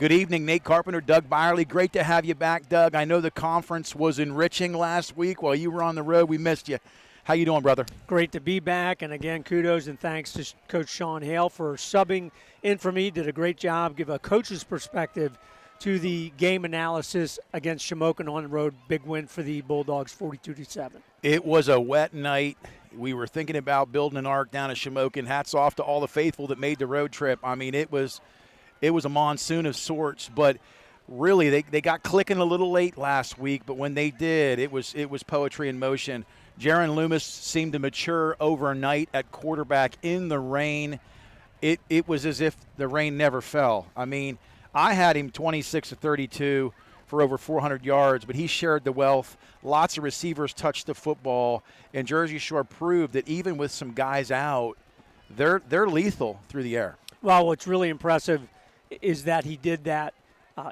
Good evening, Nate Carpenter, Doug Byerly. Great to have you back, Doug. I know the conference was enriching last week while you were on the road. We missed you. How you doing, brother? Great to be back, and again, kudos and thanks to Coach Sean Hale for subbing in for me. Did a great job, give a coach's perspective to the game analysis against Shamokin on the road. Big win for the Bulldogs, 42-7. It was a wet night. We were thinking about building an ark down at Shamokin. Hats off to all the faithful that made the road trip. I mean, it was a monsoon of sorts, but really they got clicking a little late last week, but when they did, it was poetry in motion. Jaron Loomis seemed to mature overnight at quarterback in the rain. It was as if the rain never fell. I mean, I had him 26-32 for over 400 yards, but he shared the wealth. Lots of receivers touched the football, and Jersey Shore proved that even with some guys out, they're lethal through the air. Well, what's really impressive is that he did that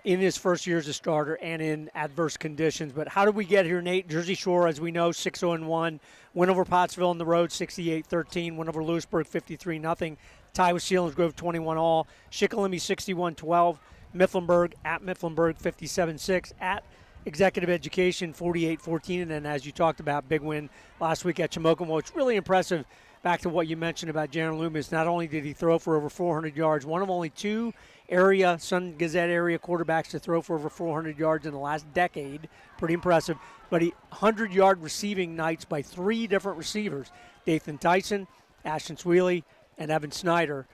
in his first year as a starter and in adverse conditions. But how did we get here, Nate? Jersey Shore, as we know, 6-1, win over Pottsville on the road, 68-13, win over Lewisburg, 53-0, tie with Selinsgrove, 21-all, Shikellamy, 61-12, Mifflinburg, 57-6, at Executive Education, 48-14, and then, as you talked about, big win last week at Shamokin. Well, it's really impressive, back to what you mentioned about Jaron Loomis. Not only did he throw for over 400 yards, one of only two Sun Gazette area quarterbacks to throw for over 400 yards in the last decade. Pretty impressive. But 100-yard receiving nights by three different receivers, Dathan Tyson, Ashton Sweely, and Evan Snyder.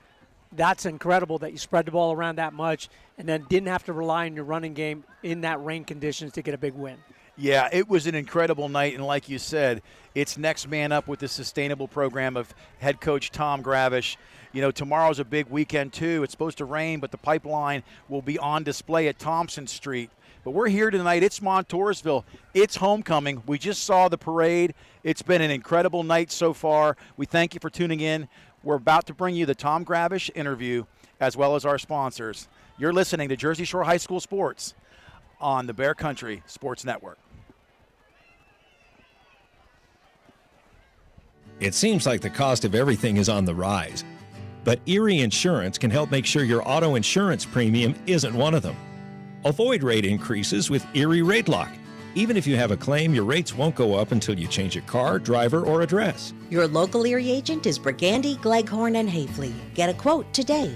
That's incredible that you spread the ball around that much and then didn't have to rely on your running game in that rain conditions to get a big win. Yeah, it was an incredible night, and like you said, it's next man up with the sustainable program of head coach Tom Gravish. You know, tomorrow's a big weekend, too. It's supposed to rain, but the pipeline will be on display at Thompson Street. But we're here tonight. It's Montoursville. It's homecoming. We just saw the parade. It's been an incredible night so far. We thank you for tuning in. We're about to bring you the Tom Gravish interview as well as our sponsors. You're listening to Jersey Shore High School Sports on the Bear Country Sports Network. It seems like the cost of everything is on the rise, but Erie Insurance can help make sure your auto insurance premium isn't one of them. Avoid rate increases with Erie Rate Lock. Even if you have a claim, your rates won't go up until you change your car, driver, or address. Your local Erie agent is Brigandy, Gleghorn, and Hafley. Get a quote today.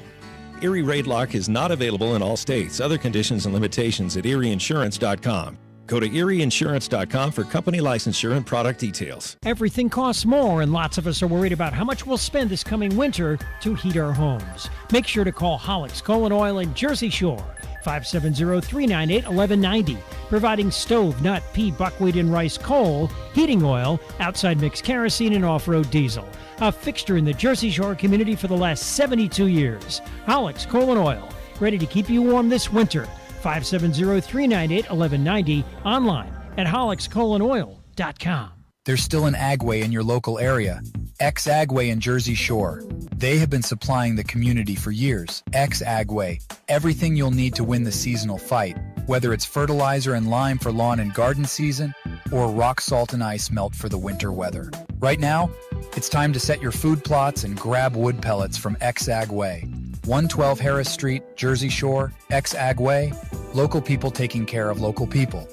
Erie Rate Lock is not available in all states. Other conditions and limitations at erieinsurance.com. Go to erieinsurance.com for company licensure and product details. Everything costs more, and lots of us are worried about how much we'll spend this coming winter to heat our homes. Make sure to call Hollick's Coal & Oil in Jersey Shore, 570-398-1190, providing stove, nut, pea, buckwheat, and rice coal, heating oil, outside mix kerosene, and off-road diesel. A fixture in the Jersey Shore community for the last 72 years. Hollick's Coal & Oil, ready to keep you warm this winter. 570-398-1190, online at hollickscoalonoil.com. There's still an Agway in your local area. X-Agway in Jersey Shore. They have been supplying the community for years. X-Agway, everything you'll need to win the seasonal fight, whether it's fertilizer and lime for lawn and garden season, or rock salt and ice melt for the winter weather. Right now, it's time to set your food plots and grab wood pellets from X-Agway. 112 Harris Street, Jersey Shore, X-Agway, local people taking care of local people.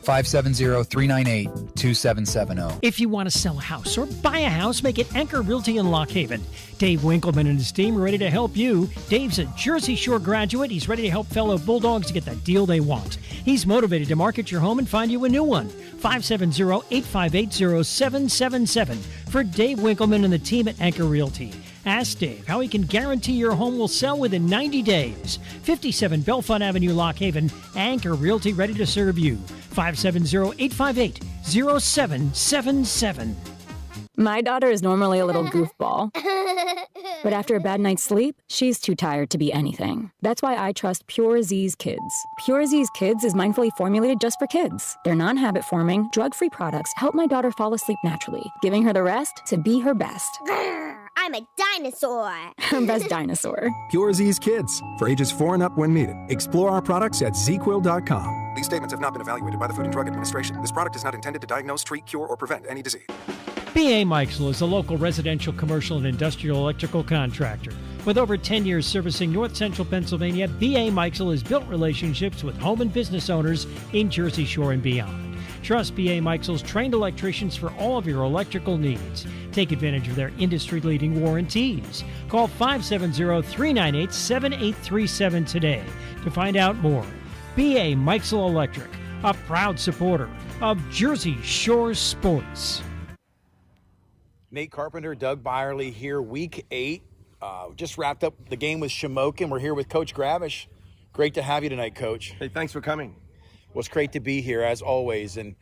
570-398-2770. If you want to sell a house or buy a house, make it Anchor Realty in Lock Haven. Dave Winkleman and his team are ready to help you. Dave's a Jersey Shore graduate. He's ready to help fellow Bulldogs get the deal they want. He's motivated to market your home and find you a new one. 570-858-0777 for Dave Winkleman and the team at Anchor Realty. Ask Dave how he can guarantee your home will sell within 90 days. 57 Belfont Avenue, Lock Haven. Anchor Realty, ready to serve you. 570-858-0777. My daughter is normally a little goofball. But after a bad night's sleep, she's too tired to be anything. That's why I trust Pure Z's Kids. Pure Z's Kids is mindfully formulated just for kids. Their non-habit forming, drug-free products help my daughter fall asleep naturally, giving her the rest to be her best. I'm a dinosaur. Her best dinosaur. Pure Z's Kids, for ages 4 and up when needed. Explore our products at zquill.com. These statements have not been evaluated by the Food and Drug Administration. This product is not intended to diagnose, treat, cure, or prevent any disease. B.A. Mikesell is a local residential, commercial, and industrial electrical contractor. With over 10 years servicing North Central Pennsylvania, B.A. Meixel has built relationships with home and business owners in Jersey Shore and beyond. Trust B.A. Meixel's trained electricians for all of your electrical needs. Take advantage of their industry-leading warranties. Call 570-398-7837 today to find out more. B.A. Meixel Electric, a proud supporter of Jersey Shore sports. Nate Carpenter, Doug Byerly here, Week 8. Just wrapped up the game with Shamokin. We're here with Coach Gravish. Great to have you tonight, Coach. Hey, thanks for coming. Well, it's great to be here, as always. And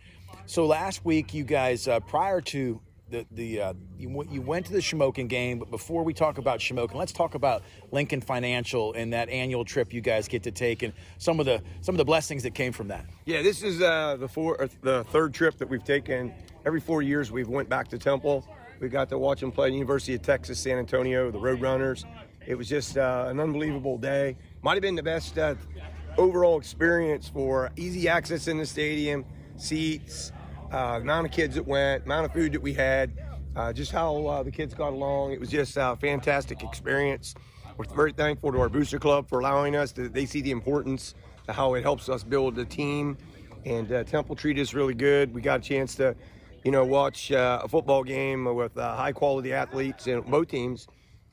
so last week, you guys, prior to you went to the Shamokin game, but before we talk about Shamokin, let's talk about Lincoln Financial and that annual trip you guys get to take and some of the blessings that came from that. Yeah, this is the third trip that we've taken. Every 4 years, we've went back to Temple. We got to watch them play University of Texas, San Antonio, the Roadrunners. It was just an unbelievable day. Might have been the best overall experience for easy access in the stadium, seats, amount of kids that went, amount of food that we had, just how the kids got along. It was just a fantastic experience. We're very thankful to our booster club for allowing us to. They see the importance of how it helps us build a team, and Temple treated us really good. We got a chance to, watch a football game with high quality athletes in both teams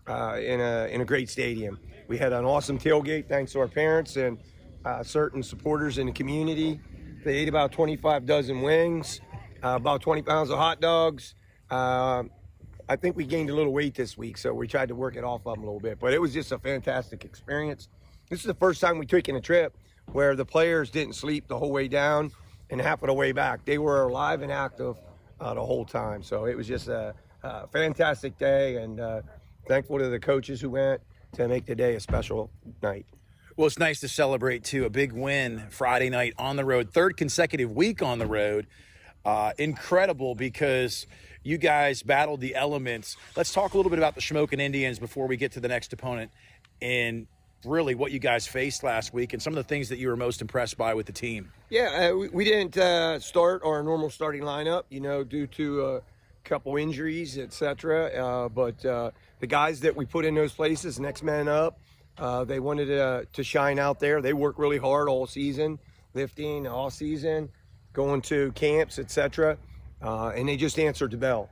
in a great stadium. We had an awesome tailgate thanks to our parents and certain supporters in the community. They ate about 25 dozen wings, about 20 pounds of hot dogs. I think we gained a little weight this week, so we tried to work it off them a little bit. But it was just a fantastic experience. This is the first time we took in a trip where the players didn't sleep the whole way down and half of the way back. They were alive and active the whole time. So it was just a fantastic day, and thankful to the coaches who went to make the day a special night. Well, it's nice to celebrate, too. A big win Friday night on the road, third consecutive week on the road. Incredible because you guys battled the elements. Let's talk a little bit about the Shamokin Indians before we get to the next opponent and really what you guys faced last week and some of the things that you were most impressed by with the team. Yeah, we didn't start our normal starting lineup, due to a couple injuries, etc. But the guys that we put in those places, next man up, they wanted to shine out there. They worked really hard all season, lifting all season, going to camps, etc. And they just answered the bell.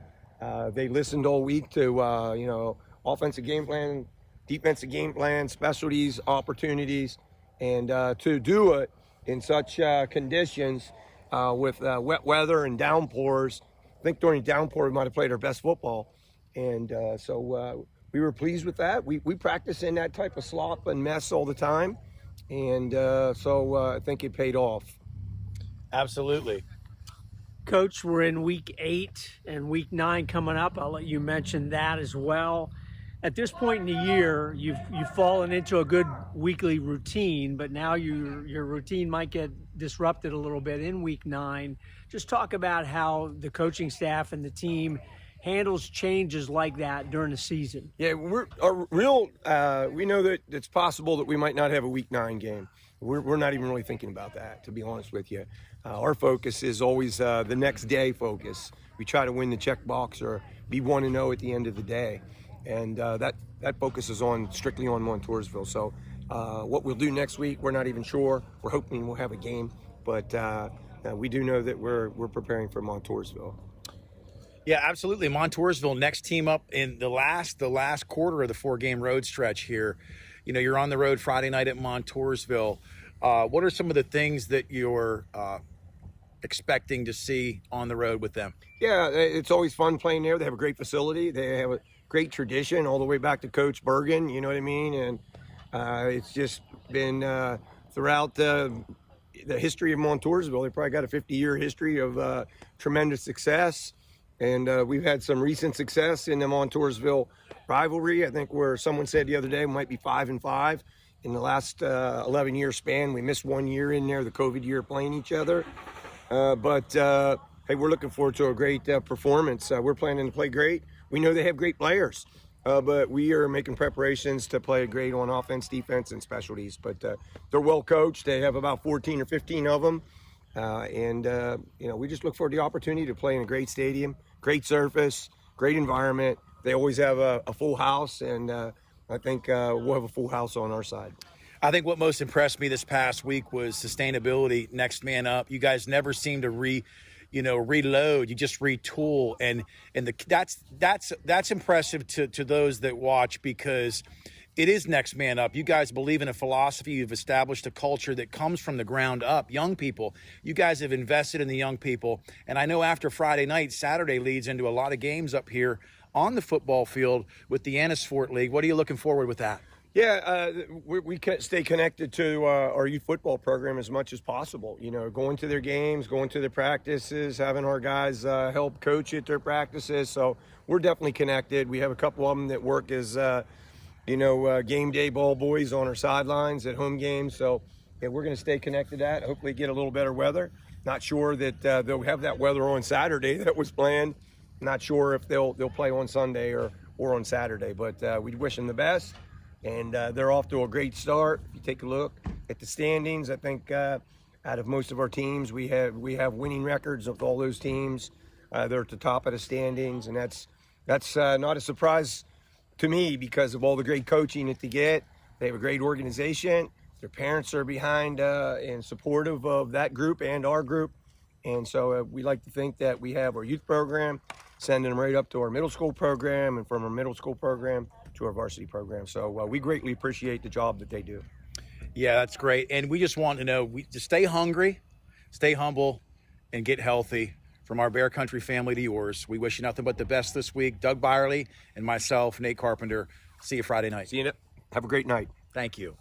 They listened all week to, offensive game plan, defensive game plan, specialties, opportunities, and to do it in such conditions with wet weather and downpours. I think during downpour we might have played our best football. And so we were pleased with that. We practice in that type of slop and mess all the time. And so I think it paid off. Absolutely. Coach, we're in Week 8 and Week 9 coming up. I'll let you mention that as well. At this point in the year, you've fallen into a good weekly routine, but now your routine might get disrupted a little bit in Week 9. Just talk about how the coaching staff and the team handles changes like that during the season. Yeah, we know that it's possible that we might not have a Week 9 game. We're not even really thinking about that, to be honest with you. Our focus is always the next day focus. We try to win the checkbox or be 1-0 at the end of the day. And that focuses strictly on Montoursville. So what we'll do next week, we're not even sure. We're hoping we'll have a game, but we do know that we're preparing for Montoursville. Yeah, absolutely. Montoursville, next team up in the last quarter of the 4-game road stretch here. You're on the road Friday night at Montoursville. What are some of the things that you're expecting to see on the road with them? Yeah, it's always fun playing there. They have a great facility. They have a great tradition all the way back to Coach Bergen, you know what I mean? And it's just been throughout the history of Montoursville. They probably got a 50-year history of tremendous success. And we've had some recent success in the Montoursville rivalry. I think where someone said the other day we might be 5-5 in the last 11-year span. We missed 1 year in there, the COVID year, playing each other. But hey, we're looking forward to a great performance. We're planning to play great. We know they have great players, but we are making preparations to play great on offense, defense, and specialties. But they're well coached. They have about 14 or 15 of them. We just look forward to the opportunity to play in a great stadium, great surface, great environment. They always have a full house, and I think we'll have a full house on our side. I think what most impressed me this past week was sustainability, next man up. You guys never seem to reload. You just retool, and that's impressive to those that watch, because it is next man up. You guys believe in a philosophy. You've established a culture that comes from the ground up. Young people, you guys have invested in the young people, and I know after Friday night, Saturday leads into a lot of games up here on the football field with the Annisfort League. What are you looking forward with that? Yeah, we can stay connected to our youth football program as much as possible. Going to their games, going to their practices, having our guys help coach at their practices. So we're definitely connected. We have a couple of them that work as, game day ball boys on our sidelines at home games. So yeah, we're going to stay connected to that. Hopefully get a little better weather. Not sure that they'll have that weather on Saturday that was planned. Not sure if they'll play on Sunday or on Saturday. But we wish them the best. And they're off to a great start. If you take a look at the standings, I think out of most of our teams, we have winning records of all those teams. They're at the top of the standings, and that's not a surprise to me because of all the great coaching that they get. They have a great organization. Their parents are behind and supportive of that group and our group. And so we like to think that we have our youth program, sending them right up to our middle school program, and from our middle school program to our varsity program. So we greatly appreciate the job that they do. Yeah, that's great. And we just want to know, to stay hungry, stay humble, and get healthy. From our Bear Country family to yours, we wish you nothing but the best this week. Doug Byerly and myself, Nate Carpenter. See you Friday night. See you. Have a great night. Thank you.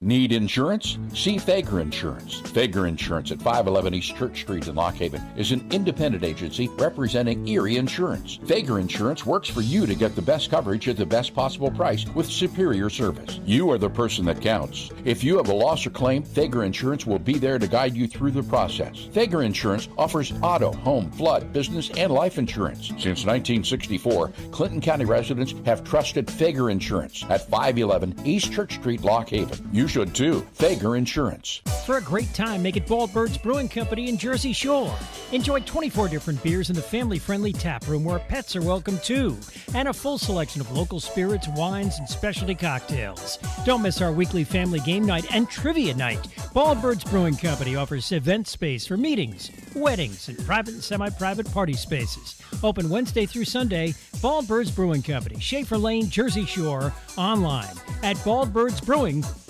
Need insurance? See Fager Insurance. Fager Insurance at 511 East Church Street in Lock Haven is an independent agency representing Erie Insurance. Fager Insurance works for you to get the best coverage at the best possible price with superior service. You are the person that counts. If you have a loss or claim, Fager Insurance will be there to guide you through the process. Fager Insurance offers auto, home, flood, business, and life insurance. Since 1964, Clinton County residents have trusted Fager Insurance at 511 East Church Street, Lock Haven. You should too. Fager Insurance. For a great time, make it Baldbird's Brewing Company in Jersey Shore. Enjoy 24 different beers in the family-friendly tap room where pets are welcome too, and a full selection of local spirits, wines, and specialty cocktails. Don't miss our weekly family game night and trivia night. Baldbird's Brewing Company offers event space for meetings, weddings, and private and semi-private party spaces. Open Wednesday through Sunday. Baldbird's Brewing Company, Schaefer Lane, Jersey Shore. Online at baldbirdsbrewing.com.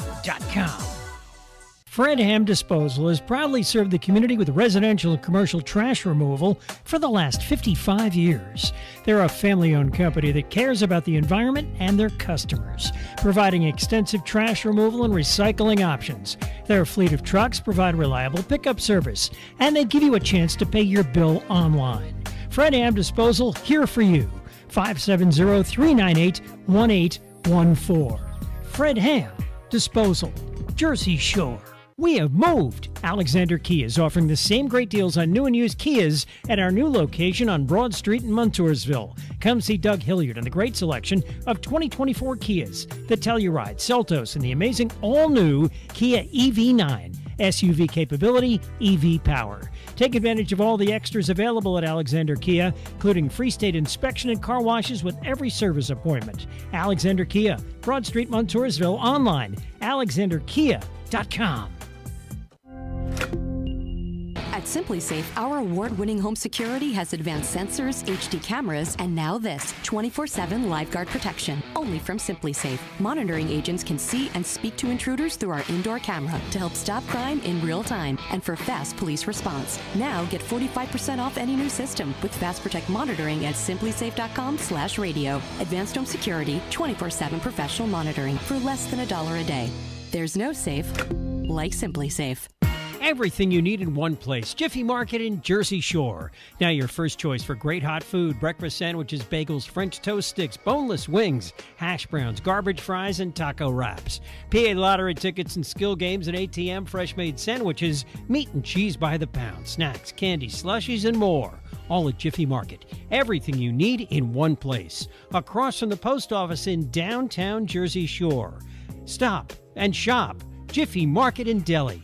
Fred Ham Disposal has proudly served the community with residential and commercial trash removal for the last 55 years. They're a family-owned company that cares about the environment and their customers, providing extensive trash removal and recycling options. Their fleet of trucks provide reliable pickup service, and they give you a chance to pay your bill online. Fred Ham Disposal, here for you. 570-398-1814. Fred Ham Disposal, Jersey Shore. We have moved. Alexander Kia is offering the same great deals on new and used Kias at our new location on Broad Street in Montoursville. Come see Doug Hilliard and the great selection of 2024 Kias, the Telluride, Seltos, and the amazing all-new Kia EV9. SUV capability, EV power. Take advantage of all the extras available at Alexander Kia, including free state inspection and car washes with every service appointment. Alexander Kia, Broad Street, Montoursville, online, alexanderkia.com. At SimpliSafe, our award-winning home security has advanced sensors, HD cameras, and now this 24/7 LiveGuard protection, only from SimpliSafe. Monitoring agents can see and speak to intruders through our indoor camera to help stop crime in real time and for fast police response. Now get 45% off any new system with Fast Protect monitoring at simplisafe.com/radio. Advanced home security, 24/7 professional monitoring for less than $1 a day. There's no safe like SimpliSafe. Everything you need in one place. Jiffy Market in Jersey Shore. Now your first choice for great hot food, breakfast sandwiches, bagels, French toast sticks, boneless wings, hash browns, garbage fries, and taco wraps. PA lottery tickets and skill games and ATM fresh-made sandwiches, meat and cheese by the pound, snacks, candy, slushies, and more. All at Jiffy Market. Everything you need in one place. Across from the post office in downtown Jersey Shore. Stop and shop. Jiffy Market in Delhi.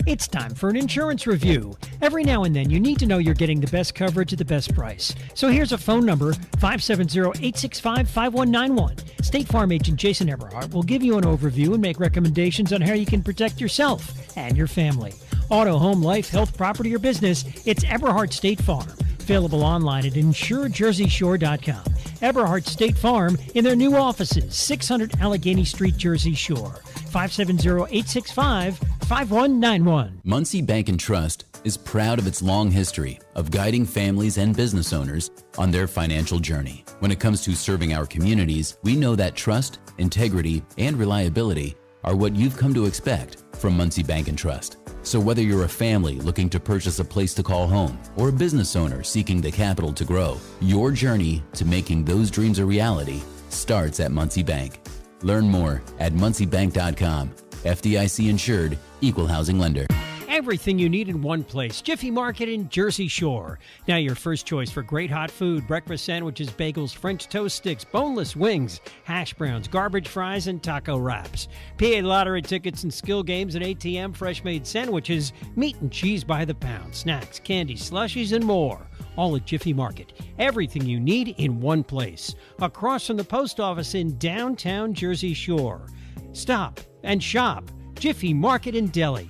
It's time for an insurance review. Every now and then, you need to know you're getting the best coverage at the best price. So here's a phone number, 570-865-5191. State Farm agent Jason Eberhardt will give you an overview and make recommendations on how you can protect yourself and your family. Auto, home, life, health, property, or business, it's Eberhardt State Farm. Available online at insurejerseyshore.com. Eberhardt State Farm in their new offices, 600 Allegheny Street, Jersey Shore. 570-865-5191. Muncie Bank and Trust is proud of its long history of guiding families and business owners on their financial journey. When it comes to serving our communities, we know that trust, integrity, and reliability are what you've come to expect from Muncie Bank and Trust. So whether you're a family looking to purchase a place to call home or a business owner seeking the capital to grow, your journey to making those dreams a reality starts at Muncie Bank. Learn more at munciebank.com. FDIC insured, equal housing lender. Everything you need in one place. Jiffy Market in Jersey Shore. Now your first choice for great hot food, breakfast sandwiches, bagels, French toast sticks, boneless wings, hash browns, garbage fries, and taco wraps. PA lottery tickets and skill games and ATM fresh-made sandwiches, meat and cheese by the pound, snacks, candy, slushies, and more. All at Jiffy Market. Everything you need in one place. Across from the post office in downtown Jersey Shore. Stop and shop. Jiffy Market in Delhi.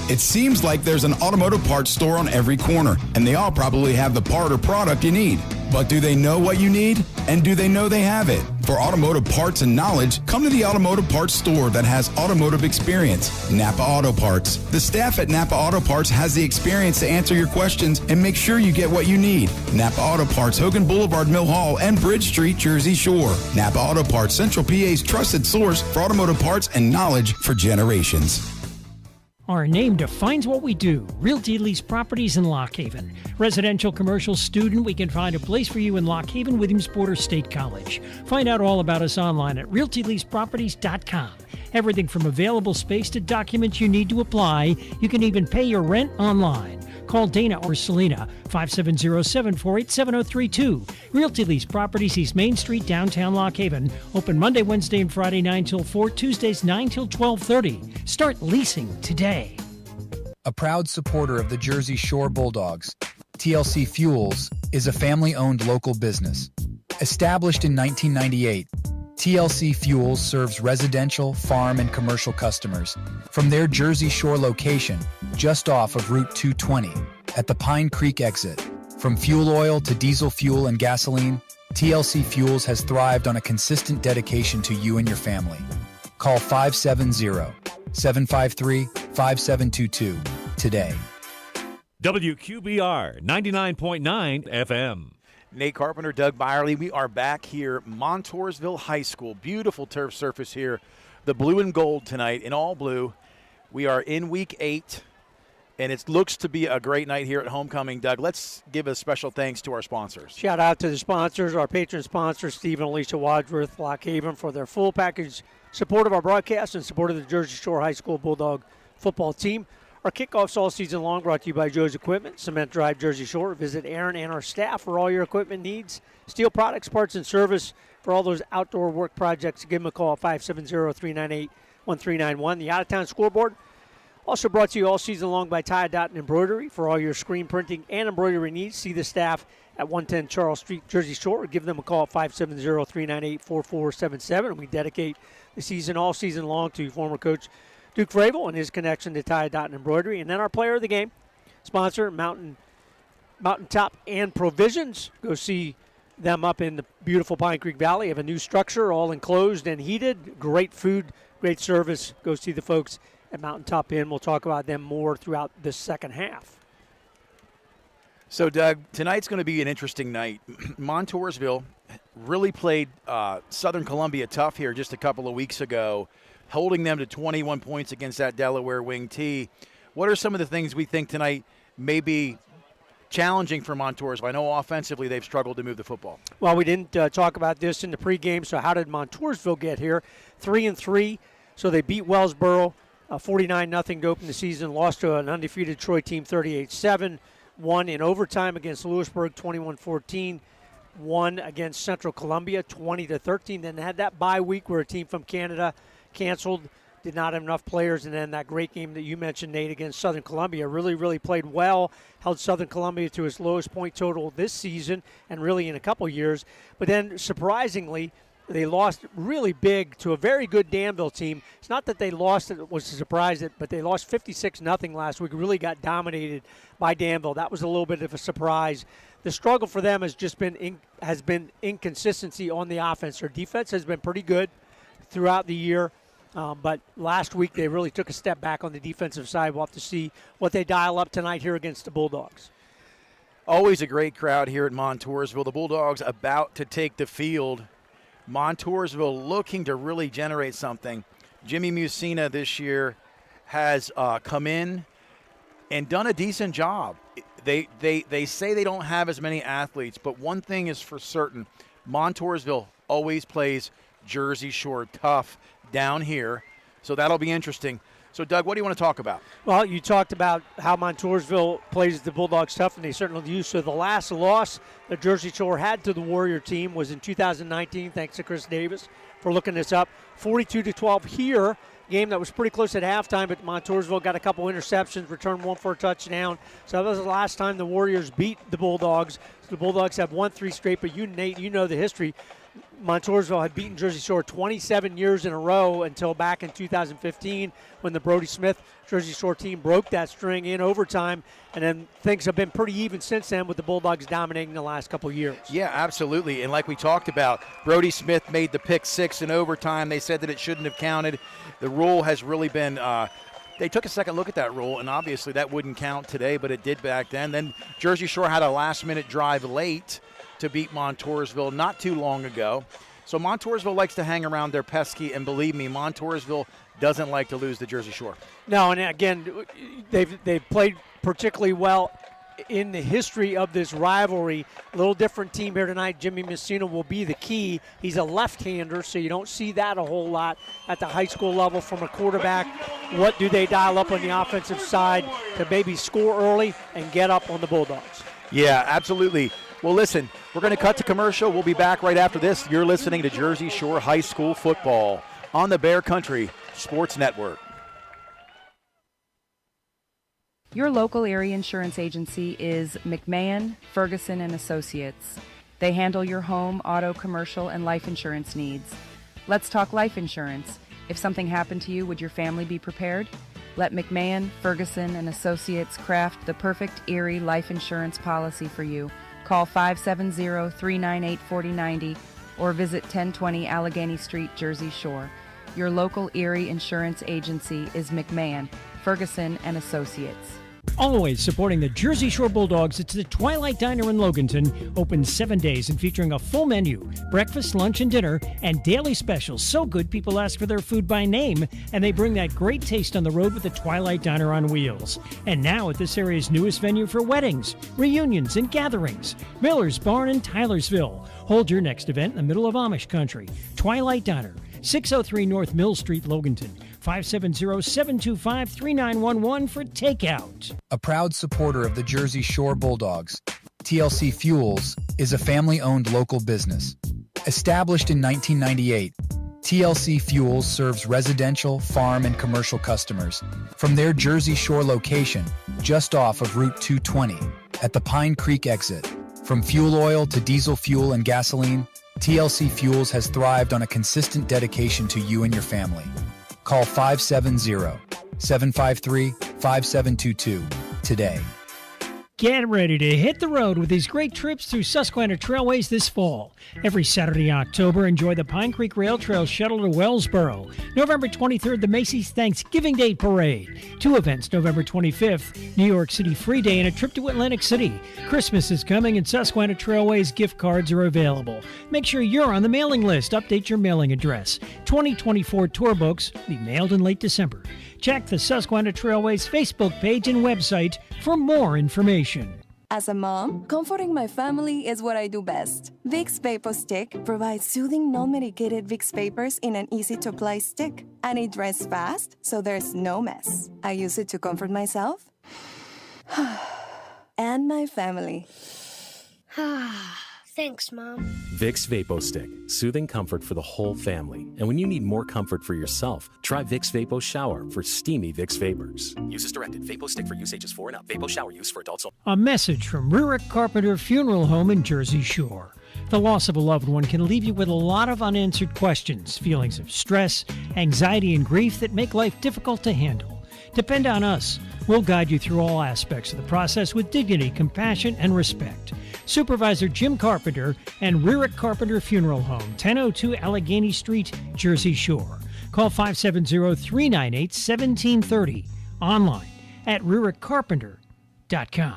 It seems like there's an automotive parts store on every corner, and they all probably have the part or product you need. But do they know what you need? And do they know they have it? For automotive parts and knowledge, come to the automotive parts store that has automotive experience, Napa Auto Parts. The staff at Napa Auto Parts has the experience to answer your questions and make sure you get what you need. Napa Auto Parts, Hogan Boulevard, Mill Hall, and Bridge Street, Jersey Shore. Napa Auto Parts, Central PA's trusted source for automotive parts and knowledge for generations. Our name defines what we do. Realty Lease Properties in Lock Haven. Residential, commercial, student, we can find a place for you in Lock Haven, Williamsport, or State College. Find out all about us online at realtyleaseproperties.com. Everything from available space to documents you need to apply. You can even pay your rent online. Call Dana or Selena, 570-748-7032. Realty Lease Properties, East Main Street, downtown Lock Haven. Open Monday, Wednesday, and Friday 9 till 4, Tuesdays 9 till 12:30. Start leasing today. A proud supporter of the Jersey Shore Bulldogs, TLC Fuels is a family-owned local business. Established in 1998, TLC Fuels serves residential, farm, and commercial customers from their Jersey Shore location just off of Route 220 at the Pine Creek exit. From fuel oil to diesel fuel and gasoline, TLC Fuels has thrived on a consistent dedication to you and your family. Call 570-753-5722 today. WQBR 99.9 FM. Nate Carpenter, Doug Byerly. We are back here, Montoursville High School. Beautiful turf surface here. The blue and gold tonight, in all blue. We are in week 8, and it looks to be a great night here at homecoming. Doug, let's give a special thanks to our sponsors. Shout out to the sponsors, our patron sponsors, Steve and Alicia Wadsworth, Lock Haven, for their full package support of our broadcast and support of the Jersey Shore High School Bulldog football team. Our kickoffs all season long brought to you by Joe's Equipment, Cement Drive, Jersey Shore. Visit Aaron and our staff for all your equipment needs. Steel products, parts, and service for all those outdoor work projects. Give them a call at 570-398-1391. The Out-of-Town Scoreboard also brought to you all season long by Tie Dot and Embroidery. For all your screen printing and embroidery needs, see the staff at 110 Charles Street, Jersey Shore, or give them a call at 570-398-4477. And we dedicate the season all season long to former coach Duke Fravel and his connection to Tie Dot and Embroidery. And then our player of the game, sponsor Mountaintop and Provisions. Go see them up in the beautiful Pine Creek Valley. Have a new structure, all enclosed and heated. Great food, great service. Go see the folks at Mountaintop Inn. We'll talk about them more throughout the second half. So, Doug, tonight's going to be an interesting night. Montoursville really played Southern Columbia tough here just a couple of weeks ago, holding them to 21 points against that Delaware Wing T. What are some of the things we think tonight may be challenging for Montoursville? I know offensively they've struggled to move the football. Well, we didn't talk about this in the pregame, so how did Montoursville get here? 3-3, so they beat Wellsboro 49-0 to open the season, lost to an undefeated Troy team 38-7, won in overtime against Lewisburg 21-14, won against Central Columbia 20-13, then had that bye week where a team from Canada canceled did not have enough players. And then that great game that you mentioned, Nate, against Southern Columbia, really played well, held Southern Columbia to its lowest point total this season and really in a couple years. But then, surprisingly, they lost really big to a very good Danville team. It's not that they lost, it was a surprise, but they lost 56-0 last week. Really got dominated by Danville. That was a little bit of a surprise. The struggle for them has just been inconsistency on the offense. Their defense has been pretty good throughout the year, but last week they really took a step back on the defensive side. We'll have to see what they dial up tonight here against the Bulldogs. Always a great crowd here at Montoursville. The Bulldogs about to take the field. Montoursville looking to really generate something. Jimmy Musina this year has come in and done a decent job. They say they don't have as many athletes, but one thing is for certain. Montoursville always plays Jersey Shore tough down here, so that'll be interesting. So, Doug, what do you want to talk about? Well, you talked about how Montoursville plays the Bulldogs tough, and they certainly do. So the last loss that Jersey Shore had to the Warrior team was in 2019, thanks to Chris Davis for looking this up. 42-12 here, game that was pretty close at halftime, but Montoursville got a couple interceptions, returned one for a touchdown. So that was the last time the Warriors beat the Bulldogs. So the Bulldogs have won 3 straight, but you, Nate, you know the history. Montoursville had beaten Jersey Shore 27 years in a row until back in 2015 when the Brody Smith Jersey Shore team broke that string in overtime, and then things have been pretty even since then with the Bulldogs dominating the last couple years. Yeah, absolutely. And like we talked about, Brody Smith made the pick 6 in overtime. They said that it shouldn't have counted. The rule has really been they took a second look at that rule, and obviously that wouldn't count today, but it did back then. Then Jersey Shore had a last-minute drive late to beat Montoursville not too long ago. So Montoursville likes to hang around their pesky, and believe me, Montoursville doesn't like to lose to Jersey Shore. No, and again, they've played particularly well in the history of this rivalry. A little different team here tonight. Jimmy Messina will be the key. He's a left-hander, so you don't see that a whole lot at the high school level from a quarterback. What do they dial up on the offensive side to maybe score early and get up on the Bulldogs? Yeah, absolutely. Well, listen, we're going to cut to commercial. We'll be back right after this. You're listening to Jersey Shore High School football on the Bear Country Sports Network. Your local area insurance agency is McMahon, Ferguson & Associates. They handle your home, auto, commercial, and life insurance needs. Let's talk life insurance. If something happened to you, would your family be prepared? Let McMahon, Ferguson & Associates craft the perfect Erie life insurance policy for you. Call 570-398-4090 or visit 1020 Allegheny Street, Jersey Shore. Your local Erie insurance agency is McMahon, Ferguson & Associates. Always supporting the Jersey Shore Bulldogs, it's the Twilight Diner in Loganton, open 7 days and featuring a full menu, breakfast, lunch, and dinner, and daily specials. So good, people ask for their food by name, and they bring that great taste on the road with the Twilight Diner on wheels. And now at this area's newest venue for weddings, reunions, and gatherings, Miller's Barn in Tylersville. Hold your next event in the middle of Amish country. Twilight Diner, 603 North Mill Street, Loganton. 570-725-3911 for takeout. A proud supporter of the Jersey Shore Bulldogs, TLC Fuels is a family-owned local business. Established in 1998, TLC Fuels serves residential, farm, and commercial customers from their Jersey Shore location just off of Route 220 at the Pine Creek exit. From fuel oil to diesel fuel and gasoline, TLC Fuels has thrived on a consistent dedication to you and your family. Call 570-753-5722 today. Get ready to hit the road with these great trips through Susquehanna Trailways this fall. Every Saturday in October, enjoy the Pine Creek Rail Trail shuttle to Wellsboro. November 23rd, the Macy's Thanksgiving Day Parade. 2 events, November 25th, New York City Free Day and a trip to Atlantic City. Christmas is coming and Susquehanna Trailways gift cards are available. Make sure you're on the mailing list. Update your mailing address. 2024 tour books will be mailed in late December. Check the Susquehanna Trailways Facebook page and website for more information. As a mom, comforting my family is what I do best. Vicks Vapor Stick provides soothing, non-medicated Vicks Vapors in an easy-to-apply stick. And it dries fast, so there's no mess. I use it to comfort myself and my family. Thanks, Mom. Vicks VapoStick, soothing comfort for the whole family. And when you need more comfort for yourself, try Vicks Vapo Shower for steamy Vicks vapors. Use as directed. VapoStick for use ages 4 and up. Vapo Shower use for adults only. A message from Rurik Carpenter Funeral Home in Jersey Shore. The loss of a loved one can leave you with a lot of unanswered questions, feelings of stress, anxiety, and grief that make life difficult to handle. Depend on us. We'll guide you through all aspects of the process with dignity, compassion, and respect. Supervisor Jim Carpenter and Rurik Carpenter Funeral Home, 1002 Allegheny Street, Jersey Shore. Call 570-398-1730. Online at rurikcarpenter.com.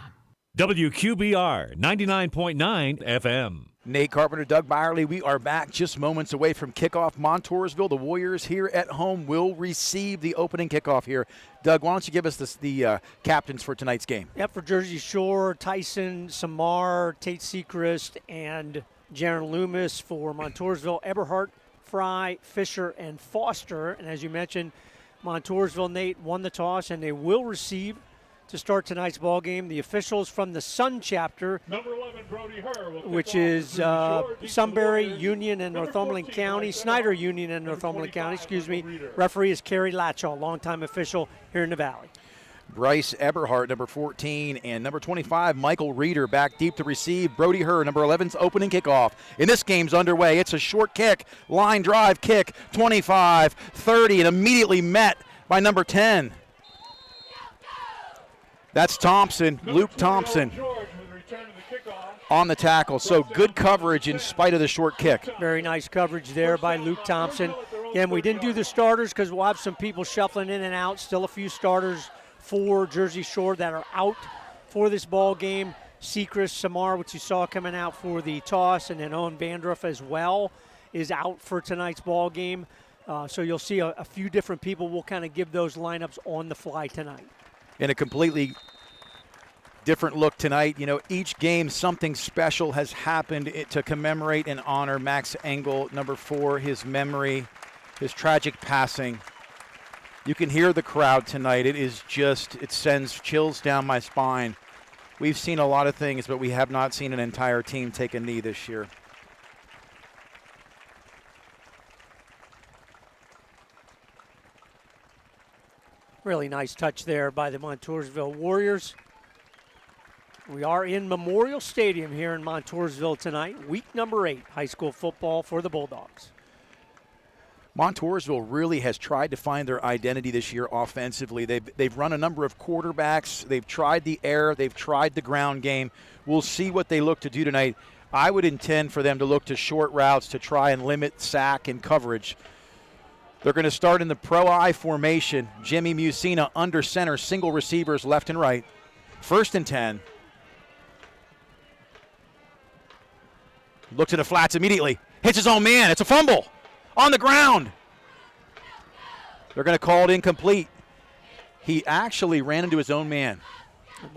WQBR 99.9 FM. Nate Carpenter, Doug Byerly, we are back just moments away from kickoff. Montoursville, the Warriors here at home will receive the opening kickoff here. Doug, why don't you give us the captains for tonight's game? Yep, for Jersey Shore, Tyson, Samar, Tate Sechrist, and Jaron Loomis. For Montoursville, Eberhardt, Fry, Fisher, and Foster. And as you mentioned, Montoursville, Nate, won the toss, and they will receive to start tonight's ball game. The officials from the Sun chapter, Number 11, Brody Herr, which is Sunbury, Union, and Northumberland County, Snyder, Union, and Northumberland County, Referee is Kerry Latchaw, longtime official here in the Valley. Bryce Eberhardt, number 14, and number 25, Michael Reeder, back deep to receive. Brody Herr, number 11's opening kickoff. And this game's underway. It's a short kick, line drive kick, 25, 30, and immediately met by number 10. That's Thompson, Luke Thompson, on the tackle. So good coverage in spite of the short kick. Very nice coverage there by Luke Thompson. Again, we didn't do the starters because we'll have some people shuffling in and out. Still a few starters for Jersey Shore that are out for this ball game. Sechrist, Samar, which you saw coming out for the toss, and then Owen Vandruff as well is out for tonight's ball game. So you'll see a few different people. We'll kind of give those lineups on the fly tonight. In a completely different look tonight. You know, each game something special has happened to commemorate and honor Max Engel, number 4, his memory, his tragic passing. You can hear the crowd tonight. It sends chills down my spine. We've seen a lot of things, but we have not seen an entire team take a knee this year. Really nice touch there by the Montoursville Warriors. We are in Memorial Stadium here in Montoursville tonight. Week number 8, high school football for the Bulldogs. Montoursville really has tried to find their identity this year offensively. They've run a number of quarterbacks. They've tried the air. They've tried the ground game. We'll see what they look to do tonight. I would intend for them to look to short routes to try and limit sack and coverage. They're going to start in the pro-I formation. Jimmy Musina under center, single receivers left and right. 1st and 10. Looks at the flats immediately. Hits his own man. It's a fumble on the ground. They're going to call it incomplete. He actually ran into his own man.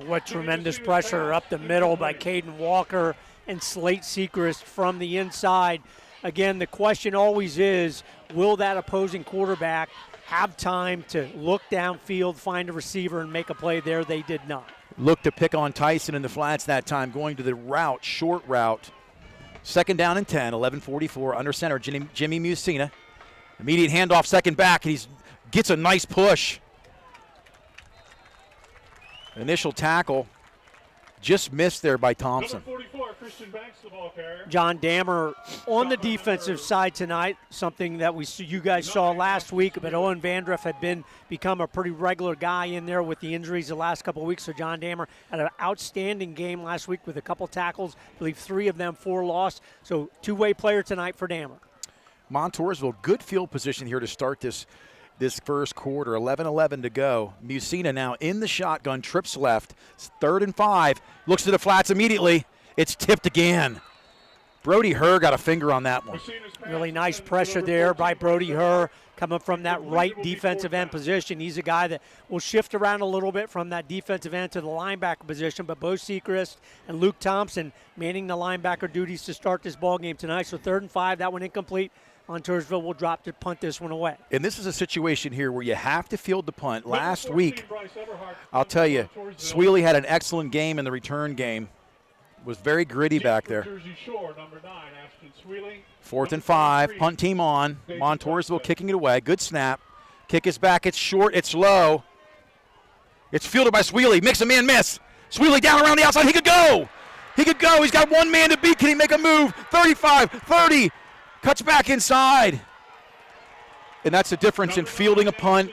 What tremendous pressure up the middle by Caden Walker and Slate Sechrist from the inside. Again, the question always is, will that opposing quarterback have time to look downfield, find a receiver, and make a play there? They did not. Look to pick on Tyson in the flats that time, going to the route, short route. 2nd down and 10, 11:44 under center, Jimmy Musina. Immediate handoff, second back, and he gets a nice push. Initial tackle, just missed there by Thompson. Number 44, Christian Banks, the ball carrier. John Dammer on the defensive side tonight, something that you guys saw last week, but Owen Vandruff had become a pretty regular guy in there with the injuries the last couple of weeks. So John Dammer had an outstanding game last week with a couple tackles, I believe 3 of them 4 lost. So two-way player tonight for Dammer. Montoursville, good field position here to start this first quarter. 11:11 to go. Musina now in the shotgun, trips left. It's 3rd and 5. Looks to the flats immediately. It's tipped again. Brody Herr got a finger on that one. Really nice pressure there by Brody Herr coming from that right defensive end position. He's a guy that will shift around a little bit from that defensive end to the linebacker position, but Bo Sechrist and Luke Thompson manning the linebacker duties to start this ball game tonight. So 3rd and 5, that one incomplete. Montoursville will drop to punt this one away. And this is a situation here where you have to field the punt. Last week, I'll tell you, Sweely had an excellent game in the return game. was very gritty back there. Jersey Shore, number 9, Ashton Sweeling. 4th and 5, punt team on. Montoursville kicking it away. Good snap. Kick is back. It's short. It's low. It's fielded by Sweely. Makes a man miss. Sweely down around the outside. He could go. He could go. He's got one man to beat. Can he make a move? 35, 30. Cuts back inside. And that's the difference in fielding a punt.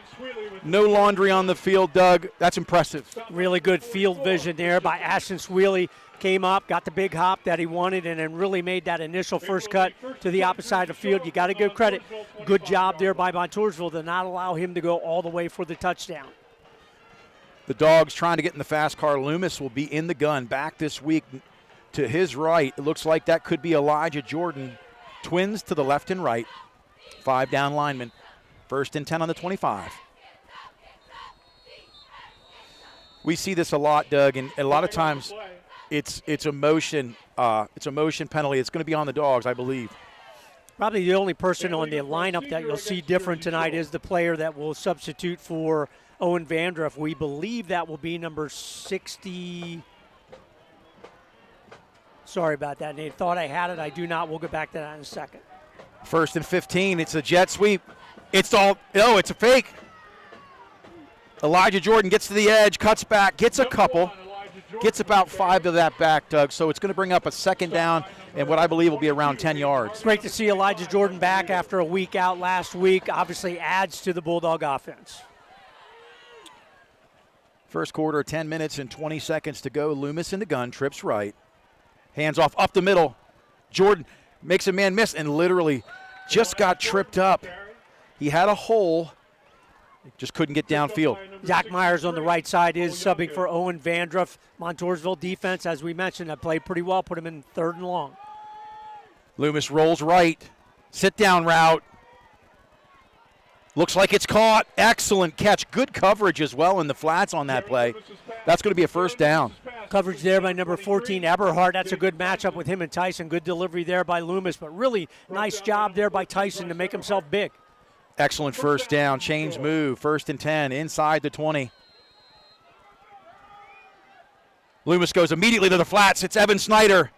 No laundry on the field, Doug. That's impressive. Really good field vision there by Ashton Sweely. Came up, got the big hop that he wanted, and then really made that initial first cut to the opposite side of the field. You got to give credit. Good job there by Montoursville to not allow him to go all the way for the touchdown. The Dogs trying to get in the fast car. Loomis will be in the gun back this week to his right. It looks like that could be Elijah Jordan. Twins to the left and right. 5 down linemen. 1st and 10 on the 25. We see this a lot, Doug, and a lot of times it's a motion penalty. It's going to be on the Dogs, I believe. Probably the only person on the lineup that you'll see different tonight is the player that will substitute for Owen Vandruff. We believe that will be number 60. Sorry about that, Nate. Thought I had it. I do not. We'll get back to that in a second. 1st and 15. It's a jet sweep. It's a fake. Elijah Jordan gets to the edge, cuts back, gets a couple, gets about 5 to that back, Doug. So it's going to bring up a 2nd down and what I believe will be around 10 yards. Great to see Elijah Jordan back after a week out last week. Obviously adds to the Bulldog offense. First quarter, 10 minutes and 20 seconds to go. Loomis in the gun, trips right. Hands off up the middle. Jordan makes a man miss and literally just got tripped up. He had a hole. Just couldn't get downfield. Zach Myers on the right side is subbing for Owen Vandruff. Montoursville defense, as we mentioned, have played pretty well. Put him in 3rd and long. Loomis rolls right. Sit down route. Looks like it's caught. Excellent catch. Good coverage as well in the flats on that play. That's going to be a 1st down. Coverage there by number 14, Eberhardt. That's a good matchup with him and Tyson. Good delivery there by Loomis, but really nice job there by Tyson to make himself big. Excellent 1st down. Change move. 1st and 10 inside the 20. Loomis goes immediately to the flats. It's Evan Snyder.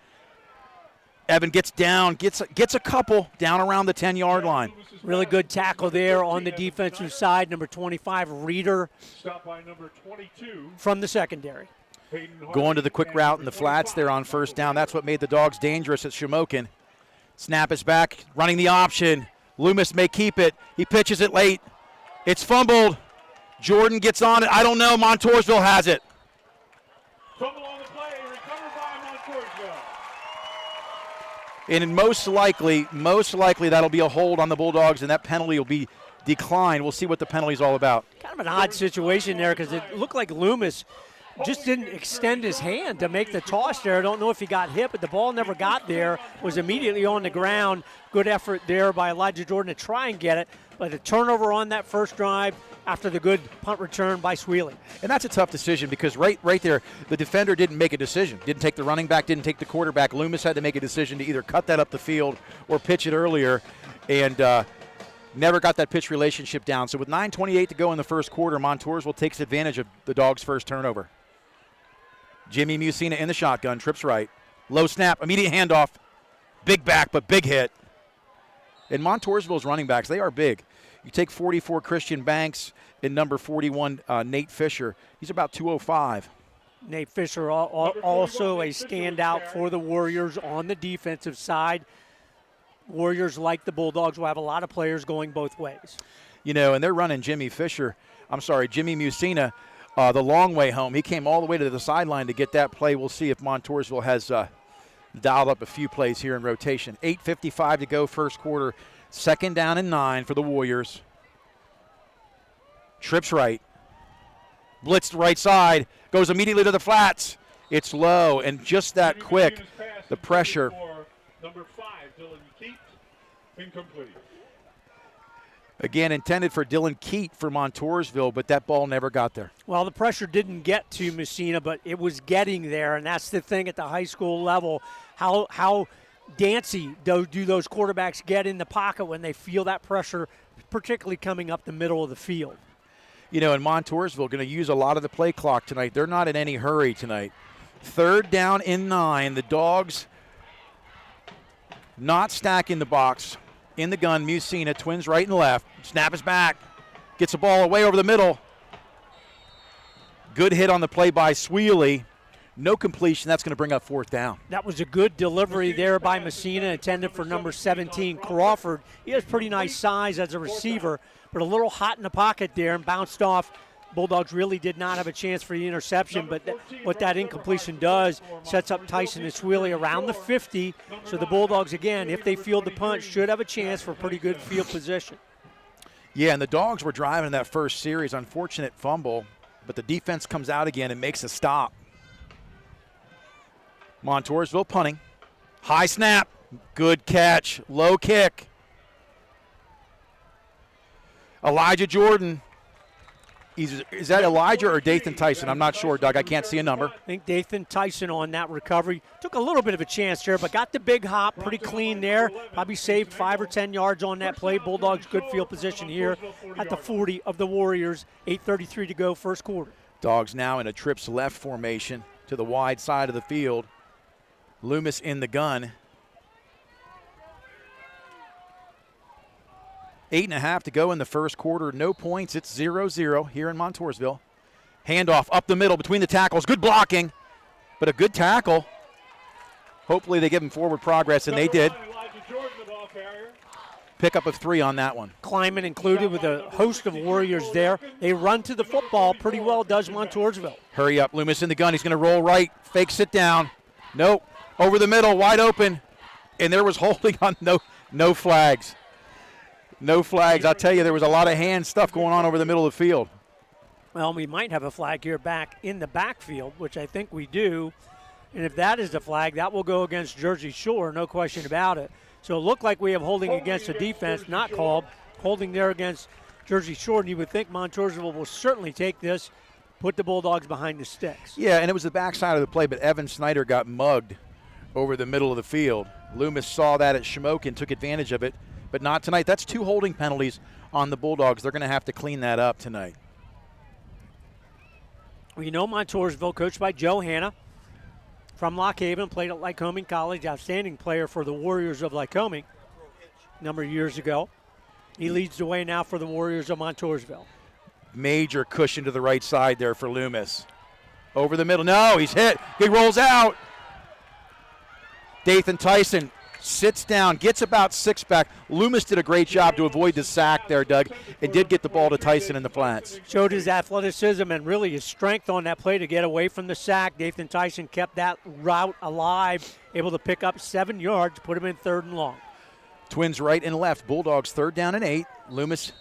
Evan gets down, gets a couple down around the 10-yard line. Really good tackle there on the defensive side. Number 25, Reeder. Stop by number 22. From the secondary. Going to the quick route in the flats there on 1st down. That's what made the Dogs dangerous at Shamokin. Snap is back, running the option. Loomis may keep it. He pitches it late. It's fumbled. Jordan gets on it. I don't know. Montoursville has it. Fumble on the play, recovered by Montoursville. And most likely that'll be a hold on the Bulldogs, and that penalty will be declined. We'll see what the penalty is all about. Kind of an odd situation there because it looked like Loomis just didn't extend his hand to make the toss there. I don't know if he got hit, but the ball never got there. Was immediately on the ground. Good effort there by Elijah Jordan to try and get it, but a turnover on that first drive after the good punt return by Sweely. And that's a tough decision because right there, the defender didn't make a decision. Didn't take the running back, didn't take the quarterback. Loomis had to make a decision to either cut that up the field or pitch it earlier, and never got that pitch relationship down. So with 9:28 to go in the first quarter, Montoursville takes advantage of the Dogs' first turnover. Jimmy Musina in the shotgun, trips right. Low snap, immediate handoff. Big back, but big hit. And Montoursville's running backs, they are big. You take 44 Christian Banks and number 41 Nate Fisher. He's about 205. Nate Fisher also a standout for the Warriors on the defensive side. Warriors, like the Bulldogs, will have a lot of players going both ways. You know, and they're running Jimmy Musina the long way home. He came all the way to the sideline to get that play. We'll see if Montoursville has dialed up a few plays here in rotation. 8:55 to go first quarter. 2nd down and 9 for the Warriors. Trips right. Blitzed right side. Goes immediately to the flats. It's low, and just that quick, the pressure. Number 5, Dylan Keat, incomplete. Again, intended for Dylan Keat for Montoursville, but that ball never got there. Well, the pressure didn't get to Messina, but it was getting there, and that's the thing at the high school level. How dancy do those quarterbacks get in the pocket when they feel that pressure, particularly coming up the middle of the field? You know, and Montoursville going to use a lot of the play clock tonight. They're not in any hurry tonight. 3rd down and 9. The Dogs not stacking the box. In the gun, Musina, Twins right and left. Snap is back. Gets the ball away over the middle. Good hit on the play by Sweely. No completion. That's going to bring up 4th down. That was a good delivery there by Messina, intended for number 17, Crawford. He has pretty nice size as a receiver, but a little hot in the pocket there and bounced off. Bulldogs really did not have a chance for the interception, but what that incompletion does, sets up Tyson and Sweely around the 50. So the Bulldogs, again, if they field the punt, should have a chance for pretty good field position. Yeah, and the Dogs were driving in that first series. Unfortunate fumble, but the defense comes out again and makes a stop. Montoursville punting. High snap. Good catch. Low kick. Elijah Jordan. Is that Elijah or Dathan Tyson? I'm not sure, Doug. I can't see a number. I think Dathan Tyson on that recovery. Took a little bit of a chance there, but got the big hop pretty clean there. Probably saved 5 or 10 yards on that play. Bulldogs good field position here at the 40 of the Warriors. 8:33 to go, first quarter. Dogs now in a trips left formation to the wide side of the field. Loomis in the gun. 8.5 to go in the first quarter. No points. It's 0-0 here in Montoursville. Handoff up the middle between the tackles. Good blocking, but a good tackle. Hopefully they give him forward progress, and they did. Pickup of 3 on that one. Kleiman included with a host of Warriors there. They run to the football pretty well, does Montoursville. Hurry up. Loomis in the gun. He's going to roll right. Fake sit down. Nope. Over the middle, wide open. And there was holding on. No flags. No flags. I'll tell you, there was a lot of hand stuff going on over the middle of the field. Well, we might have a flag here back in the backfield, which I think we do. And if that is the flag, that will go against Jersey Shore, no question about it. So it looked like we have holding against the defense, not called. Holding there against Jersey Shore, and you would think Montoursville will certainly take this, put the Bulldogs behind the sticks. Yeah, and it was the backside of the play, but Evan Snyder got mugged over the middle of the field. Loomis saw that at Shamokin, took advantage of it, but not tonight. That's 2 holding penalties on the Bulldogs. They're going to have to clean that up tonight. Well, you know Montoursville, coached by Joe Hanna from Lock Haven, played at Lycoming College, outstanding player for the Warriors of Lycoming a number of years ago. He leads the way now for the Warriors of Montoursville. Major cushion to the right side there for Loomis. Over the middle. No, he's hit. He rolls out. Dathan Tyson sits down, gets about 6 back. Loomis did a great job to avoid the sack there, Doug, and did get the ball to Tyson in the flats. Showed his athleticism and really his strength on that play to get away from the sack. Dathan Tyson kept that route alive, able to pick up 7 yards, put him in 3rd and long. Twins right and left. Bulldogs 3rd down and 8. Loomis.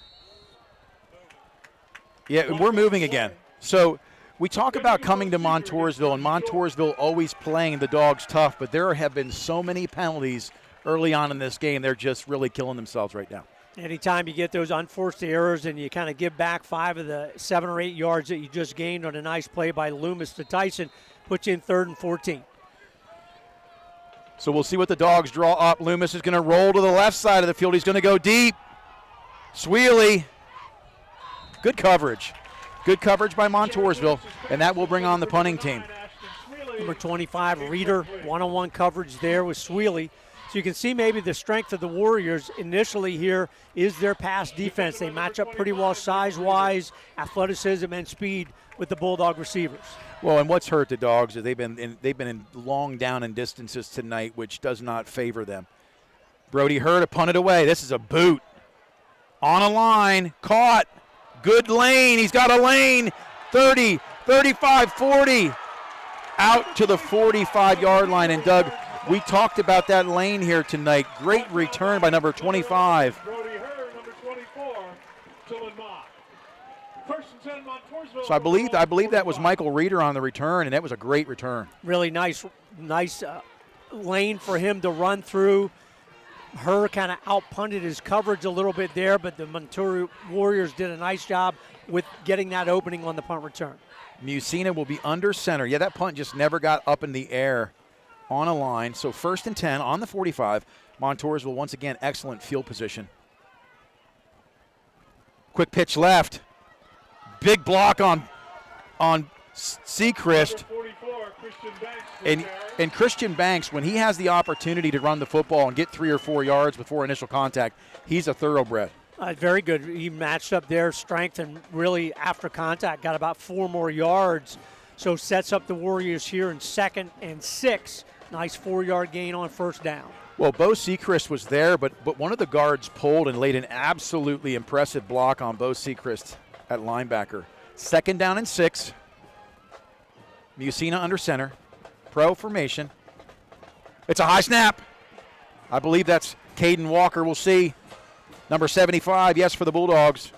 Yeah, we're moving again. So we talk about coming to Montoursville, and Montoursville always playing the Dogs tough, but there have been so many penalties early on in this game. They're just really killing themselves right now. Anytime you get those unforced errors and you kind of give back 5 of the 7 or 8 yards that you just gained on a nice play by Loomis to Tyson, puts you in 3rd and 14. So we'll see what the Dogs draw up. Loomis is going to roll to the left side of the field. He's going to go deep. Sweely. Good coverage. Good coverage by Montoursville, and that will bring on the punting team. Number 25, Reeder, one-on-one coverage there with Sweely. So you can see maybe the strength of the Warriors initially here is their pass defense. They match up pretty well size-wise, athleticism, and speed with the Bulldog receivers. Well, and what's hurt the Dogs is they've been in long down and distances tonight, which does not favor them. Brody Hurd punted away. This is a boot. On a line, caught. Good lane. He's got a lane. 30, 35, 40. Out to the 45-yard line. And, Doug, we talked about that lane here tonight. Great return by number 25. Brody Hurd, number 24, to Lamont. First and 10, Montoursville. So I believe that was Michael Reeder on the return, and that was a great return. Really nice lane for him to run through. Her kind of out-punted his coverage a little bit there, but the Montour Warriors did a nice job with getting that opening on the punt return. Musina will be under center. Yeah, that punt just never got up in the air on a line. So 1st and 10 on the 45. Montoursville once again excellent field position. Quick pitch left. Big block on Seacrest. And Christian Banks, when he has the opportunity to run the football and get 3 or 4 yards before initial contact, he's a thoroughbred. Very good. He matched up their strength and really after contact got about 4 more yards. So sets up the Warriors here in 2nd and 6. Nice 4-yard gain on first down. Well, Bo Sechrist was there, but one of the guards pulled and laid an absolutely impressive block on Bo Sechrist at linebacker. 2nd down and 6. Musina under center. Pro formation. It's a high snap. I believe that's Caden Walker. We'll see. Number 75, yes, for the Bulldogs.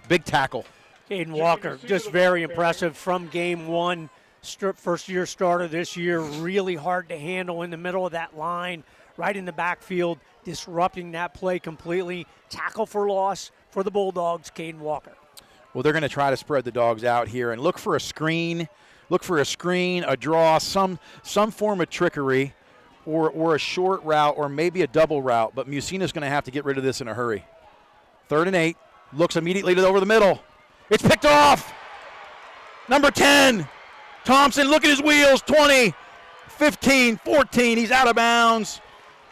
Big tackle. Caden Walker, just very impressive from game 1. First-year starter this year. Really hard to handle in the middle of that line, right in the backfield, disrupting that play completely. Tackle for loss for the Bulldogs, Caden Walker. Well, they're going to try to spread the dogs out here and look for a screen. Look for a screen, a draw, some form of trickery, or a short route, or maybe a double route. But Musina's going to have to get rid of this in a hurry. 3rd and 8. Looks immediately over the middle. It's picked off. Number 10, Thompson. Look at his wheels. 20, 15, 14. He's out of bounds.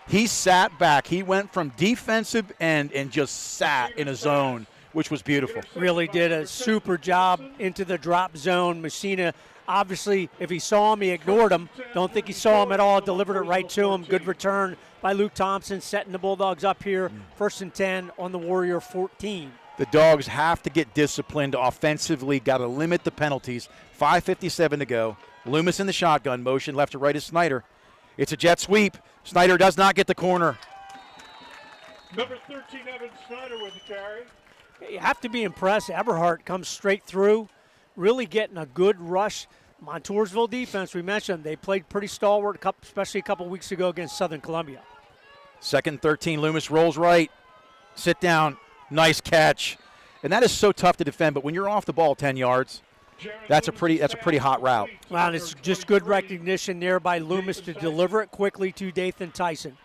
He sat back. He went from defensive end and just sat in a zone, which was beautiful. Really did a super job into the drop zone. Musina, obviously, if he saw him, he ignored him. Don't think he saw him at all. Delivered it right to him. Good return by Luke Thompson, setting the Bulldogs up here. 1st and 10 on the Warrior 14. The Dogs have to get disciplined offensively. Got to limit the penalties. 5:57 to go. Loomis in the shotgun motion. Left to right is Snyder. It's a jet sweep. Snyder does not get the corner. Number 13, Evan Snyder with the carry. You have to be impressed. Eberhardt comes straight through, really getting a good rush. Montoursville defense, we mentioned, they played pretty stalwart, especially a couple weeks ago against Southern Columbia. 2nd 13, Loomis rolls right. Sit down. Nice catch. And that is so tough to defend, but when you're off the ball 10 yards, that's a pretty hot route. Wow, and it's just good recognition there by Loomis to deliver it quickly to Dathan Tyson.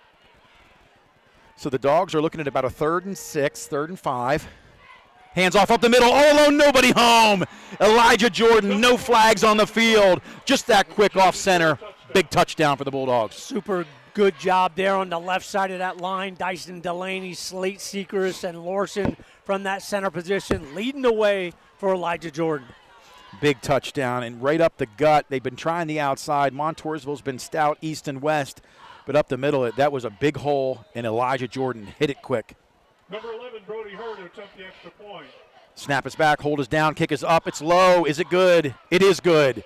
So the Dogs are looking at about a 3rd and 6, 3rd and 5. Hands off up the middle, all alone, nobody home. Elijah Jordan, no flags on the field. Just that quick off center. Big touchdown for the Bulldogs. Super good job there on the left side of that line. Dyson Delaney, Slate Sechrist, and Lawson from that center position leading the way for Elijah Jordan. Big touchdown and right up the gut. They've been trying the outside. Montoursville's been stout east and west, but up the middle, that was a big hole, and Elijah Jordan hit it quick. Number 11, Brody Hurd, attempt the extra point. Snap is back, hold is down, kick is up, it's low. Is it good? It is good.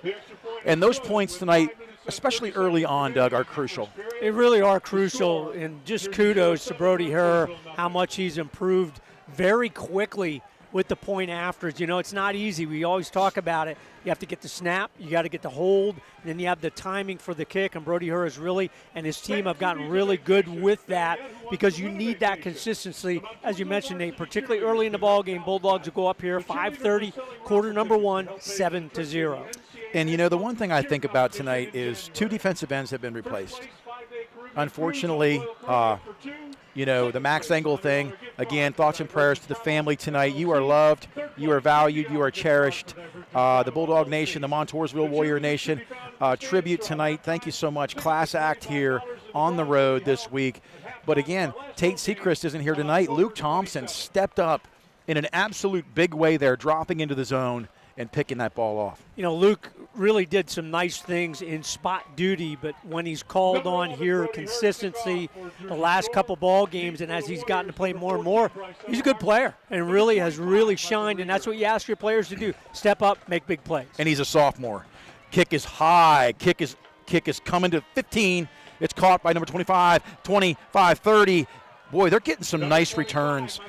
And those points tonight, especially early on, Doug, are crucial. They really are crucial, and just kudos to Brody Hurd, how much he's improved very quickly with the point afters. You know, it's not easy. We always talk about it. You have to get the snap, you got to get the hold, and then you have the timing for the kick, and Brody Hurd is really, and his team have gotten really good with that because you need that consistency. As you mentioned, Nate, particularly early in the ball game, Bulldogs will go up here, 5:30, quarter number 1, 7-0. And, you know, the one thing I think about tonight is 2 defensive ends have been replaced. Unfortunately, you know, the Max Engel thing, again, thoughts and prayers to the family tonight. You are loved, you are valued, you are cherished. The Bulldog Nation, the Montoursville Warrior Nation, tribute tonight. Thank you so much. Class act here on the road this week. But again, Tate Sechrist isn't here tonight. Luke Thompson stepped up in an absolute big way there, dropping into the zone and picking that ball off. You know, Luke really did some nice things in spot duty, but when he's called on here, consistency the last couple ball games, and as he's gotten to play more and more, he's a good player and really has really shined, and that's what you ask your players to do. Step up, make big plays. And he's a sophomore. Kick is high. Kick is coming to 15. It's caught by number 25, 25, 30. Boy, they're getting some nice returns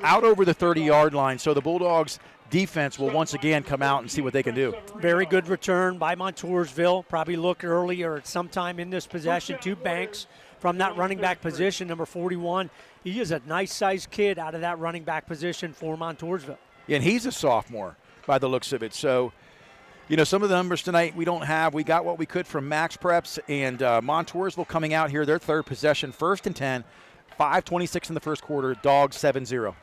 out over the 30-yard line, so the Bulldogs defense will once again come out and see what they can do. Very good return by Montoursville. Probably looked earlier at some time in this possession to Banks from that running back position, number 41. He is a nice-sized kid out of that running back position for Montoursville. Yeah, and he's a sophomore by the looks of it. So, you know, some of the numbers tonight we don't have. We got what we could from Max Preps, and Montoursville coming out here, their 3rd possession, 1st and 10, 5:26 in the first quarter, Dogs 7-0.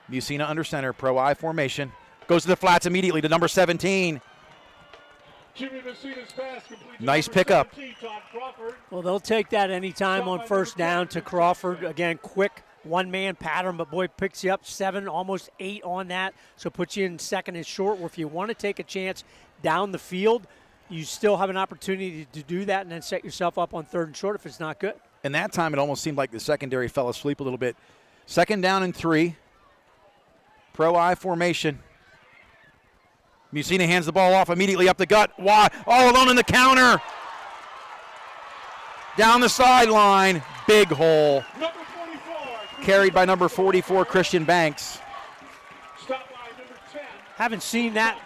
Musina under center, pro I formation. Goes to the flats immediately to number 17. Jimmy Messina's pass complete to Nice number pickup. 17, Todd Crawford. Well, they'll take that anytime on first down to Crawford. Again, quick one-man pattern, but boy, picks you up 7, almost 8 on that, so puts you in second and short, where if you want to take a chance down the field, you still have an opportunity to do that and then set yourself up on third and short if it's not good. And that time it almost seemed like the secondary fell asleep a little bit. Second down and 3. Pro-I formation. Messina hands the ball off immediately up the gut. Why? All alone in the counter. Down the sideline. Big hole. Number 44. Carried by number 44, Christian Banks. Stop by number 10. Haven't seen that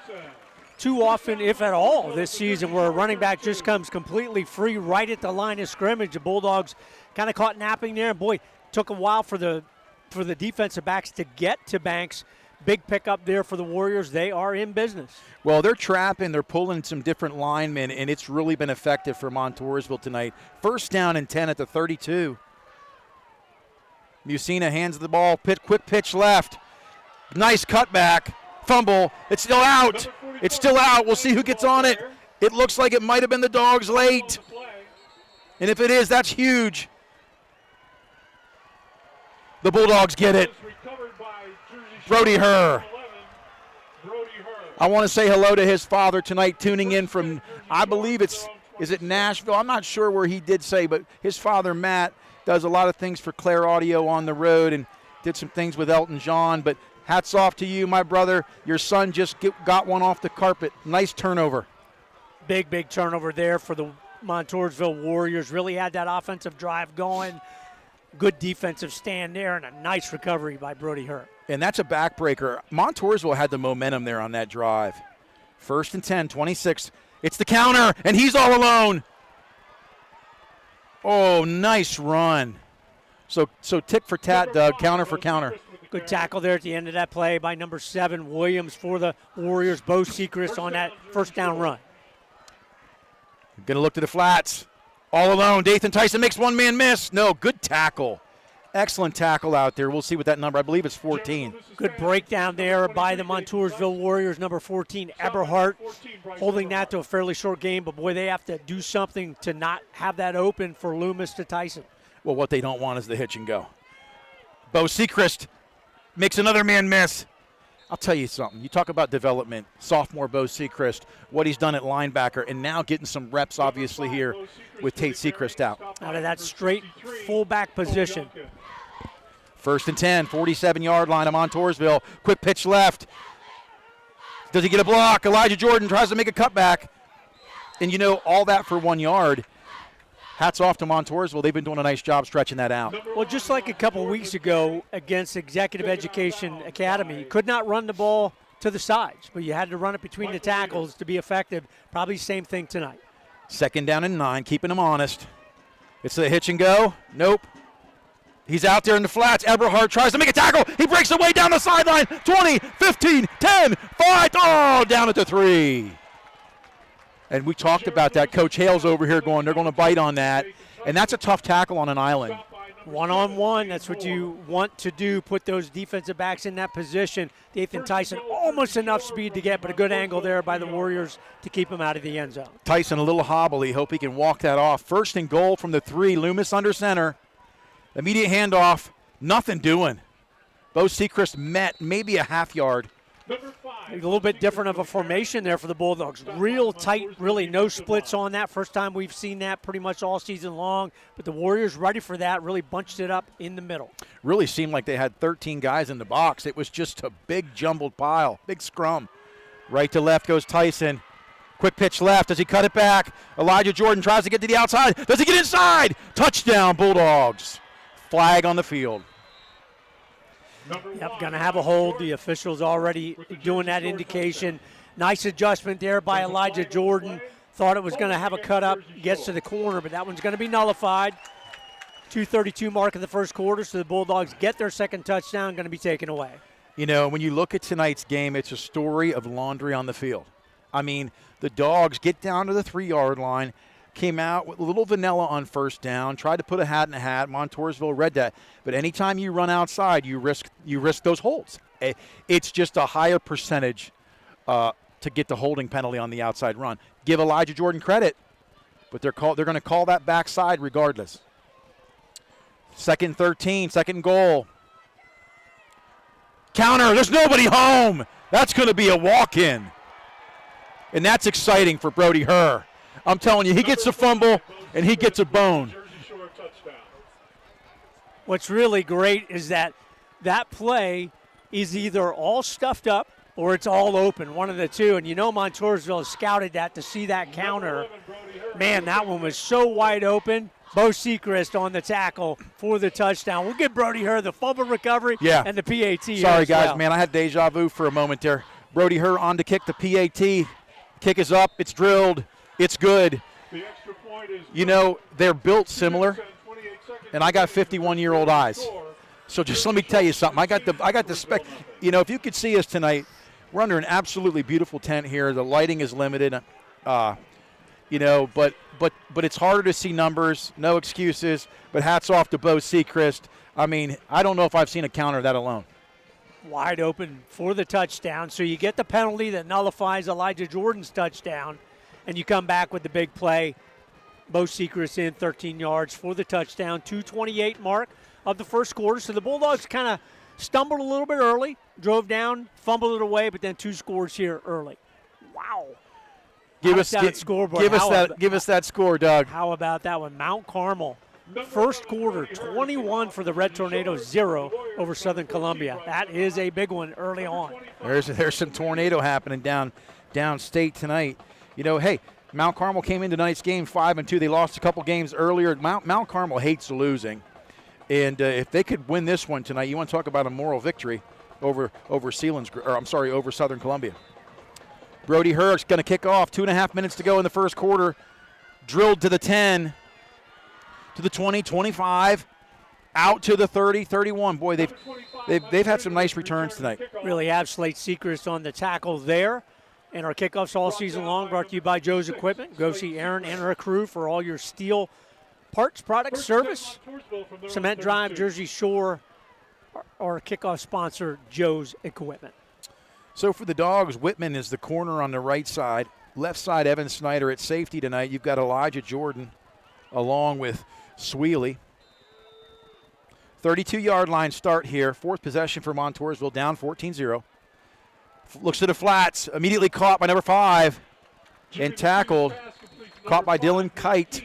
too often, if at all, this season, where a running back just comes completely free right at the line of scrimmage. The Bulldogs kind of caught napping there. Boy, took a while for the defensive backs to get to Banks. Big pickup there for the Warriors. They are in business. Well, they're trapping. They're pulling some different linemen, and it's really been effective for Montoursville tonight. First down and 10 at the 32. Messina hands the ball. Quick pitch left. Nice cutback. Fumble. It's still out. It's still out. We'll see who gets on it. It looks like it might have been the Dogs late. And if it is, that's huge. The Bulldogs get it. Brody Herr. I want to say hello to his father tonight, tuning in from, I believe is it Nashville? I'm not sure where he did say, but his father, Matt, does a lot of things for Claire Audio on the road and did some things with Elton John. But hats off to you, my brother. Your son just got one off the carpet. Nice turnover. Big turnover there for the Montoursville Warriors. Really had that offensive drive going. Good defensive stand there and a nice recovery by Brody Herr. And that's a backbreaker. Montoursville had the momentum there on that drive. First and 10, 26. It's the counter, and he's all alone. Oh, nice run. So tick for tat, Doug, counter for counter. Good tackle there at the end of that play by number 7, Williams, for the Warriors. Bo Sechrist on that first down run. Going to look to the flats. All alone. Dathan Tyson makes one man miss. No, good tackle. Excellent tackle out there. We'll see what that number, I believe it's 14. Good breakdown there by the Montoursville Warriors. Number 14, Eberhardt, holding that to a fairly short game. But, boy, they have to do something to not have that open for Loomis to Tyson. Well, what they don't want is the hitch and go. Bo Sechrist makes another man miss. I'll tell you something. You talk about development. Sophomore Bo Sechrist, what he's done at linebacker, and now getting some reps, obviously, here with Tate Sechrist out. Out of that straight fullback position. First and 10, 47-yard line of Montoursville. Quick pitch left. Does he get a block? Elijah Jordan tries to make a cutback. And, all that for 1 yard. Hats off to Montoursville. They've been doing a nice job stretching that out. Well, just like a couple weeks ago against Executive Education Academy, you could not run the ball to the sides, but you had to run it between the tackles to be effective. Probably same thing tonight. Second down and 9, keeping them honest. It's the hitch and go. Nope. He's out there in the flats. Eberhardt tries to make a tackle. He breaks away down the sideline. 20, 15, 10, 5. Oh, down at the 3. And we talked about that. Coach Hale's over here going, they're going to bite on that. And that's a tough tackle on an island. One-on-one, that's what you want to do, put those defensive backs in that position. Dathan Tyson, almost enough speed to get, but a good angle there by the Warriors to keep him out of the end zone. Tyson a little hobbly. Hope he can walk that off. First and goal from the 3. Loomis under center. Immediate handoff. Nothing doing. Bo Sechrist met maybe a half yard. A little bit different of a formation there for the Bulldogs. Real tight, really no splits on that. First time we've seen that pretty much all season long. But the Warriors ready for that, really bunched it up in the middle. Really seemed like they had 13 guys in the box. It was just a big jumbled pile, big scrum. Right to left goes Tyson. Quick pitch left. Does he cut it back? Elijah Jordan tries to get to the outside. Does he get inside? Touchdown, Bulldogs. Flag on the field. Yep, going to have a hold. The officials already doing that indication. Nice adjustment there by Elijah Jordan. Thought it was going to have a cut up, gets to the corner, but that one's going to be nullified. 2:32 mark of the first quarter, so the Bulldogs get their second touchdown, going to be taken away. When you look at tonight's game, it's a story of laundry on the field. I mean, the Dogs get down to the 3-yard line, came out with a little vanilla on first down, tried to put a hat in a hat. Montoursville read that. But anytime you run outside, you risk those holds. It's just a higher percentage to get the holding penalty on the outside run. give Elijah Jordan credit, but they're going to call that backside regardless. 2nd and 13, second and goal. Counter, there's nobody home. That's going to be a walk-in. And that's exciting for Brody Herr. I'm telling you, he gets a fumble and he gets a bone. What's really great is that play is either all stuffed up or it's all open, one of the two. And you know Montoursville has scouted that to see that counter. Man, that one was so wide open. Bo Sechrist on the tackle for the touchdown. We'll give Brody Herr the fumble recovery and the PAT. Sorry, guys, man, I had deja vu for a moment there. Brody Herr on to kick the PAT. Kick is up. It's drilled. It's good. You know, they're built similar, and I got 51-year-old eyes. So just let me tell you something. I got the spec. You know, if you could see us tonight, we're under an absolutely beautiful tent here. The lighting is limited. You know, but it's harder to see numbers. No excuses. But hats off to Bo Sechrist. I mean, I don't know if I've seen a counter that alone. Wide open for the touchdown. So you get the penalty that nullifies Elijah Jordan's touchdown, and you come back with the big play. Bo Sechrist in 13 yards for the touchdown. 2:28 mark of the first quarter. So the Bulldogs kind of stumbled a little bit early, drove down, fumbled it away, but then 2 scores here early. Wow. Give us that score, Doug. How about that one? Mount Carmel, first quarter, 21 for the Red Tornadoes, 0 over Southern Columbia. That is a big one early on. There's some tornado happening downstate tonight. You know, hey, Mount Carmel came into tonight's game 5-2. They lost a couple games earlier. Mount Carmel hates losing, and if they could win this one tonight, you want to talk about a moral victory over Southern Columbia. Brody Herr is going to kick off. 2.5 minutes to go in the first quarter. Drilled to the 10, to the 20, 25, out to the 30, 31. Boy, they've had some nice returns tonight. Really have. Slate Sechrist on the tackle there. And our kickoffs all season long brought to you by Joe's Equipment. Go see Erin and her crew for all your steel parts, products, service. Cement Drive, Jersey Shore, our kickoff sponsor, Joe's Equipment. So for the Dogs, Whitman is the corner on the right side. Left side, Evan Snyder at safety tonight. You've got Elijah Jordan along with Sweely. 32-yard line start here. 4th possession for Montoursville, down 14-0. Looks to the flats, immediately caught by number 5 and tackled. Caught by Dylan Kite.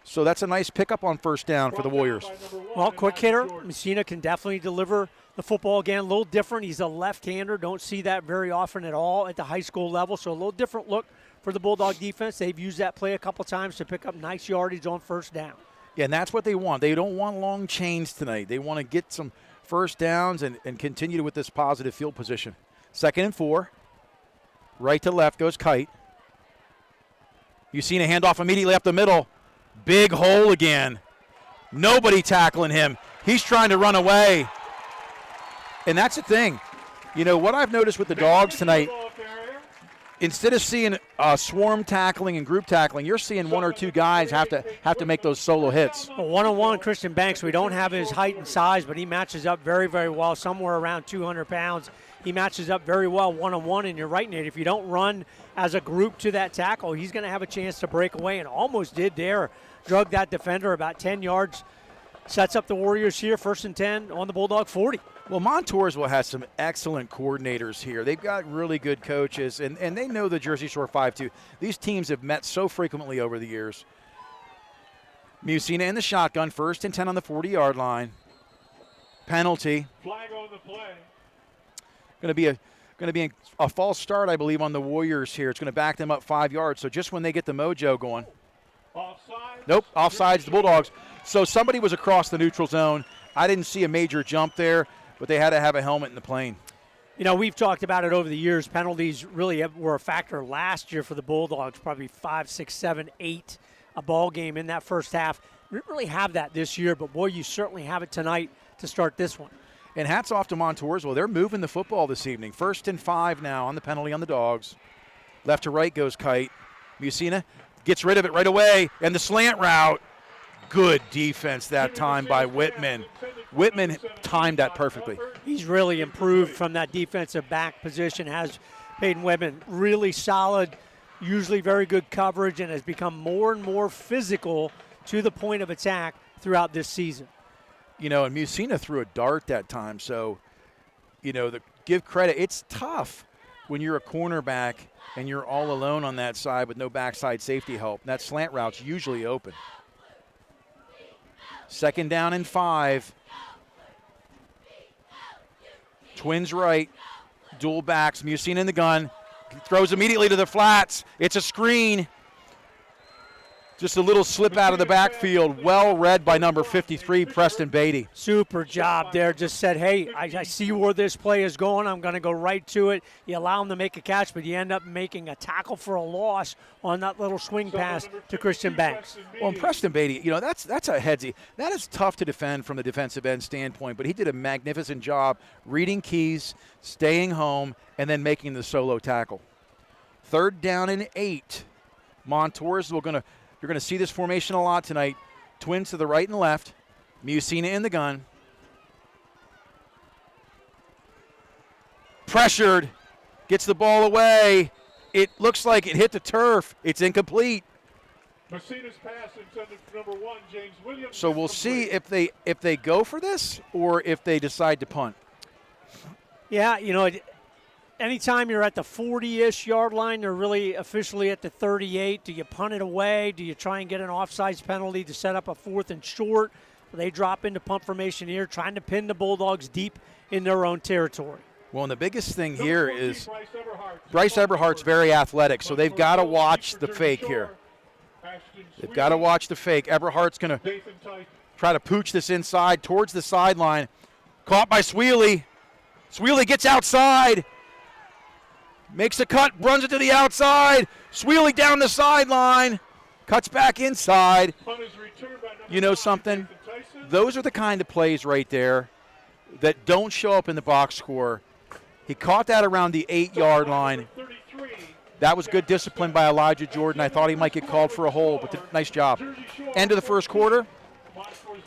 So that's a nice pickup on first down for the Warriors. Well, quick hitter. Messina can definitely deliver the football again. A little different. He's a left-hander. Don't see that very often at all at the high school level. So a little different look for the Bulldog defense. They've used that play a couple times to pick up nice yardage on first down. Yeah, and that's what they want. They don't want long chains tonight. They want to get some first downs and continue with this positive field position. 2nd and 4. Right to left goes Kite. You've seen a handoff immediately up the middle. Big hole again. Nobody tackling him. He's trying to run away. And that's the thing. You know, what I've noticed with the Dogs tonight, instead of seeing swarm tackling and group tackling, you're seeing 1 or 2 guys have to make those solo hits. Well, one-on-one, Christian Banks, we don't have his height and size, but he matches up very, very well, somewhere around 200 pounds. He matches up very well one-on-one, and you're right, Nate. If you don't run as a group to that tackle, he's going to have a chance to break away, and almost did there. Drug that defender about 10 yards. Sets up the Warriors here, 1st and 10 on the Bulldog 40. Well, Montoursville has some excellent coordinators here. They've got really good coaches, and they know the Jersey Shore 5-2. These teams have met so frequently over the years. Musina in the shotgun, 1st and 10 on the 40-yard line. Penalty. Flag on the play. Going to be a false start, I believe, on the Warriors here. It's going to back them up 5 yards. So just when they get the mojo going. Offside. Nope, offsides the Bulldogs. So somebody was across the neutral zone. I didn't see a major jump there, but they had to have a helmet in the plane. You know, we've talked about it over the years. Penalties really were a factor last year for the Bulldogs, probably 5, 6, 7, 8 a ball game in that first half. We didn't really have that this year, but, boy, you certainly have it tonight to start this one. And hats off to Montoursville. They're moving the football this evening. 1st and 5 now on the penalty on the Dogs. Left to right goes Kite. Musina gets rid of it right away, and the slant route. Good defense that time by Whitman. Whitman timed that perfectly. He's really improved from that defensive back position, has Peyton Whitman. Really solid usually very good coverage, and has become more and more physical to the point of attack throughout this season. And Musina threw a dart that time, so, give credit. It's tough when you're a cornerback and you're all alone on that side with no backside safety help. That slant route's usually open. 2nd down and 5. Twins right, dual backs. Musina in the gun. Throws immediately to the flats. It's a screen. Just a little slip out of the backfield. Well read by number 53, Preston Beatty. Super job there. Just said, hey, I see where this play is going. I'm going to go right to it. You allow him to make a catch, but you end up making a tackle for a loss on that little swing pass to Christian Banks. Well, Preston Beatty, that's a headsy. That is tough to defend from the defensive end standpoint, but he did a magnificent job reading keys, staying home, and then making the solo tackle. 3rd down and 8. Montoursville you're going to see this formation a lot tonight. Twins to the right and left. Musina in the gun. Pressured. Gets the ball away. It looks like it hit the turf. It's incomplete. Musina's pass intended for number 1, James Williams. So we'll see if they go for this or if they decide to punt. Yeah, anytime you're at the 40-ish yard line, they're really officially at the 38. Do you punt it away? Do you try and get an offsides penalty to set up a 4th and short? They drop into punt formation here, trying to pin the Bulldogs deep in their own territory. Well, and the biggest thing here is Bryce Eberhardt's very athletic, so they've got to watch the fake here. They've got to watch the fake. Eberhardt's going to try to pooch this inside towards the sideline. Caught by Sweely. Sweely gets outside. Makes a cut, runs it to the outside. Sweely down the sideline. Cuts back inside. You know something? Those are the kind of plays right there that don't show up in the box score. He caught that around the 8-yard line. That was good discipline by Elijah Jordan. I thought he might get called for a hold, but nice job. End of the first quarter.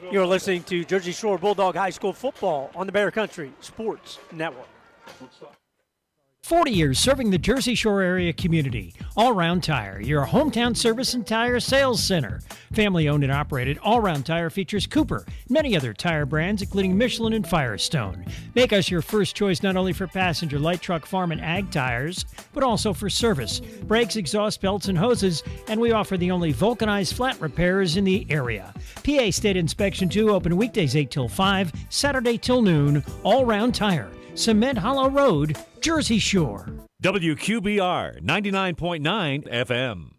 You're listening to Jersey Shore Bulldog High School football on the Bear Country Sports Network. 40 years serving the Jersey Shore area community. All Round Tire, your hometown service and tire sales center. Family owned and operated, All Round Tire features Cooper, many other tire brands, including Michelin and Firestone. Make us your first choice not only for passenger, light truck, farm, and ag tires, but also for service, brakes, exhaust belts, and hoses. And we offer the only vulcanized flat repairs in the area. PA State Inspection 2, open weekdays 8 till 5, Saturday till noon. All Round Tire, Cement Hollow Road, Jersey Shore. WQBR 99.9 FM.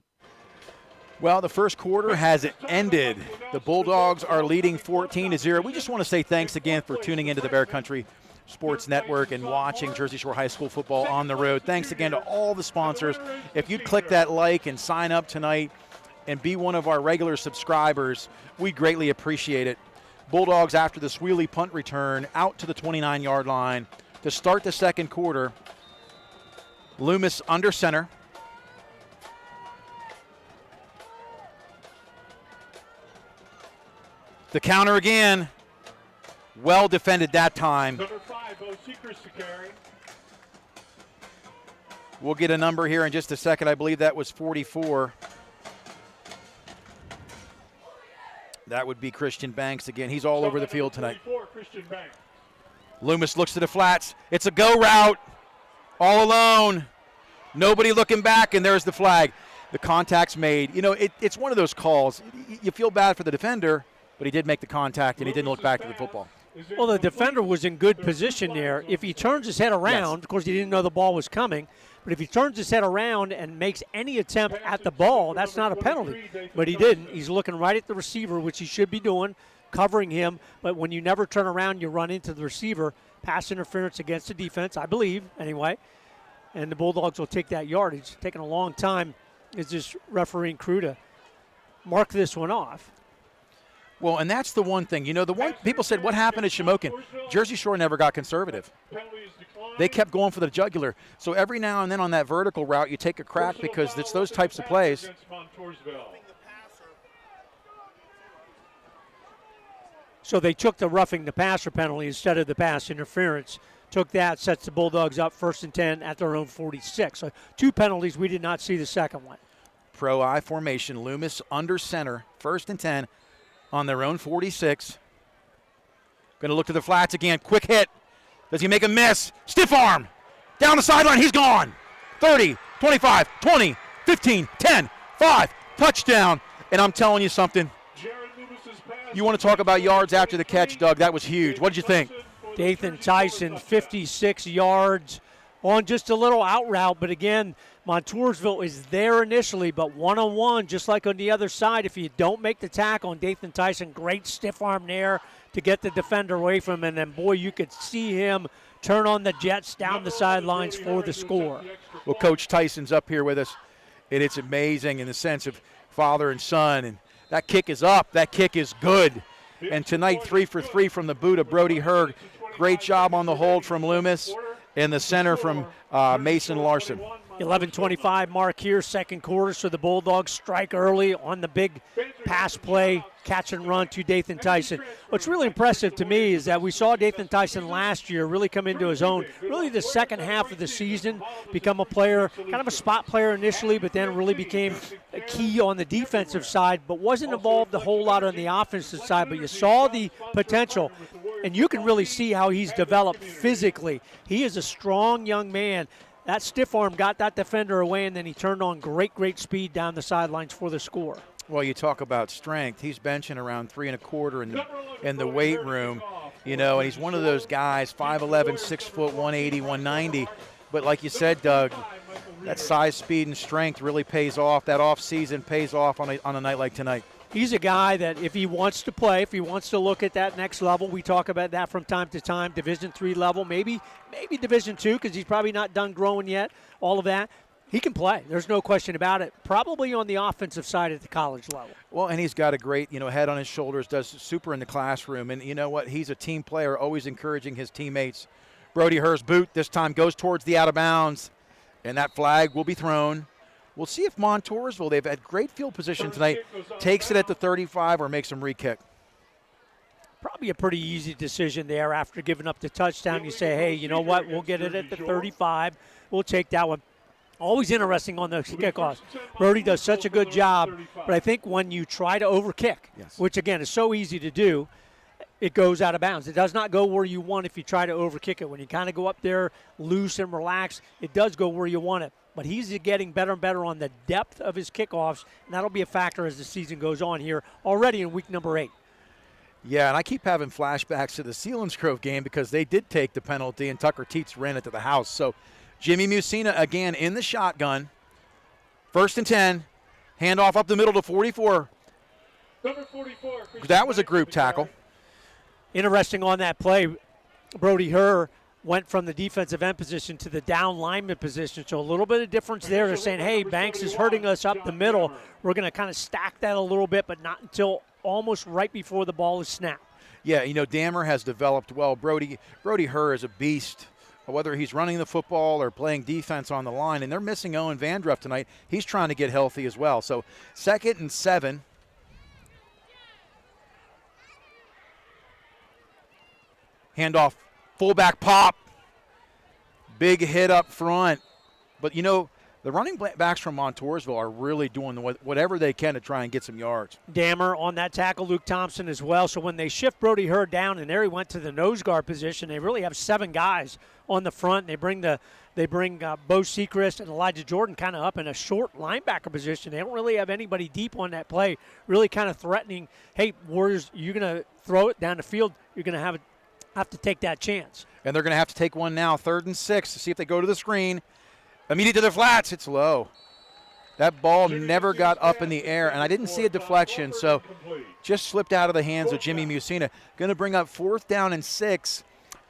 Well, the first quarter has ended. The Bulldogs are leading 14-0. We just want to say thanks again for tuning into the Bear Country Sports Network and watching Jersey Shore High School football on the road. Thanks again to all the sponsors. If you'd click that like and sign up tonight and be one of our regular subscribers, we greatly appreciate it. Bulldogs, after the Sweely punt return, out to the 29-yard line to start the second quarter. Loomis under center. The counter again. Well defended that time. Number 5, Bo Seekers to carry. We'll get a number here in just a second. I believe that was 44. That would be Christian Banks again. He's all over the field tonight. Christian Banks. Loomis looks to the flats. It's a go route. All alone. Nobody looking back, and there's the flag. The contact's made. It's one of those calls. You feel bad for the defender, but he did make the contact, and he didn't look back to the football. Well, the defender was in good position there. If he turns his head around, of course, he didn't know the ball was coming, but if he turns his head around and makes any attempt at the ball, that's not a penalty. But he didn't. He's looking right at the receiver, which he should be doing, covering him. But when you never turn around, you run into the receiver. Pass interference against the defense, I believe, anyway. And the Bulldogs will take that yardage. It's taken a long time as this refereeing crew to mark this one off. Well, and that's the one thing. The one people said, what happened at Shamokin? Jersey Shore never got conservative. They kept going for the jugular. So every now and then on that vertical route, you take a crack because it's those types of plays. So they took the roughing the passer penalty instead of the pass interference took that, sets the Bulldogs up 1st and 10 at their own 46. So 2 penalties. We did not see the second one. Pro I formation. Loomis under center. 1st and 10 on their own 46. Going to look to the flats again. Quick hit. Does he make a miss? Stiff arm. Down the sideline. He's gone. 30, 25, 20, 15, 10, 5. Touchdown. And I'm telling you something. You want to talk about yards after the catch, Doug. That was huge. What did you think? Dathan Tyson, 56 yards on just a little out route. But again, Montoursville is there initially, but one-on-one, just like on the other side, if you don't make the tackle on Dathan Tyson, great stiff arm there to get the defender away from him. And then, boy, you could see him turn on the Jets down the sidelines for the score. Well, Coach Tyson's up here with us, and it's amazing in the sense of father and son. And that kick is up. That kick is good. And tonight, 3 for 3 from the boot of Brody Herg. Great job on the hold from Loomis, and the center from Mason Larson. 11:25 mark here, second quarter, so the Bulldogs strike early on the big pass play, catch and run to Dathan Tyson. What's really impressive to me is that we saw Dathan Tyson last year really come into his own, really the second half of the season, become a player, kind of a spot player initially, but then really became a key on the defensive side, but wasn't involved a whole lot on the offensive side. But you saw the potential, and you can really see how he's developed physically. He is a strong young man. That stiff arm got that defender away, and then he turned on great speed down the sidelines for the score. Well, you talk about strength. He's benching around 3 1/4 in the weight room, you know, and he's one of those guys, 5'11", 6 foot, 180, 190. But like you said, Doug, that size, speed, and strength really pays off. That off season pays off on a night like tonight. He's a guy that if he wants to play, if he wants to look at that next level, we talk about that from time to time, Division III level, maybe Division II, because he's probably not done growing yet, all of that. He can play. There's no question about it. Probably on the offensive side at the college level. Well, and he's got a great, head on his shoulders, does super in the classroom. And you know what? He's a team player, always encouraging his teammates. Brody Herr's boot this time goes towards the out of bounds, and that flag will be thrown. We'll see if Montoursville, they've had great field position tonight, takes it at the 35 or makes them re-kick. Probably a pretty easy decision there after giving up the touchdown. You say, hey, you know what? We'll get it at the 35. We'll take that one. Always interesting on those kickoffs. Brody does such a good job, but I think when you try to overkick, which, again, is so easy to do, it goes out of bounds. It does not go where you want if you try to overkick it. When you kind of go up there loose and relax, it does go where you want it. But he's getting better and better on the depth of his kickoffs, and that'll be a factor as the season goes on here already in week number 8. Yeah, and I keep having flashbacks to the Selinsgrove game because they did take the penalty, and Tucker Teets ran it to the house. So Jimmy Musina again in the shotgun. 1st and 10. Handoff up the middle to 44. Number 44. That was a group tackle. Interesting on that play, Brody Herr went from the defensive end position to the down lineman position. So a little bit of difference there. They're saying, hey, Banks is hurting us up the middle. We're going to kind of stack that a little bit, but not until almost right before the ball is snapped. Yeah, Dammer has developed well. Brody Herr is a beast, whether he's running the football or playing defense on the line. And they're missing Owen Vandruff tonight. He's trying to get healthy as well. So 2nd and 7. Handoff, fullback pop, big hit up front. But, the running backs from Montoursville are really doing whatever they can to try and get some yards. Dammer on that tackle, Luke Thompson as well. So when they shift Brody Herr down, and there he went to the nose guard position, they really have 7 guys on the front. They bring Bo Sechrist and Elijah Jordan kind of up in a short linebacker position. They don't really have anybody deep on that play, really kind of threatening, hey, Warriors, you're going to throw it down the field. You're going to have to take that chance. And they're going to have to take one now, 3rd and 6, to see if they go to the screen. Immediate to the flats, it's low. That ball never got up in the air, and I didn't see a deflection, so just slipped out of the hands of Jimmy Musina. Going to bring up 4th down and 6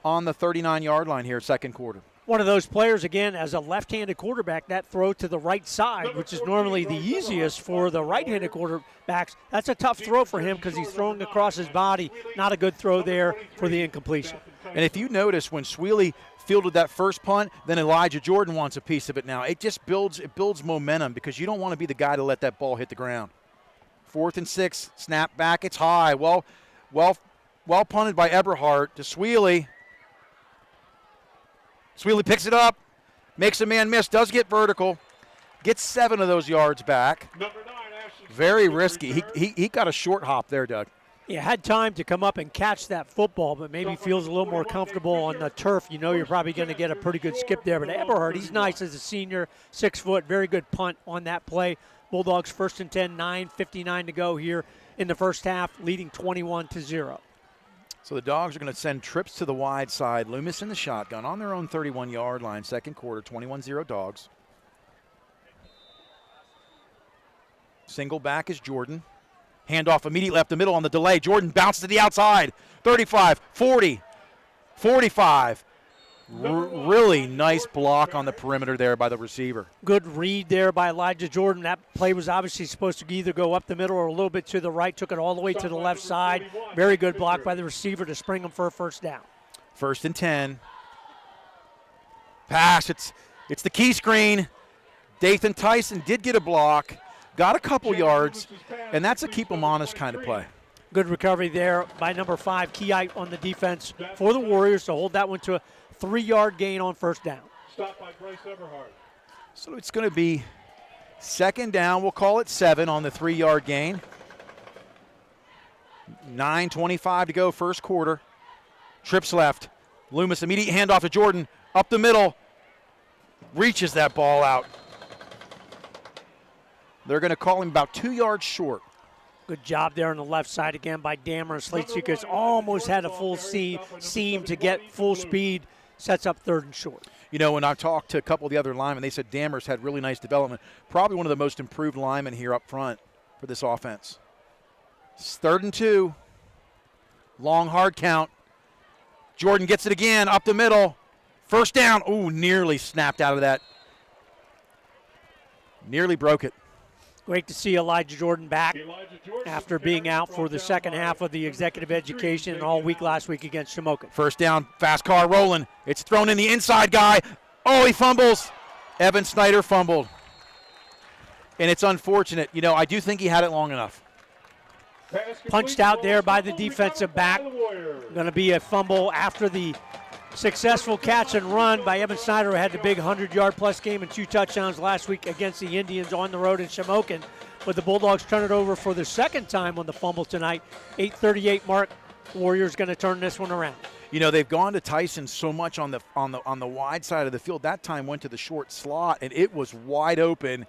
on the 39-yard line here, second quarter. One of those players, again, as a left-handed quarterback, that throw to the right side, which is normally the easiest for the right-handed quarterbacks, that's a tough throw for him because he's throwing across his body. Not a good throw there for the incompletion. And if you notice, when Sweely fielded that first punt, then Elijah Jordan wants a piece of it now. It just builds momentum because you don't want to be the guy to let that ball hit the ground. 4th and 6, snap back, it's high. Well punted by Eberhardt to Sweely. Sweely picks it up, makes a man miss, does get vertical, gets 7 of those yards back. Very risky. He got a short hop there, Doug. Yeah, had time to come up and catch that football, but maybe feels a little more comfortable on the turf. You know you're probably going to get a pretty good skip there. But Eberhardt, he's nice as a senior, 6 foot, very good punt on that play. Bulldogs 1st and 10, 9:59 to go here in the first half, leading 21-0. So the Dogs are going to send trips to the wide side. Loomis in the shotgun on their own 31-yard line, second quarter, 21-0 Dogs. Single back is Jordan. Handoff immediately left the middle on the delay. Jordan bounced to the outside. 35, 40, 45. Really nice block on the perimeter there by the receiver. Good read there by Elijah Jordan. That play was obviously supposed to either go up the middle or a little bit to the right. Took it all the way to the left side. Very good block by the receiver to spring him for a first down. 1st and 10. Pass. It's the key screen. Dathan Tyson did get a block. Got a couple yards, and that's a keep them honest kind of play. Good recovery there by number 5, Keite on the defense for the Warriors to hold that one to a 3-yard gain on first down. Stopped by Bryce Eberhardt. So it's going to be second down. We'll call it 7 on the 3-yard gain. 9:25 to go, first quarter. Trips left. Loomis, immediate handoff to Jordan. Up the middle. Reaches that ball out. They're going to call him about 2 yards short. Good job there on the left side again by Dammer. Slate-Seekers almost had a full seam to get full speed. Sets up 3rd and short. You know, when I talked to a couple of the other linemen, they said Dammers had really nice development. Probably one of the most improved linemen here up front for this offense. It's 3rd and 2. Long, hard count. Jordan gets it again, up the middle. First down. Ooh, nearly snapped out of that. Nearly broke it. Great to see Elijah Jordan back after being out for the second half of the executive education and all week last week against Shamokin. First down, fast car rolling. It's thrown in the inside guy. Oh, he fumbles. Evan Snyder fumbled. And it's unfortunate. You know, I do think he had it long enough. Punched out there by the defensive back. Going to be a fumble after the successful catch and run by Evan Snyder, who had the big 100-yard-plus game and 2 touchdowns last week against the Indians on the road in Shamokin. But the Bulldogs turn it over for the second time on the fumble tonight. 8:38 mark. Warriors going to turn this one around. You know, they've gone to Tyson so much on the wide side of the field. That time went to the short slot, and it was wide open.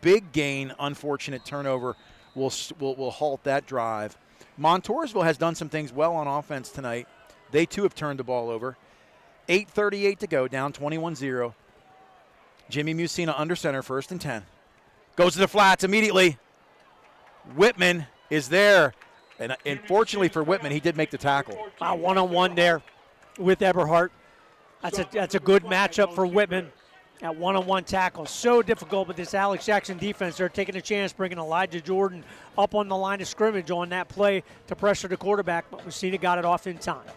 Big gain, unfortunate turnover will halt that drive. Montoursville has done some things well on offense tonight. They, too, have turned the ball over. 8:38 to go, down 21-0. Jimmy Musina under center, 1st and 10. Goes to the flats immediately. Whitman is there. And fortunately for Whitman, he did make the tackle. One-on-one there with Eberhardt. That's a good matchup for Whitman. That one-on-one tackle. So difficult with this Alex Jackson defense. They're taking a chance, bringing Elijah Jordan up on the line of scrimmage on that play to pressure the quarterback, but Messina got it off in time.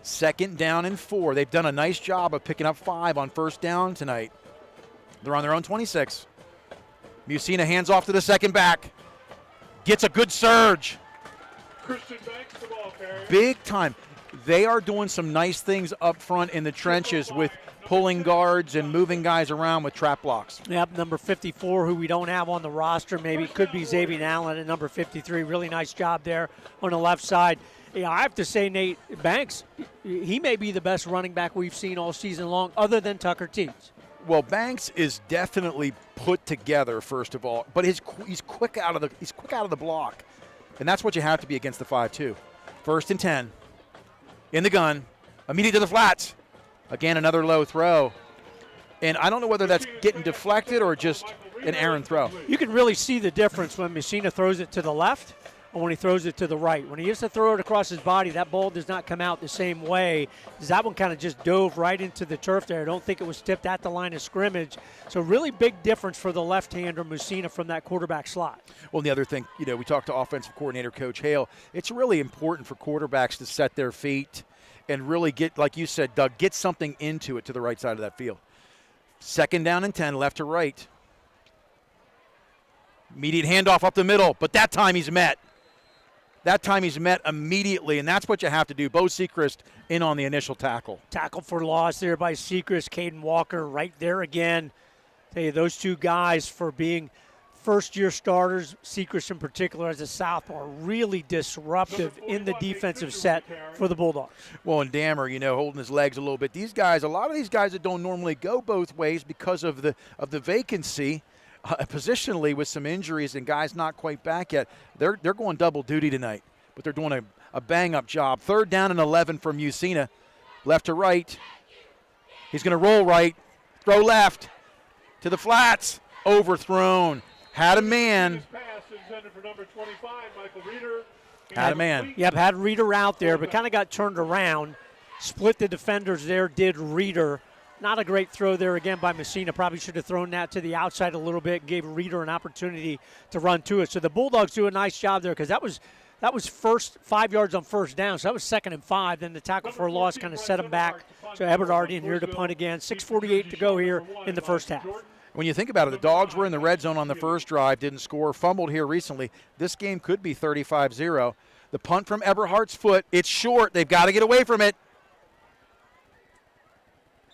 2nd down and 4. They've done a nice job of picking up 5 on first down tonight. They're on their own 26. Musina hands off to the second back. Gets a good surge. Big time. They are doing some nice things up front in the trenches with pulling guards and moving guys around with trap blocks. Yep, number 54, who we don't have on the roster, maybe could be Xavier Allen at number 53. Really nice job there on the left side. Yeah, I have to say, Nate, Banks, he may be the best running back we've seen all season long, other than Tucker Teets. Well, Banks is definitely put together, first of all, but he's quick out of the block, and that's what you have to be against the 5-2. 1st and 10. In the gun, immediate to the flats. Again, another low throw. And I don't know whether that's getting deflected or just an errant throw. You can really see the difference when Messina throws it to the left or when he throws it to the right. When he used to throw it across his body, that ball does not come out the same way. That one kind of just dove right into the turf there. I don't think it was tipped at the line of scrimmage. So really big difference for the left-hander Messina from that quarterback slot. Well, the other thing, you know, we talked to offensive coordinator Coach Hale. It's really important for quarterbacks to set their feet and really get, like you said, Doug, get something into it to the right side of that field. 2nd down and 10, left to right. Immediate handoff up the middle, but that time he's met. That time he's met immediately, and that's what you have to do. Bo Sechrist in on the initial tackle. Tackle for loss there by Sechrist. Caden Walker right there again. Tell you, those two guys for being first-year starters, Sechrist in particular as a sophomore, really disruptive in the defensive set for the Bulldogs. Well, and Dammer, holding his legs a little bit. These guys, a lot of these guys that don't normally go both ways because of the vacancy, positionally with some injuries and guys not quite back yet, they're going double duty tonight, but they're doing a bang-up job. 3rd down and 11 from Usina. Left to right. He's going to roll right, throw left to the flats. Overthrown. Had a man. Had a man. Yep, had Reeder out there, but kind of got turned around. Split the defenders there, did Reeder. Not a great throw there again by Messina. Probably should have thrown that to the outside a little bit, gave Reeder an opportunity to run to it. So the Bulldogs do a nice job there because that was first 5 yards on first down. So that was 2nd and 5. Then the tackle for a loss kind of set them back. So Eberhard in here to punt again. 6:48 to go here in the first half. When you think about it, the Dogs were in the red zone on the first drive, didn't score, fumbled here recently. This game could be 35-0. The punt from Eberhard's foot, it's short. They've got to get away from it.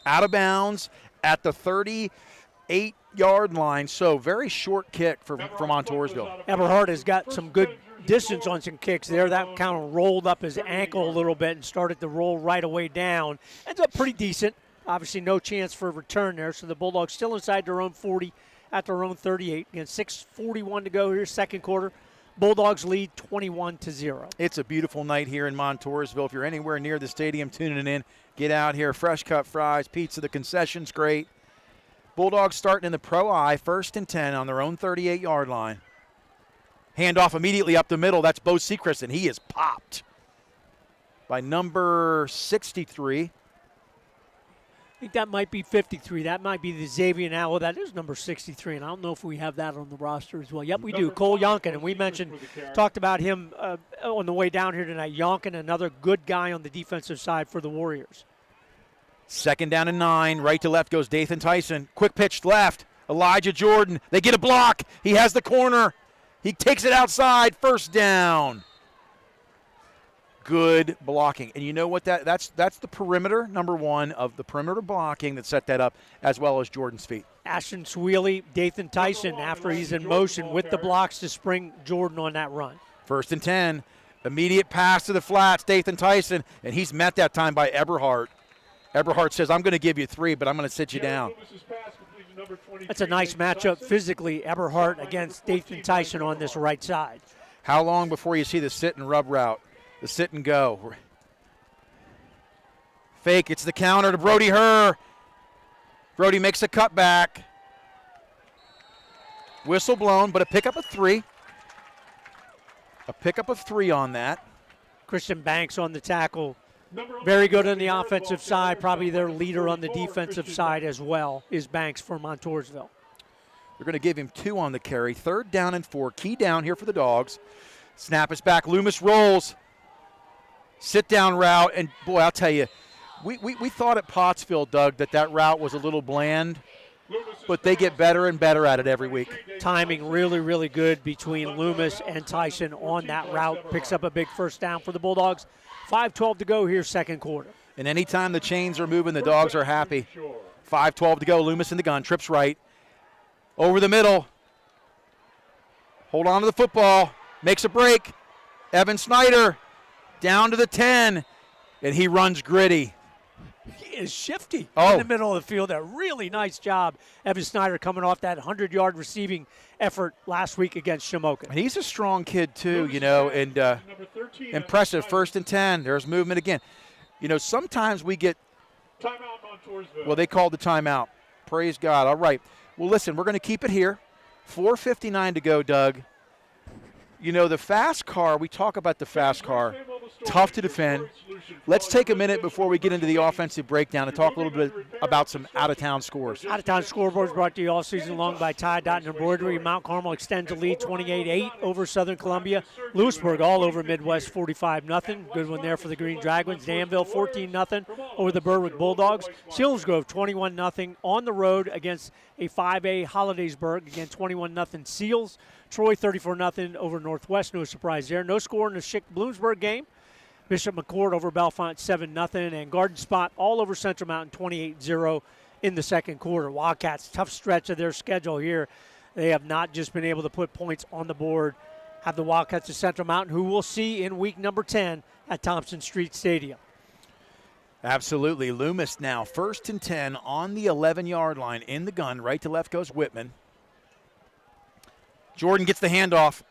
Out of bounds at the 38-yard line. So very short kick for Montoursville. Eberhard has got some good distance on some kicks there. That kind of rolled up his ankle a little bit and started to roll right away down. Ends up pretty decent. Obviously no chance for a return there. So the Bulldogs still inside their own 40 at their own 38. Again, 6:41 to go here, second quarter. Bulldogs lead 21-0. It's a beautiful night here in Montoursville. If you're anywhere near the stadium tuning in, get out here. Fresh cut fries, pizza, the concession's great. Bulldogs starting in the Pro I, 1st and 10 on their own 38-yard line. Handoff immediately up the middle. That's Bo Sechrist, and he is popped by number 63. I think that might be 53. That might be the Xavier Allo. That is number 63, and I don't know if we have that on the roster as well. Yep, we do. Cole Yonkin, and we talked about him on the way down here tonight. Yonkin, another good guy on the defensive side for the Warriors. 2nd down and 9. Right to left goes Dathan Tyson. Quick pitch left. Elijah Jordan. They get a block. He has the corner. He takes it outside. 1st down. Good blocking. And you know what? That's the perimeter, number 1 of the perimeter blocking that set that up, as well as Jordan's feet. Ashton Sweeney, Dathan Tyson, after he's in motion with the blocks to spring Jordan on that run. 1st and 10. Immediate pass to the flats, Dathan Tyson, and he's met that time by Eberhard. Eberhard says, I'm going to give you 3, but I'm going to sit you down. That's a nice matchup physically, Eberhard against Dathan Tyson on this right side. How long before you see the sit and rub route? The sit and go. Fake, it's the counter to Brody Herr. Brody makes a cutback. Whistle blown, but a pickup of 3. A pickup of 3 on that. Christian Banks on the tackle. Very good on the offensive side. Probably their leader on the defensive side as well is Banks for Montoursville. They're going to give him 2 on the carry. 3rd down and 4. Key down here for the Dogs. Snap is back. Loomis rolls. Sit down route. And, boy, I'll tell you, we thought at Pottsville, Doug, that route was a little bland. But they get better and better at it every week. Timing really, really good between Loomis and Tyson on that route. Picks up a big 1st down for the Bulldogs. 5:12 to go here, second quarter. And anytime the chains are moving, the Dogs are happy. 5:12 to go. Loomis in the gun. Trips right. Over the middle. Hold on to the football. Makes a break. Evan Snyder down to the 10. And he runs gritty. He is shifty in the middle of the field. A really nice job. Evan Snyder coming off that 100-yard receiving effort last week against Shamokin. And he's a strong kid too, and impressive. 1st and 10. There's movement again. Sometimes we get timeout Montoursville. Well, they called the timeout. Praise God. All right. Well, listen, we're going to keep it here. 4:59 to go, Doug. The fast car, we talk about the fast car. tough to defend. Let's take a minute before we get into the offensive breakdown to talk a little bit about some out-of-town scores. Out-of-town scoreboards brought to you all season long by Tie Dot and Embroidery. Mount Carmel extends the lead 28-8 over Southern Columbia. Lewisburg all over Midwest 45-0. Good one there for the Green Dragons. Danville 14-0 over the Berwick Bulldogs. Selinsgrove 21-0 on the road against a 5A Hollidaysburg. Again, 21-0 Seals. Troy 34-0 over Northwest. No surprise there. No score in the Schick-Bloomsburg game. Bishop McCord over Bellefonte 7-0. And Garden Spot all over Central Mountain 28-0 in the second quarter. Wildcats, tough stretch of their schedule here. They have not just been able to put points on the board. Have the Wildcats of Central Mountain, who we'll see in week number 10 at Thompson Street Stadium. Absolutely. Loomis now 1st and 10 on the 11-yard line in the gun. Right to left goes Whitman. Jordan gets the handoff.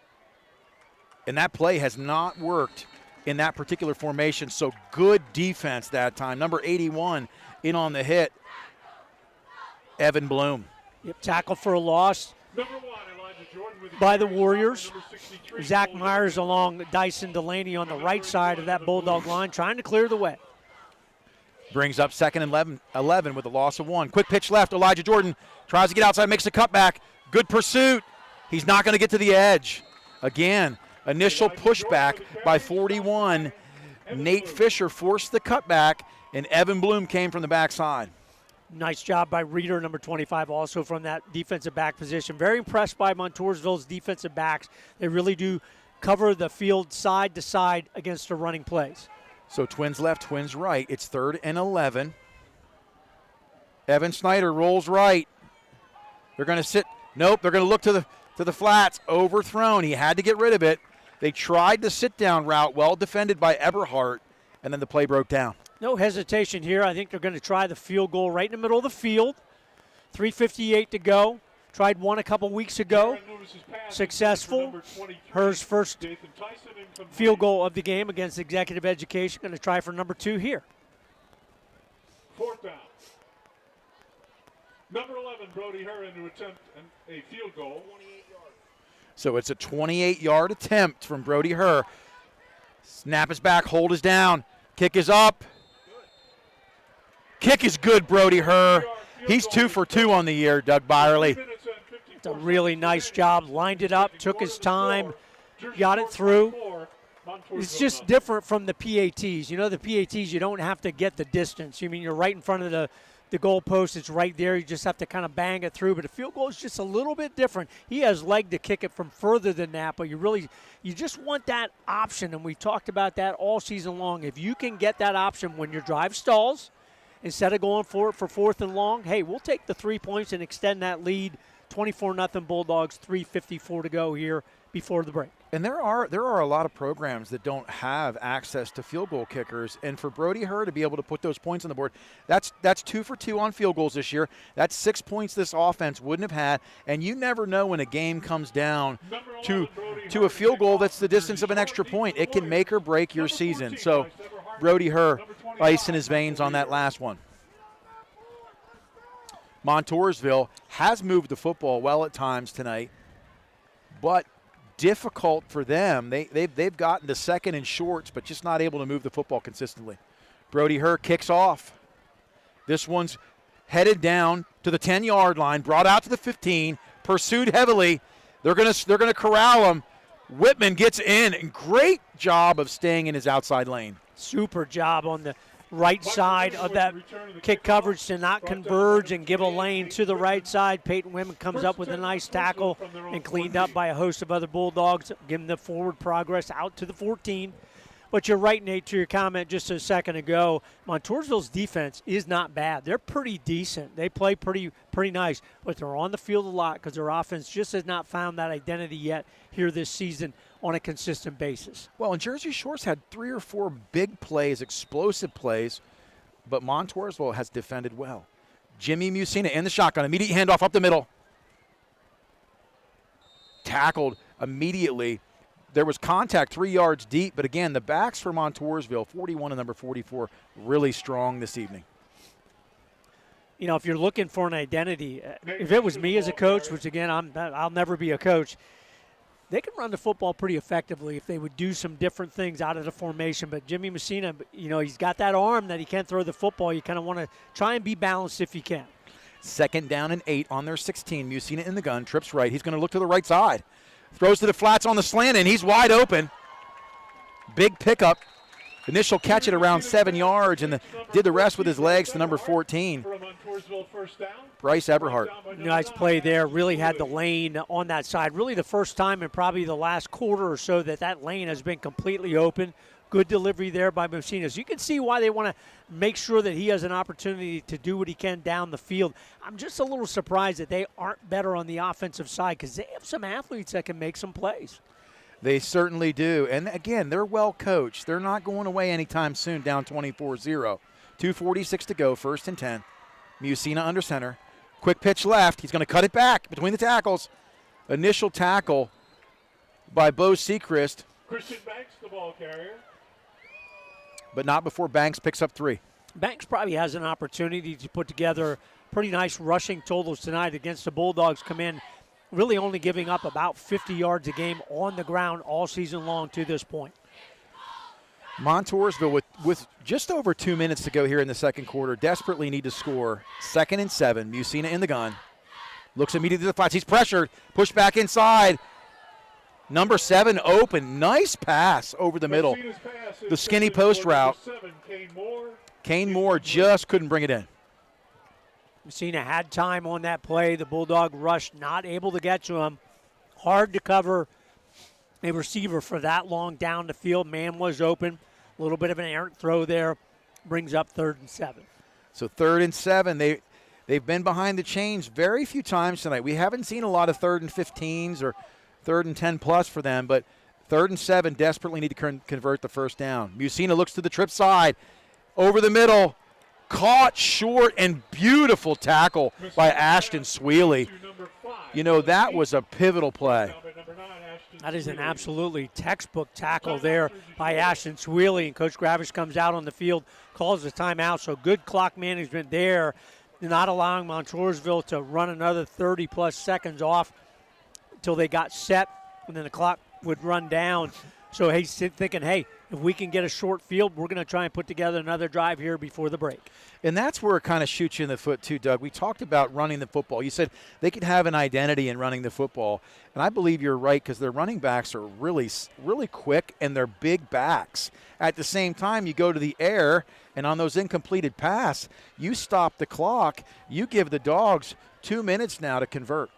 And that play has not worked in that particular formation. So good defense that time. Number 81 in on the hit. Evan Bloom. Yep, tackle for a loss by the Warriors. Zach Myers along Dyson Delaney on the right side of that Bulldog line, trying to clear the way. Brings up 2nd and 11 with a loss of 1. Quick pitch left. Elijah Jordan tries to get outside, makes a cutback. Good pursuit. He's not going to get to the edge. Again, initial pushback by 41. Nate Fisher forced the cutback, and Evan Bloom came from the backside. Nice job by Reeder, number 25, also from that defensive back position. Very impressed by Montoursville's defensive backs. They really do cover the field side to side against the running plays. So Twins left, Twins right. It's 3rd and 11. Evan Snyder rolls right. They're going to sit. Nope, they're going to look to the flats. Overthrown. He had to get rid of it. They tried the sit-down route, well defended by Eberhardt, and then the play broke down. No hesitation here. I think they're going to try the field goal right in the middle of the field. 3:58 to go. Tried one a couple weeks ago. Successful. Hers first field goal of the game against Executive Education. Going to try for number 2 here. 4th down. Number 11, Brody Herron, to attempt a field goal. So it's a 28-yard attempt from Brody Herr. Snap is back, hold is down. Kick is up. Kick is good, Brody Herr. He's 2 for 2 on the year, Doug Byerly. It's a really nice job. Lined it up, took his time, got it through. It's just different from the PATs. You know, the PATs, you don't have to get the distance. You mean you're right in front of the goal post. It's right there. You just have to kind of bang it through. But a field goal is just a little bit different. He has leg to kick it from further than that. But you just want that option. And we've talked about that all season long. If you can get that option when your drive stalls, instead of going for it for 4th and long, hey, we'll take the 3 points and extend that lead. 24-0 Bulldogs, 3:54 to go here before the break. And there are a lot of programs that don't have access to field goal kickers. And for Brody Herr to be able to put those points on the board, that's 2 for 2 on field goals this year. That's 6 points this offense wouldn't have had. And you never know when a game comes down to a field goal that's the distance of an extra point. It can make or break your season. So Brody Herr, ice in his veins on that last one. Montoursville has moved the football well at times tonight, but difficult for them. They've gotten to 2nd and shorts, but just not able to move the football consistently. Brody Herr kicks off. This one's headed down to the 10-yard line, brought out to the 15, pursued heavily. They're gonna corral him. Whitman gets in, and great job of staying in his outside lane. Super job on the right side of that kick coverage to not converge and give a lane to the right side. Peyton Whitman comes up with a nice tackle and cleaned up by a host of other Bulldogs, giving the forward progress out to the 14. But you're right, Nate, to your comment just a second ago. Montoursville's defense is not bad. They're pretty decent. They play pretty nice, but they're on the field a lot because their offense just has not found that identity yet here this season on a consistent basis. Well, and Jersey Shore's had 3 or 4 big plays, explosive plays, but Montoursville has defended well. Jimmy Musina in the shotgun, immediate handoff up the middle. Tackled immediately. There was contact 3 yards deep, but again, the backs for Montoursville, 41 and number 44, really strong this evening. You know, if you're looking for an identity, if it was me as a coach, which again, I'll never be a coach, they can run the football pretty effectively if they would do some different things out of the formation. But Jimmy Messina, he's got that arm that he can throw the football. You kind of want to try and be balanced if you can. 2nd down and 8 on their 16. Messina in the gun, trips right. He's going to look to the right side. Throws to the flats on the slant, and he's wide open. Big pickup. Initial catch at around 7 yards, and did the rest with his legs to number 14. Bryce Eberhardt. Nice play there. Really had the lane on that side. Really the first time in probably the last quarter or so that lane has been completely open. Good delivery there by Messina. So you can see why they want to make sure that he has an opportunity to do what he can down the field. I'm just a little surprised that they aren't better on the offensive side because they have some athletes that can make some plays. They certainly do. And, again, they're well coached. They're not going away anytime soon, down 24-0. 2:46 to go, 1st and 10. Messina under center. Quick pitch left. He's going to cut it back between the tackles. Initial tackle by Bo Sechrist. Christian Banks, the ball carrier. But not before Banks picks up 3. Banks probably has an opportunity to put together pretty nice rushing totals tonight against the Bulldogs. Come in really only giving up about 50 yards a game on the ground all season long to this point. Montoursville, with just over 2 minutes to go here in the second quarter, desperately need to score. 2nd and 7. Messina in the gun. Looks immediately to the flats. He's pressured. Pushed back inside. Number 7 open. Nice pass over the middle. The skinny post route. Kane Moore just couldn't bring it in. Messina had time on that play. The Bulldog rush not able to get to him. Hard to cover a receiver for that long down the field. Man was open. A little bit of an errant throw there. Brings up 3rd and 7. So 3rd and 7. They've been behind the chains very few times tonight. We haven't seen a lot of 3rd and 15s or 3rd and 10 plus for them, but 3rd and 7 desperately need to convert the first down. Messina looks to the trip side. Over the middle. Caught short and beautiful tackle by Ashton Sweely. That was a pivotal play. That is an absolutely textbook tackle there by Ashton Sweely, and Coach Gravish comes out on the field, calls the timeout. So good clock management there, not allowing Montoursville to run another 30-plus seconds off until they got set, and then the clock would run down. So he's thinking, hey, if we can get a short field, we're going to try and put together another drive here before the break. And that's where it kind of shoots you in the foot too, Doug. We talked about running the football. You said they could have an identity in running the football. And I believe you're right because their running backs are really, really quick and they're big backs. At the same time, you go to the air, and on those incompleted passes, you stop the clock. You give the Dogs 2 minutes now to convert.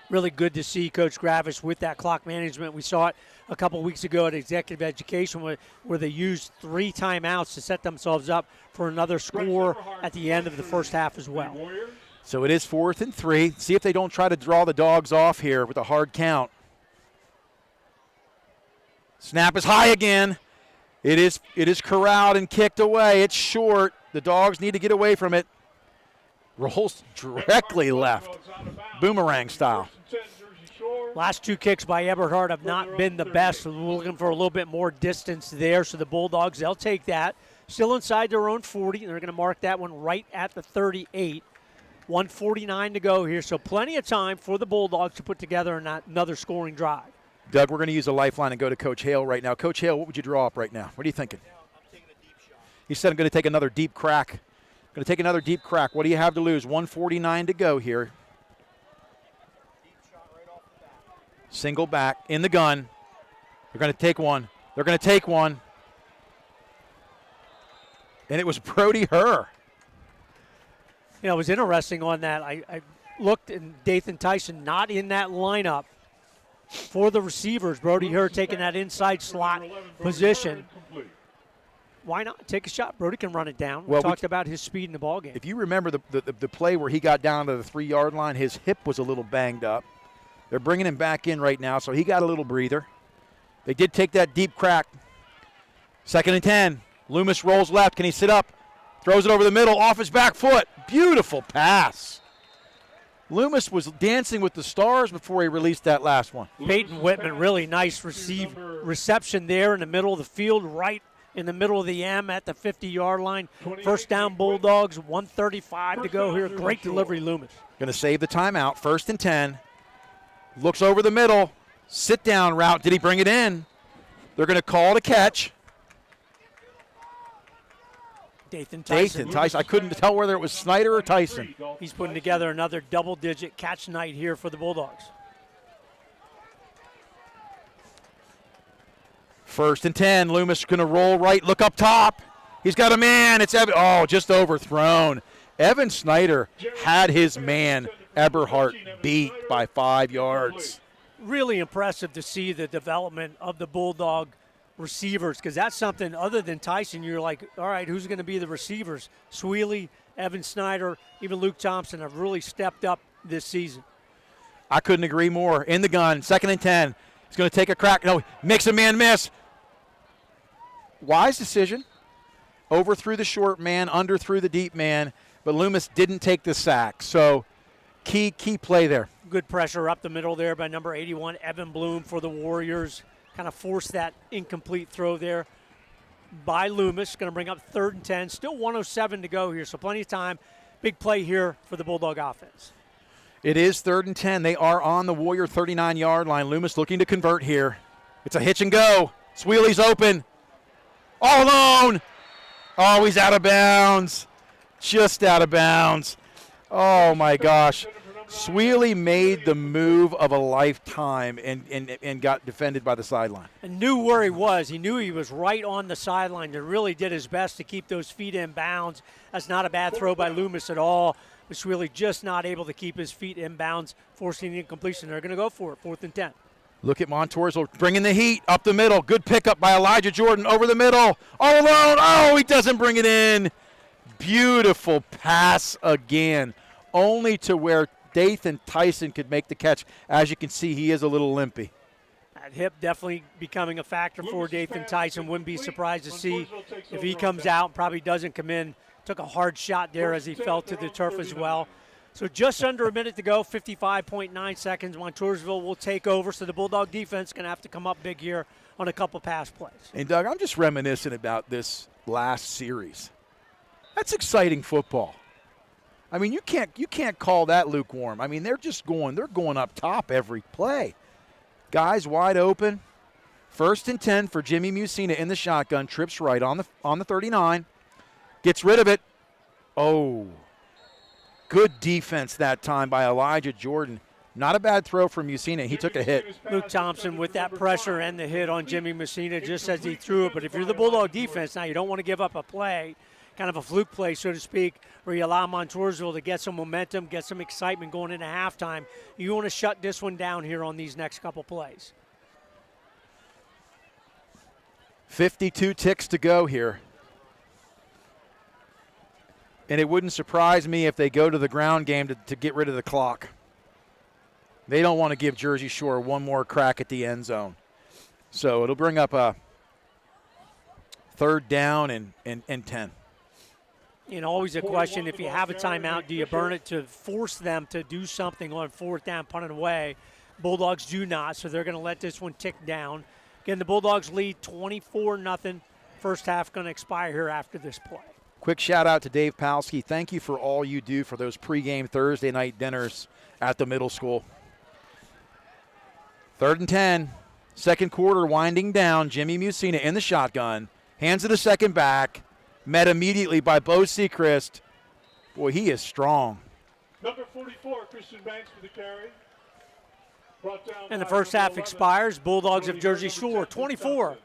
Really good to see Coach Gravish with that clock management. We saw it a couple weeks ago at Executive Education where they used 3 timeouts to set themselves up for another score at the end of the first half as well. So it is 4th and 3. See if they don't try to draw the Dogs off here with a hard count. Snap is high again. It is corralled and kicked away. It's short. The Dogs need to get away from it. Rolls directly left, boomerang style. Last 2 kicks by Eberhardt have not been the best. We're looking for a little bit more distance there. So the Bulldogs, they'll take that. Still inside their own 40. They're going to mark that one right at the 38. 1:49 to go here. So plenty of time for the Bulldogs to put together another scoring drive. Doug, we're going to use a lifeline and go to Coach Hale right now. Coach Hale, what would you draw up right now? What are you thinking? He said I'm going to take another deep crack. Going to take another deep crack. What do you have to lose? 1:49 to go here. Single back in the gun. They're going to take one. They're going to take one. And it was Brody Herr. It was interesting on that. I looked, and Dathan Tyson not in that lineup for the receivers. Brody Herr taking that inside slot position. Why not take a shot? Brody can run it down. We talked about his speed in the ballgame. If you remember the play where he got down to the 3-yard line, his hip was a little banged up. They're bringing him back in right now, so he got a little breather. They did take that deep crack. 2nd and 10. Loomis rolls left. Can he sit up? Throws it over the middle, off his back foot. Beautiful pass. Loomis was dancing with the stars before he released that last one. Peyton Whitman, really nice reception there in the middle of the field, right in the middle of the M at the 50-yard line. First down, Bulldogs, 1:35 to go here. Great delivery, Loomis. Going to save the timeout. 1st and 10. Looks over the middle. Sit-down route. Did he bring it in? They're going to call it a catch. Dathan Tyson. I couldn't tell whether it was Snyder or Tyson. He's putting together another double-digit catch night here for the Bulldogs. 1st and 10. Loomis going to roll right, look up top. He's got a man. It's Evan. Oh, just overthrown. Evan Snyder had his man, Eberhardt, beat by 5 yards. Really impressive to see the development of the Bulldog receivers, because that's something other than Tyson. You're like, all right, who's going to be the receivers? Sweely, Evan Snyder, even Luke Thompson have really stepped up this season. I couldn't agree more. In the gun, 2nd and 10. He's going to take a crack. No, makes a man miss. Wise decision. Overthrew the short man, underthrew the deep man, but Loomis didn't take the sack. So key play there. Good pressure up the middle there by number 81, Evan Bloom for the Warriors. Kind of forced that incomplete throw there by Loomis. Going to bring up 3rd and 10. Still 1:07 to go here, so plenty of time. Big play here for the Bulldog offense. It is 3rd and 10. They are on the Warrior 39-yard line. Loomis looking to convert here. It's a hitch and go. Sweely's open. All alone. Oh, he's out of bounds. Just out of bounds. Oh, my gosh. Sweely made the move of a lifetime and got defended by the sideline. And knew where he was. He knew he was right on the sideline and really did his best to keep those feet in bounds. That's not a bad throw by Loomis at all. But Sweely just not able to keep his feet in bounds, forcing the incompletion. They're going to go for it, 4th and 10. Look at Montoursville bringing the heat up the middle. Good pickup by Elijah Jordan over the middle. All alone. Oh, he doesn't bring it in. Beautiful pass again. Only to where Dathan Tyson could make the catch. As you can see, he is a little limpy. That hip definitely becoming a factor for Dathan Tyson. Wouldn't be surprised to see if he comes out, probably doesn't come in. Took a hard shot there as he fell to the turf as well. So just under a minute to go, 55.9 seconds. Montoursville will take over, so the Bulldog defense going to have to come up big here on a couple pass plays. And, Doug, I'm just reminiscent about this last series. That's exciting football. I mean, you can't call that lukewarm. I mean, they're going up top every play. Guys wide open. 1st and 10 for Jimmy Musina in the shotgun. Trips right on the 39. Gets rid of it. Oh. Good defense that time by Elijah Jordan. Not a bad throw from Musina. He took a hit. Luke Thompson with that pressure and the hit on Jimmy Musina just as he threw it. But if you're the Bulldog defense, now you don't want to give up a play, kind of a fluke play, so to speak, where you allow Montoursville to get some momentum, get some excitement going into halftime. You want to shut this one down here on these next couple plays. 52 ticks to go here. And it wouldn't surprise me if they go to the ground game to get rid of the clock. They don't want to give Jersey Shore one more crack at the end zone. So it'll bring up a 3rd down and 10. You know, always a question, if you have a timeout, do you burn it to force them to do something on 4th down, punt it away? Bulldogs do not, so they're going to let this one tick down. Again, the Bulldogs lead 24-0. First half going to expire here after this play. Quick shout out to Dave Palski. Thank you for all you do for those pregame Thursday night dinners at the middle school. 3rd and 10. 2nd quarter winding down. Jimmy Musina in the shotgun. Hands to the second back. Met immediately by Bo Sechrist. Boy, he is strong. Number 44, Christian Banks for the carry. And the first half expires. Bulldogs of Jersey Shore 24.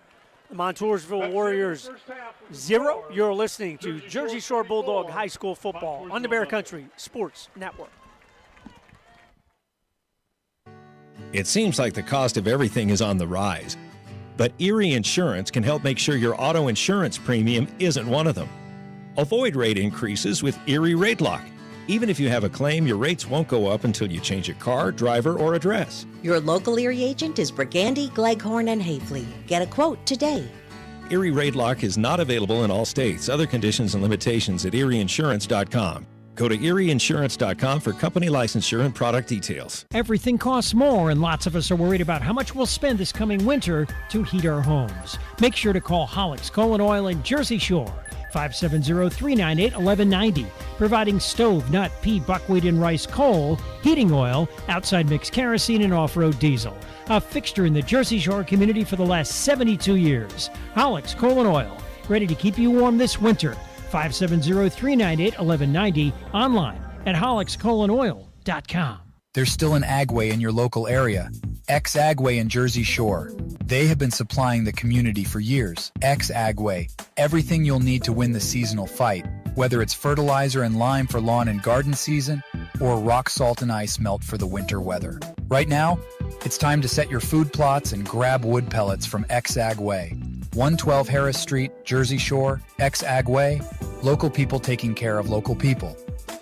The Montoursville Warriors 0. You're listening to Jersey Shore Bulldog High School Football on the Bear Country Sports Network. It seems like the cost of everything is on the rise. But Erie Insurance can help make sure your auto insurance premium isn't one of them. Avoid rate increases with Erie Rate Lock. Even if you have a claim, your rates won't go up until you change a car, driver, or address. Your local Erie agent is Brigandy, Gleghorn, and Hafley. Get a quote today. Erie Rate Lock is not available in all states. Other conditions and limitations at erieinsurance.com. Go to erieinsurance.com for company licensure and product details. Everything costs more, and lots of us are worried about how much we'll spend this coming winter to heat our homes. Make sure to call Hollick's Coal and Oil in Jersey Shore. 570-398-1190. Providing stove, nut, pea, buckwheat, and rice coal, heating oil, outside mix kerosene, and off-road diesel. A fixture in the Jersey Shore community for the last 72 years. Hollick's Coal and Oil, ready to keep you warm this winter. 570-398-1190. Online at hollickscoalandoil.com. There's still an Agway in your local area. X-Agway in Jersey Shore. They have been supplying the community for years. X-Agway, everything you'll need to win the seasonal fight, whether it's fertilizer and lime for lawn and garden season or rock salt and ice melt for the winter weather. Right now, it's time to set your food plots and grab wood pellets from X-Agway. 112 Harris Street, Jersey Shore, X-Agway, local people taking care of local people.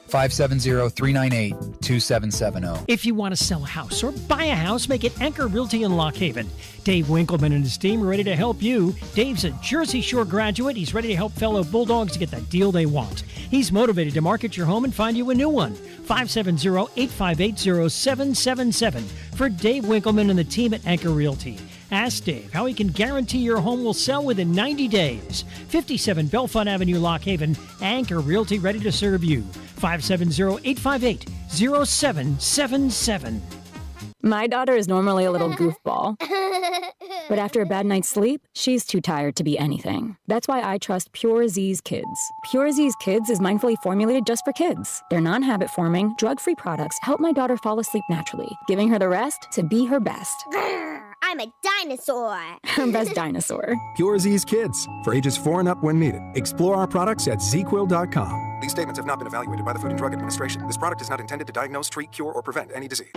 570-398-2770. If you want to sell a house or buy a house, make it Anchor Realty in Lock Haven. Dave Winkleman and his team are ready to help you. Dave's a Jersey Shore graduate. He's ready to help fellow Bulldogs get that deal they want. He's motivated to market your home and find you a new one. 570-858-0777 for Dave Winkleman and the team at Anchor Realty. Ask Dave how he can guarantee your home will sell within 90 days. 57 Belfont Avenue, Lock Haven. Anchor Realty, ready to serve you. 570-858-0777. My daughter is normally a little goofball. But after a bad night's sleep, she's too tired to be anything. That's why I trust Pure Z's Kids. Pure Z's Kids is mindfully formulated just for kids. Their non-habit forming, drug-free products help my daughter fall asleep naturally, giving her the rest to be her best. I'm a dinosaur. Her best dinosaur. Pure Z's Kids, for ages 4 and up when needed. Explore our products at zquill.com. These statements have not been evaluated by the Food and Drug Administration. This product is not intended to diagnose, treat, cure, or prevent any disease.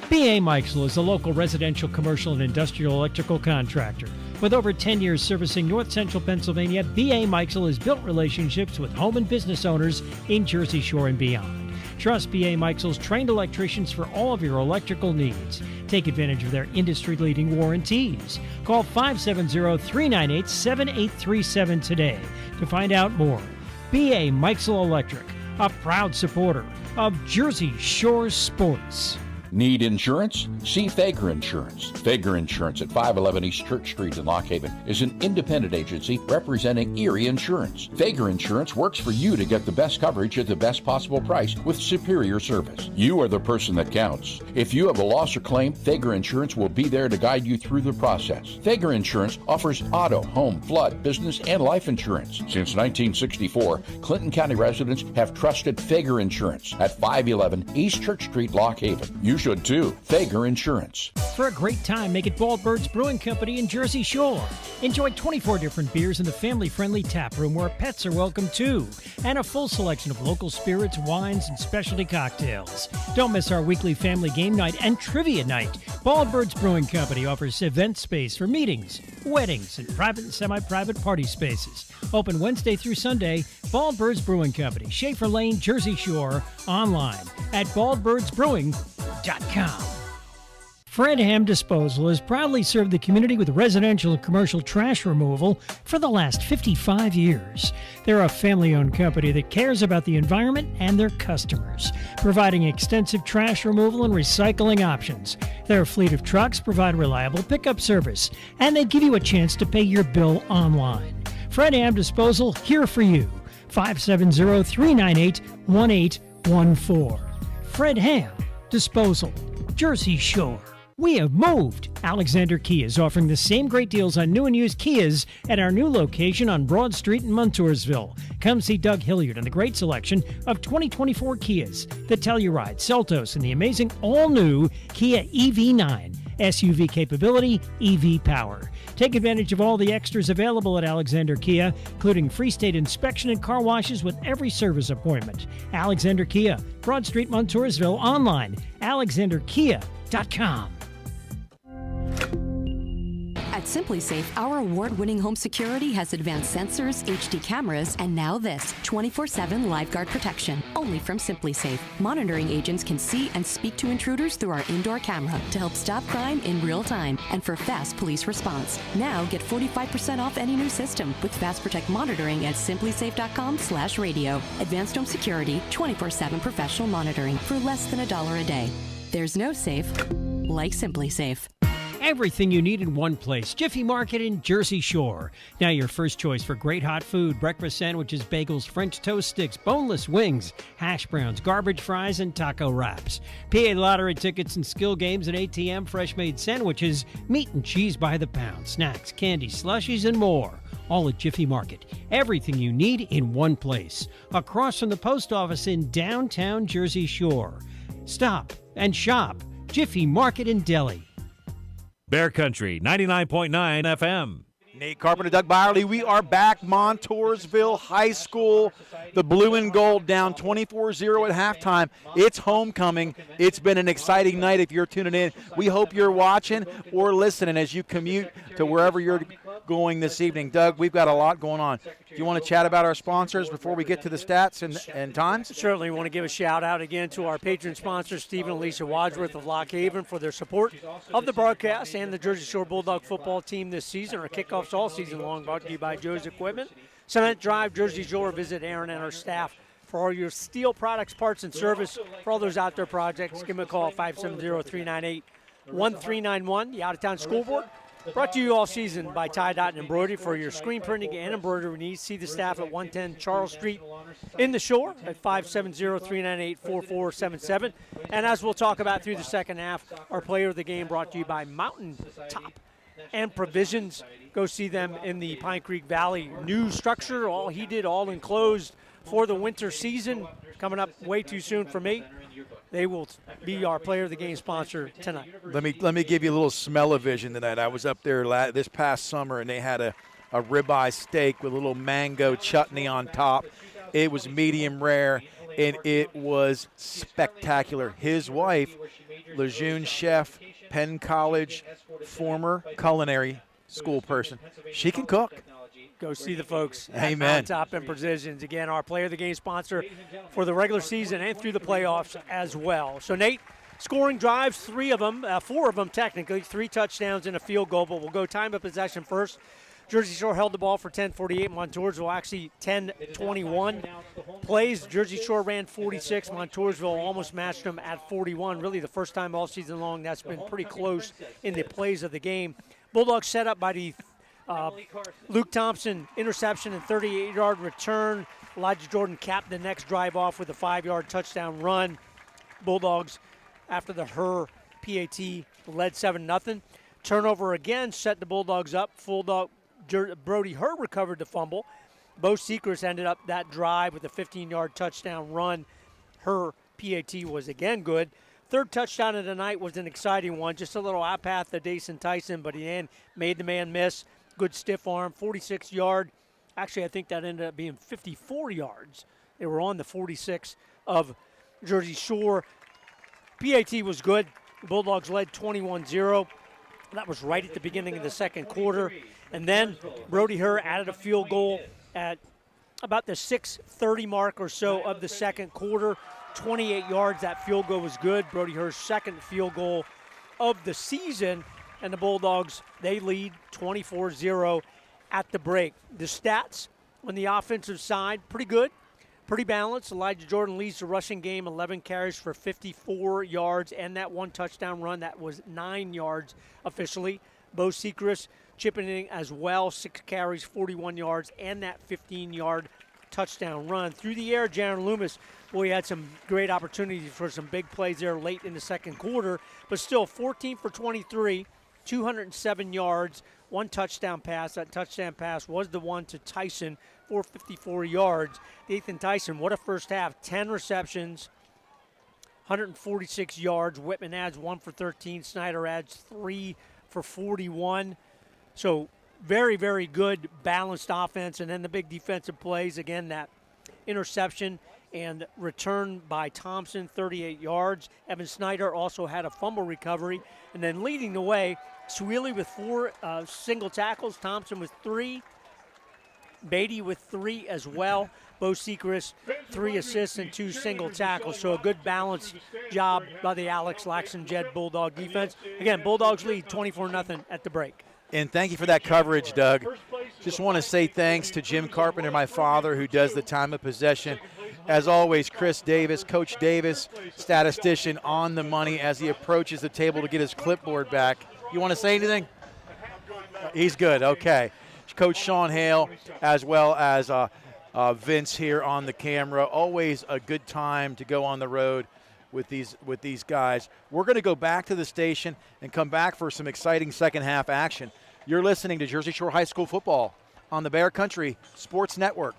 B.A. Meixel is a local residential, commercial, and industrial electrical contractor. With over 10 years servicing north central Pennsylvania, B.A. Meixel has built relationships with home and business owners in Jersey Shore and beyond. Trust B.A. Meixel's trained electricians for all of your electrical needs. Take advantage of their industry-leading warranties. Call 570-398-7837 today to find out more. B.A. Meixel Electric, a proud supporter of Jersey Shore sports. Need insurance? See Fager Insurance. Fager Insurance at 511 East Church Street in Lock Haven is an independent agency representing Erie Insurance. Fager Insurance works for you to get the best coverage at the best possible price with superior service. You are the person that counts. If you have a loss or claim, Fager Insurance will be there to guide you through the process. Fager Insurance offers auto, home, flood, business, and life insurance. Since 1964, Clinton County residents have trusted Fager Insurance at 511 East Church Street, Lock Haven. You should too. Fager Insurance. For a great time, make it Baldbird's Brewing Company in Jersey Shore. Enjoy 24 different beers in the family-friendly tap room where pets are welcome too, and a full selection of local spirits, wines, and specialty cocktails. Don't miss our weekly family game night and trivia night. Baldbird's Brewing Company offers event space for meetings, weddings, and private and semi-private party spaces. Open Wednesday through Sunday. Baldbird's Brewing Company, Schaefer Lane, Jersey Shore. Online at baldbirdsbrewing.com. Fred Ham Disposal has proudly served the community with residential and commercial trash removal for the last 55 years. They're a family-owned company that cares about the environment and their customers, providing extensive trash removal and recycling options. Their fleet of trucks provide reliable pickup service, and they give you a chance to pay your bill online. Fred Ham Disposal, here for you. 570-398-1814. Fred Ham Disposal, Jersey Shore. We have moved. Alexander Kia is offering the same great deals on new and used Kias at our new location on Broad Street in Montoursville. Come see Doug Hilliard and the great selection of 2024 Kias, the Telluride, Seltos, and the amazing all-new Kia EV9. SUV capability, EV power. Take advantage of all the extras available at Alexander Kia, including free state inspection and car washes with every service appointment. Alexander Kia, Broad Street, Montoursville, online, alexanderkia.com. At SimpliSafe, our award-winning home security has advanced sensors, HD cameras, and now this 24/7 LiveGuard protection. Only from SimpliSafe. Monitoring agents can see and speak to intruders through our indoor camera to help stop crime in real time and for fast police response. Now get 45% off any new system with Fast Protect monitoring at simplisafe.com/radio. Advanced home security, 24/7 professional monitoring for less than $1 a day. There's no safe like SimpliSafe. Everything you need in one place. Jiffy Market in Jersey Shore. Now your first choice for great hot food, breakfast sandwiches, bagels, French toast sticks, boneless wings, hash browns, garbage fries, and taco wraps. PA Lottery tickets and skill games and ATM fresh-made sandwiches, meat and cheese by the pound, snacks, candy, slushies, and more. All at Jiffy Market. Everything you need in one place. Across from the post office in downtown Jersey Shore. Stop and shop. Jiffy Market in Delhi. Bear Country, 99.9 FM. Nate Carpenter, Doug Byerly. We are back. Montoursville High School. The blue and gold down 24-0 at halftime. It's homecoming. It's been an exciting night if you're tuning in. We hope you're watching or listening as you commute to wherever you're going this evening. Doug, we've got a lot going on. Do you want to chat about our sponsors before we get to the stats and times? Certainly want to give a shout-out again to our patron sponsors, Stephen and Lisa Wadsworth of Lock Haven, for their support of the broadcast and the Jersey Shore Bulldog football team this season. Our kickoffs all season long brought to you by Joe's Equipment. Cement Drive, Jersey Shore. Visit Aaron and her staff for all your steel products, parts, and service. For all those outdoor projects, give them a call, 570-398-1391. The Out-of-Town School Board. Brought to you all season by Tie Dot and Embroidery for your screen printing and embroidery needs. See the staff at 110 Charles Street in the Shore at 570-398-4477. And as we'll talk about through the second half, our player of the game brought to you by Mountain Top and Provisions. Go see them in the Pine Creek Valley. New structure, all heated, all enclosed for the winter season. Coming up way too soon for me. They will be our player of the game sponsor tonight. Let me give you a little smell-o-vision tonight. I was up there this past summer, and they had a ribeye steak with a little mango chutney on top. It was medium rare, and it was spectacular. His wife, Lejeune chef, Penn College, former culinary school person. She can cook. Go see the folks Amen. at Top and Precisions. Again, our player of the game sponsor for the regular season and through the playoffs as well. So, Nate, scoring drives, 4 of them technically, 3 touchdowns and a field goal, but we'll go time of possession first. Jersey Shore held the ball for 10:48. Montoursville actually 10:21 plays. Jersey Shore ran 46. Montoursville almost matched them at 41. Really the first time all season long that's been pretty close in the plays of the game. Bulldogs set up by the Luke Thompson interception and 38-yard return. Elijah Jordan capped the next drive off with a 5-yard touchdown run. Bulldogs, after the Herr PAT, led 7-0. Turnover again set the Bulldogs up. Brody Herr recovered the fumble. Bo Sechrist ended up that drive with a 15-yard touchdown run. Herr PAT was again good. Third touchdown of the night was an exciting one. Just a little out path to Dason Tyson, but he made the man miss. Good stiff arm, 46-yard. Actually, I think that ended up being 54 yards. They were on the 46 of Jersey Shore. PAT was good. Bulldogs led 21-0. That was right at the beginning of the second quarter. And then Brody Herr added a field goal at about the 6:30 mark or so of the second quarter. 28 yards. That field goal was good. Brody Herr's second field goal of the season. And the Bulldogs, they lead 24-0 at the break. The stats on the offensive side, pretty good, pretty balanced. Elijah Jordan leads the rushing game, 11 carries for 54 yards, and that 1 touchdown run. That was 9 yards officially. Bo Sechrist chipping in as well, 6 carries, 41 yards, and that 15-yard touchdown run. Through the air, Jaron Loomis, boy, he had some great opportunities for some big plays there late in the second quarter, but still 14 for 23. 207 yards, 1 touchdown pass. That touchdown pass was the one to Tyson for 54 yards. Dathan Tyson, what a first half. 10 receptions, 146 yards. Whitman adds 1 for 13. Snyder adds 3 for 41. So very, very good balanced offense. And then the big defensive plays. Again, that interception and return by Thompson, 38 yards. Evan Snyder also had a fumble recovery. And then leading the way, Sweeney with 4 single tackles. Thompson with 3. Beatty with 3 as well. Bo Sechrist, 3 assists and 2 single tackles. So a good balanced job by the Alex Laxon-Jed Bulldog defense. Again, Bulldogs lead 24-0 at the break. And thank you for that coverage, Doug. Just want to say thanks to Jim Carpenter, my father, who does the time of possession. As always, Chris Davis, Coach Davis, statistician on the money as he approaches the table to get his clipboard back. You want to say anything? He's good, okay. Coach Sean Hale, as well as Vince here on the camera. Always a good time to go on the road with these guys. We're going to go back to the station and come back for some exciting second half action. You're listening to Jersey Shore High School football on the Bear Country Sports Network.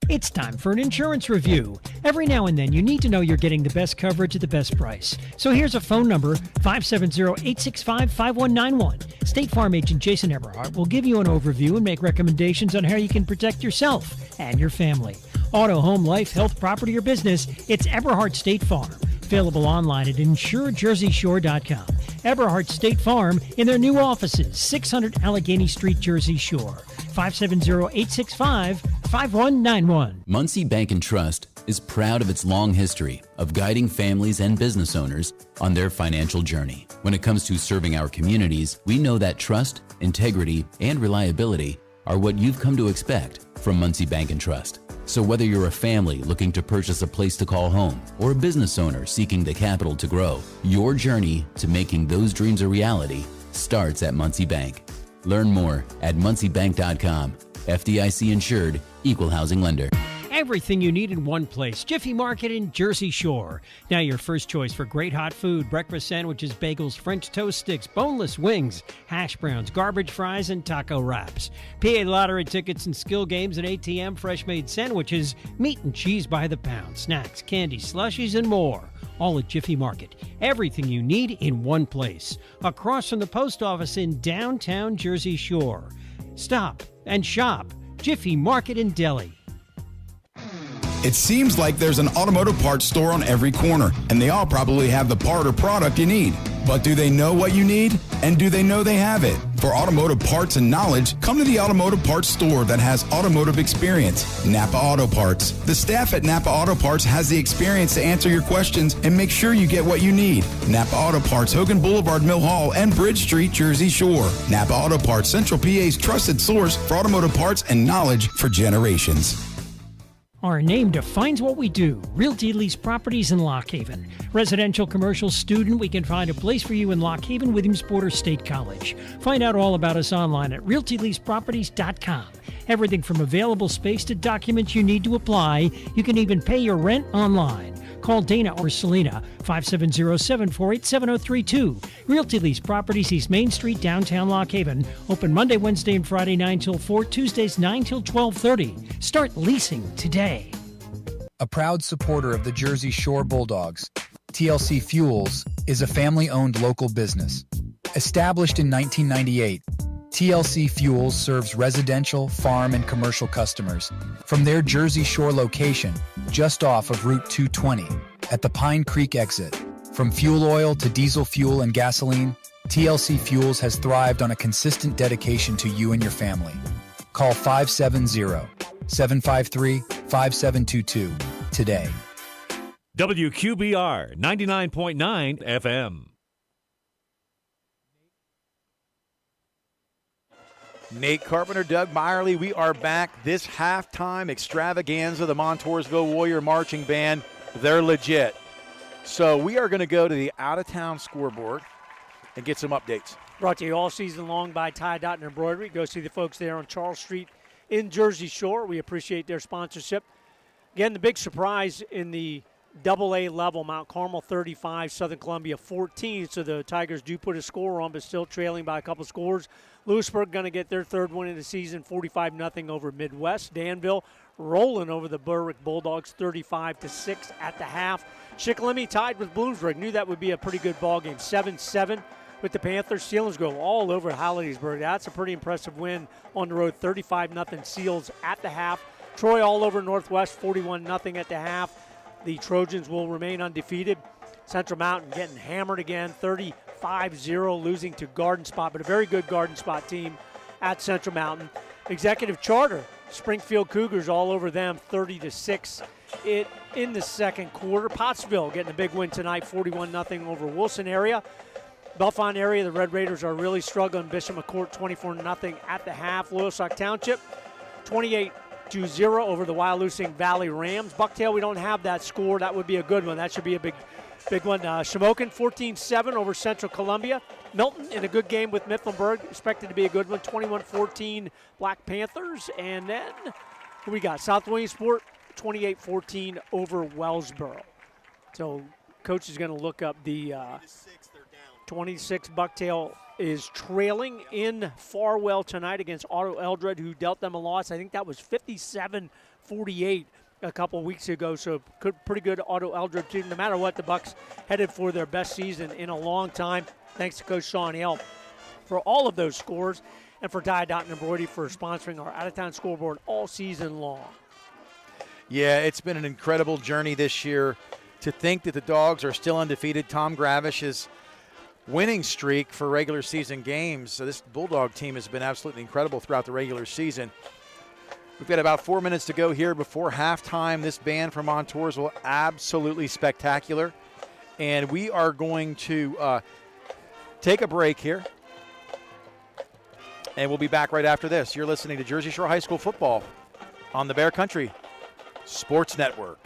It's time for an insurance review. Every now and then, you need to know you're getting the best coverage at the best price. So here's a phone number, 570-865-5191. State Farm agent Jason Eberhardt will give you an overview and make recommendations on how you can protect yourself and your family. Auto, home, life, health, property, or business, it's Eberhardt State Farm. Available online at InsureJerseyShore.com. Eberhardt State Farm in their new offices, 600 Allegheny Street, Jersey Shore. 570-865-5191. Muncie Bank and Trust is proud of its long history of guiding families and business owners on their financial journey. When it comes to serving our communities, we know that trust, integrity, and reliability are what you've come to expect from Muncie Bank and Trust. So whether you're a family looking to purchase a place to call home or a business owner seeking the capital to grow, your journey to making those dreams a reality starts at Muncie Bank. Learn more at munciebank.com. FDIC insured, equal housing lender. Everything you need in one place. Jiffy Market in Jersey Shore. Now your first choice for great hot food, breakfast sandwiches, bagels, French toast sticks, boneless wings, hash browns, garbage fries, and taco wraps. PA lottery tickets and skill games and ATM fresh-made sandwiches, meat and cheese by the pound, snacks, candy, slushies, and more. All at Jiffy Market. Everything you need in one place. Across from the post office in downtown Jersey Shore. Stop and shop. Jiffy Market in Delhi. It seems like there's an automotive parts store on every corner, and they all probably have the part or product you need. But do they know what you need? And do they know they have it? For automotive parts and knowledge, come to the automotive parts store that has automotive experience, Napa Auto Parts. The staff at Napa Auto Parts has the experience to answer your questions and make sure you get what you need. Napa Auto Parts, Hogan Boulevard, Mill Hall, and Bridge Street, Jersey Shore. Napa Auto Parts, Central PA's trusted source for automotive parts and knowledge for generations. Our name defines what we do. Realty Lease Properties in Lock Haven. Residential, commercial, student, we can find a place for you in Lock Haven, Williamsport, or State College. Find out all about us online at realtyleaseproperties.com. Everything from available space to documents you need to apply. You can even pay your rent online. Call Dana or Selena, 570-748-7032. Realty Lease Properties, East Main Street, downtown Lock Haven. Open Monday, Wednesday, and Friday 9 till 4, Tuesdays 9 till 12:30. Start leasing today. A proud supporter of the Jersey Shore Bulldogs, TLC Fuels is a family-owned local business. Established in 1998, TLC Fuels serves residential, farm, and commercial customers from their Jersey Shore location just off of Route 220 at the Pine Creek exit. From fuel oil to diesel fuel and gasoline, TLC Fuels has thrived on a consistent dedication to you and your family. Call 570-753-5722 today. WQBR 99.9 FM. Nate Carpenter, Doug Byerly, we are back. This halftime extravaganza, the Montoursville Warrior Marching Band, they're legit. So we are going to go to the out-of-town scoreboard and get some updates. Brought to you all season long by Tie Dot and Embroidery. Go see the folks there on Charles Street in Jersey Shore. We appreciate their sponsorship. Again, the big surprise in the AA level, Mount Carmel 35, Southern Columbia 14. So the Tigers do put a score on, but still trailing by a couple scores. Lewisburg going to get their third win of the season, 45-0 over Midwest. Danville rolling over the Berwick Bulldogs, 35-6 at the half. Shikellamy tied with Bloomsburg. Knew that would be a pretty good ball game, 7-7 with the Panthers. Seals go all over Hollidaysburg. That's a pretty impressive win on the road, 35-0 Seals at the half. Troy all over Northwest, 41-0 at the half. The Trojans will remain undefeated. Central Mountain getting hammered again, 35-0, losing to Garden Spot, but a very good Garden Spot team at Central Mountain. Executive Charter, Springfield Cougars all over them, 30-6 in the second quarter. Pottsville getting a big win tonight, 41-0 over Wilson area. Bellefonte area, the Red Raiders are really struggling. Bishop McCourt, 24-0 at the half. Loyalsock Township, 28-20 22-0 over the Wyalusing Valley Rams. Bucktail, we don't have that score. That would be a good one. That should be a big one. Shamokin 14-7 over Central Columbia. Milton in a good game with Mifflinburg. Expected to be a good one. 21-14 Black Panthers. And then who we got? South Williamsport 28-14 over Wellsboro. So coach is going to look up the 26 Bucktail is trailing in Farwell tonight against Otto Eldred, who dealt them a loss. I think that was 57-48 a couple weeks ago. So pretty good Otto Eldred team. No matter what, the Bucks headed for their best season in a long time. Thanks to Coach Sean Hale for all of those scores, and for Dye Dot and Embroidery for sponsoring our out-of-town scoreboard all season long. Yeah, it's been an incredible journey this year. To think that the Dogs are still undefeated. Tom Gravish's winning streak for regular season games. So this Bulldog team has been absolutely incredible throughout the regular season. We've got about 4 minutes to go here before halftime. This band from Montoursville, absolutely spectacular. And we are going to take a break here. And we'll be back right after this. You're listening to Jersey Shore High School football on the Bear Country Sports Network.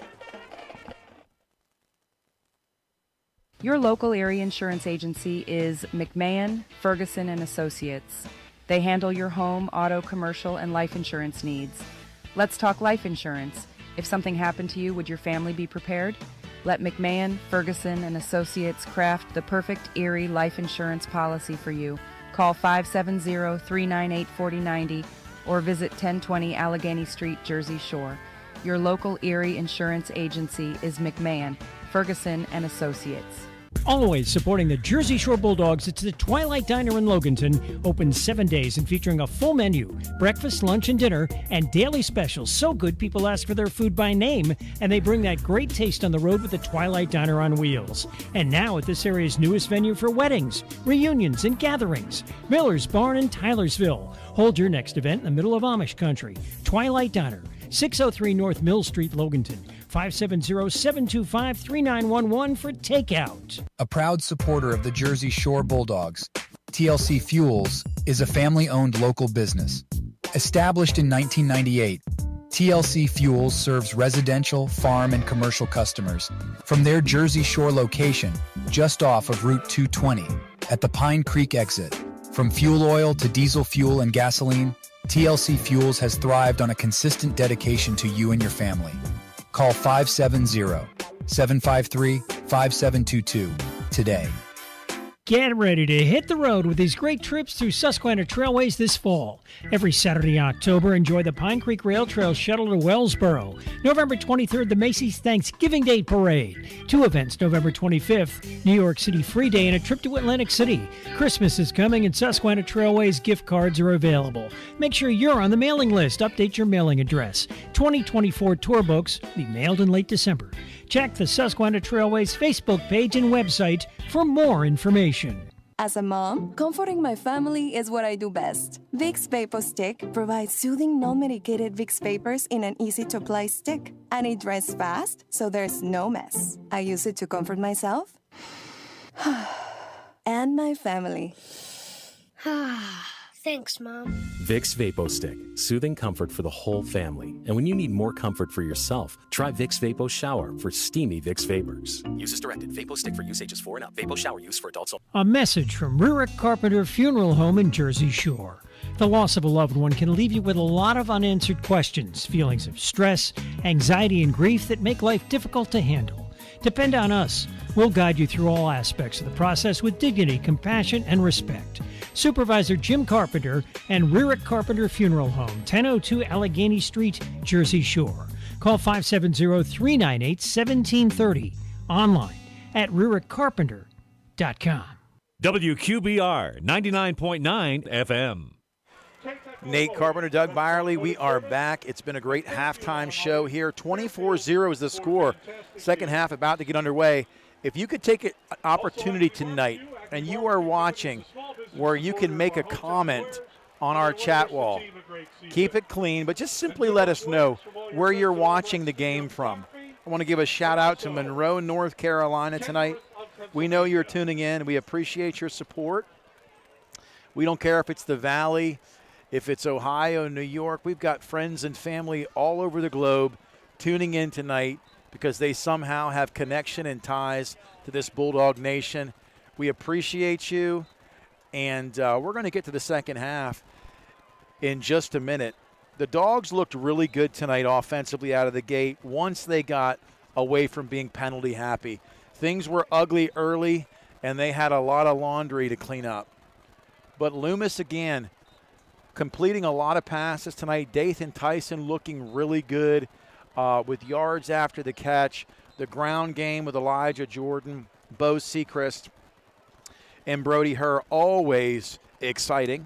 Your local area insurance agency is McMahon, Ferguson & Associates. They handle your home, auto, commercial, and life insurance needs. Let's talk life insurance. If something happened to you, would your family be prepared? Let McMahon, Ferguson & Associates craft the perfect Erie life insurance policy for you. Call 570-398-4090 or visit 1020 Allegheny Street, Jersey Shore. Your local Erie insurance agency is McMahon, Ferguson & Associates. Always supporting the Jersey Shore Bulldogs, it's the Twilight Diner in Loganton, open 7 days and featuring a full menu, breakfast, lunch, and dinner, and daily specials. So good, people ask for their food by name, and they bring that great taste on the road with the Twilight Diner on wheels. And now at this area's newest venue for weddings, reunions, and gatherings, Miller's Barn in Tylersville. Hold your next event in the middle of Amish country. Twilight Diner, 603 North Mill Street, Loganton. 570-725-3911 for takeout. A proud supporter of the Jersey Shore Bulldogs, TLC Fuels is a family-owned local business. Established in 1998, TLC Fuels serves residential, farm, and commercial customers from their Jersey Shore location just off of Route 220 at the Pine Creek exit. From fuel oil to diesel fuel and gasoline, TLC Fuels has thrived on a consistent dedication to you and your family. Call 570-753-5722 today. Get ready to hit the road with these great trips through Susquehanna Trailways this fall. Every Saturday in October, enjoy the Pine Creek Rail Trail shuttle to Wellsboro. November 23rd, the Macy's Thanksgiving Day Parade. 2 events, November 25th, New York City Free Day and a trip to Atlantic City. Christmas is coming and Susquehanna Trailways gift cards are available. Make sure you're on the mailing list. Update your mailing address. 2024 tour books will be mailed in late December. Check the Susquehanna Trailways Facebook page and website for more information. As a mom, comforting my family is what I do best. Vicks Vapor Stick provides soothing, non-medicated Vicks vapors in an easy-to-apply stick. And it dries fast, so there's no mess. I use it to comfort myself and my family. Thanks, Mom. Vicks Vapo Stick, soothing comfort for the whole family. And when you need more comfort for yourself, try Vicks Vapo Shower for steamy Vicks Vapors. Use as directed. Vapo Stick for use ages 4 and up. Vapo Shower use for adults only. A message from Rurik Carpenter Funeral Home in Jersey Shore. The loss of a loved one can leave you with a lot of unanswered questions, feelings of stress, anxiety, and grief that make life difficult to handle. Depend on us. We'll guide you through all aspects of the process with dignity, compassion, and respect. Supervisor Jim Carpenter and Rurik Carpenter Funeral Home, 1002 Allegheny Street, Jersey Shore. Call 570-398-1730. Online at rurikcarpenter.com. WQBR 99.9 FM. Nate Carpenter, Doug Byerly, we are back. It's been a great halftime show here. 24-0 is the score. Second half about to get underway. If you could take an opportunity tonight and you are watching where you can make a comment on our chat wall, keep it clean, but just simply let us know where you're watching the game from. I want to give a shout out to Monroe, North Carolina tonight. We know you're tuning in. We appreciate your support. We don't care if it's the Valley, if it's Ohio, New York, we've got friends and family all over the globe tuning in tonight because they somehow have connection and ties to this Bulldog Nation. We appreciate you, and we're going to get to the second half in just a minute. The Dogs looked really good tonight offensively out of the gate once they got away from being penalty happy. Things were ugly early, and they had a lot of laundry to clean up. But Loomis, again, completing a lot of passes tonight. Dathan Tyson looking really good with yards after the catch. The ground game with Elijah Jordan, Bo Sechrist, and Brody Herr, always exciting.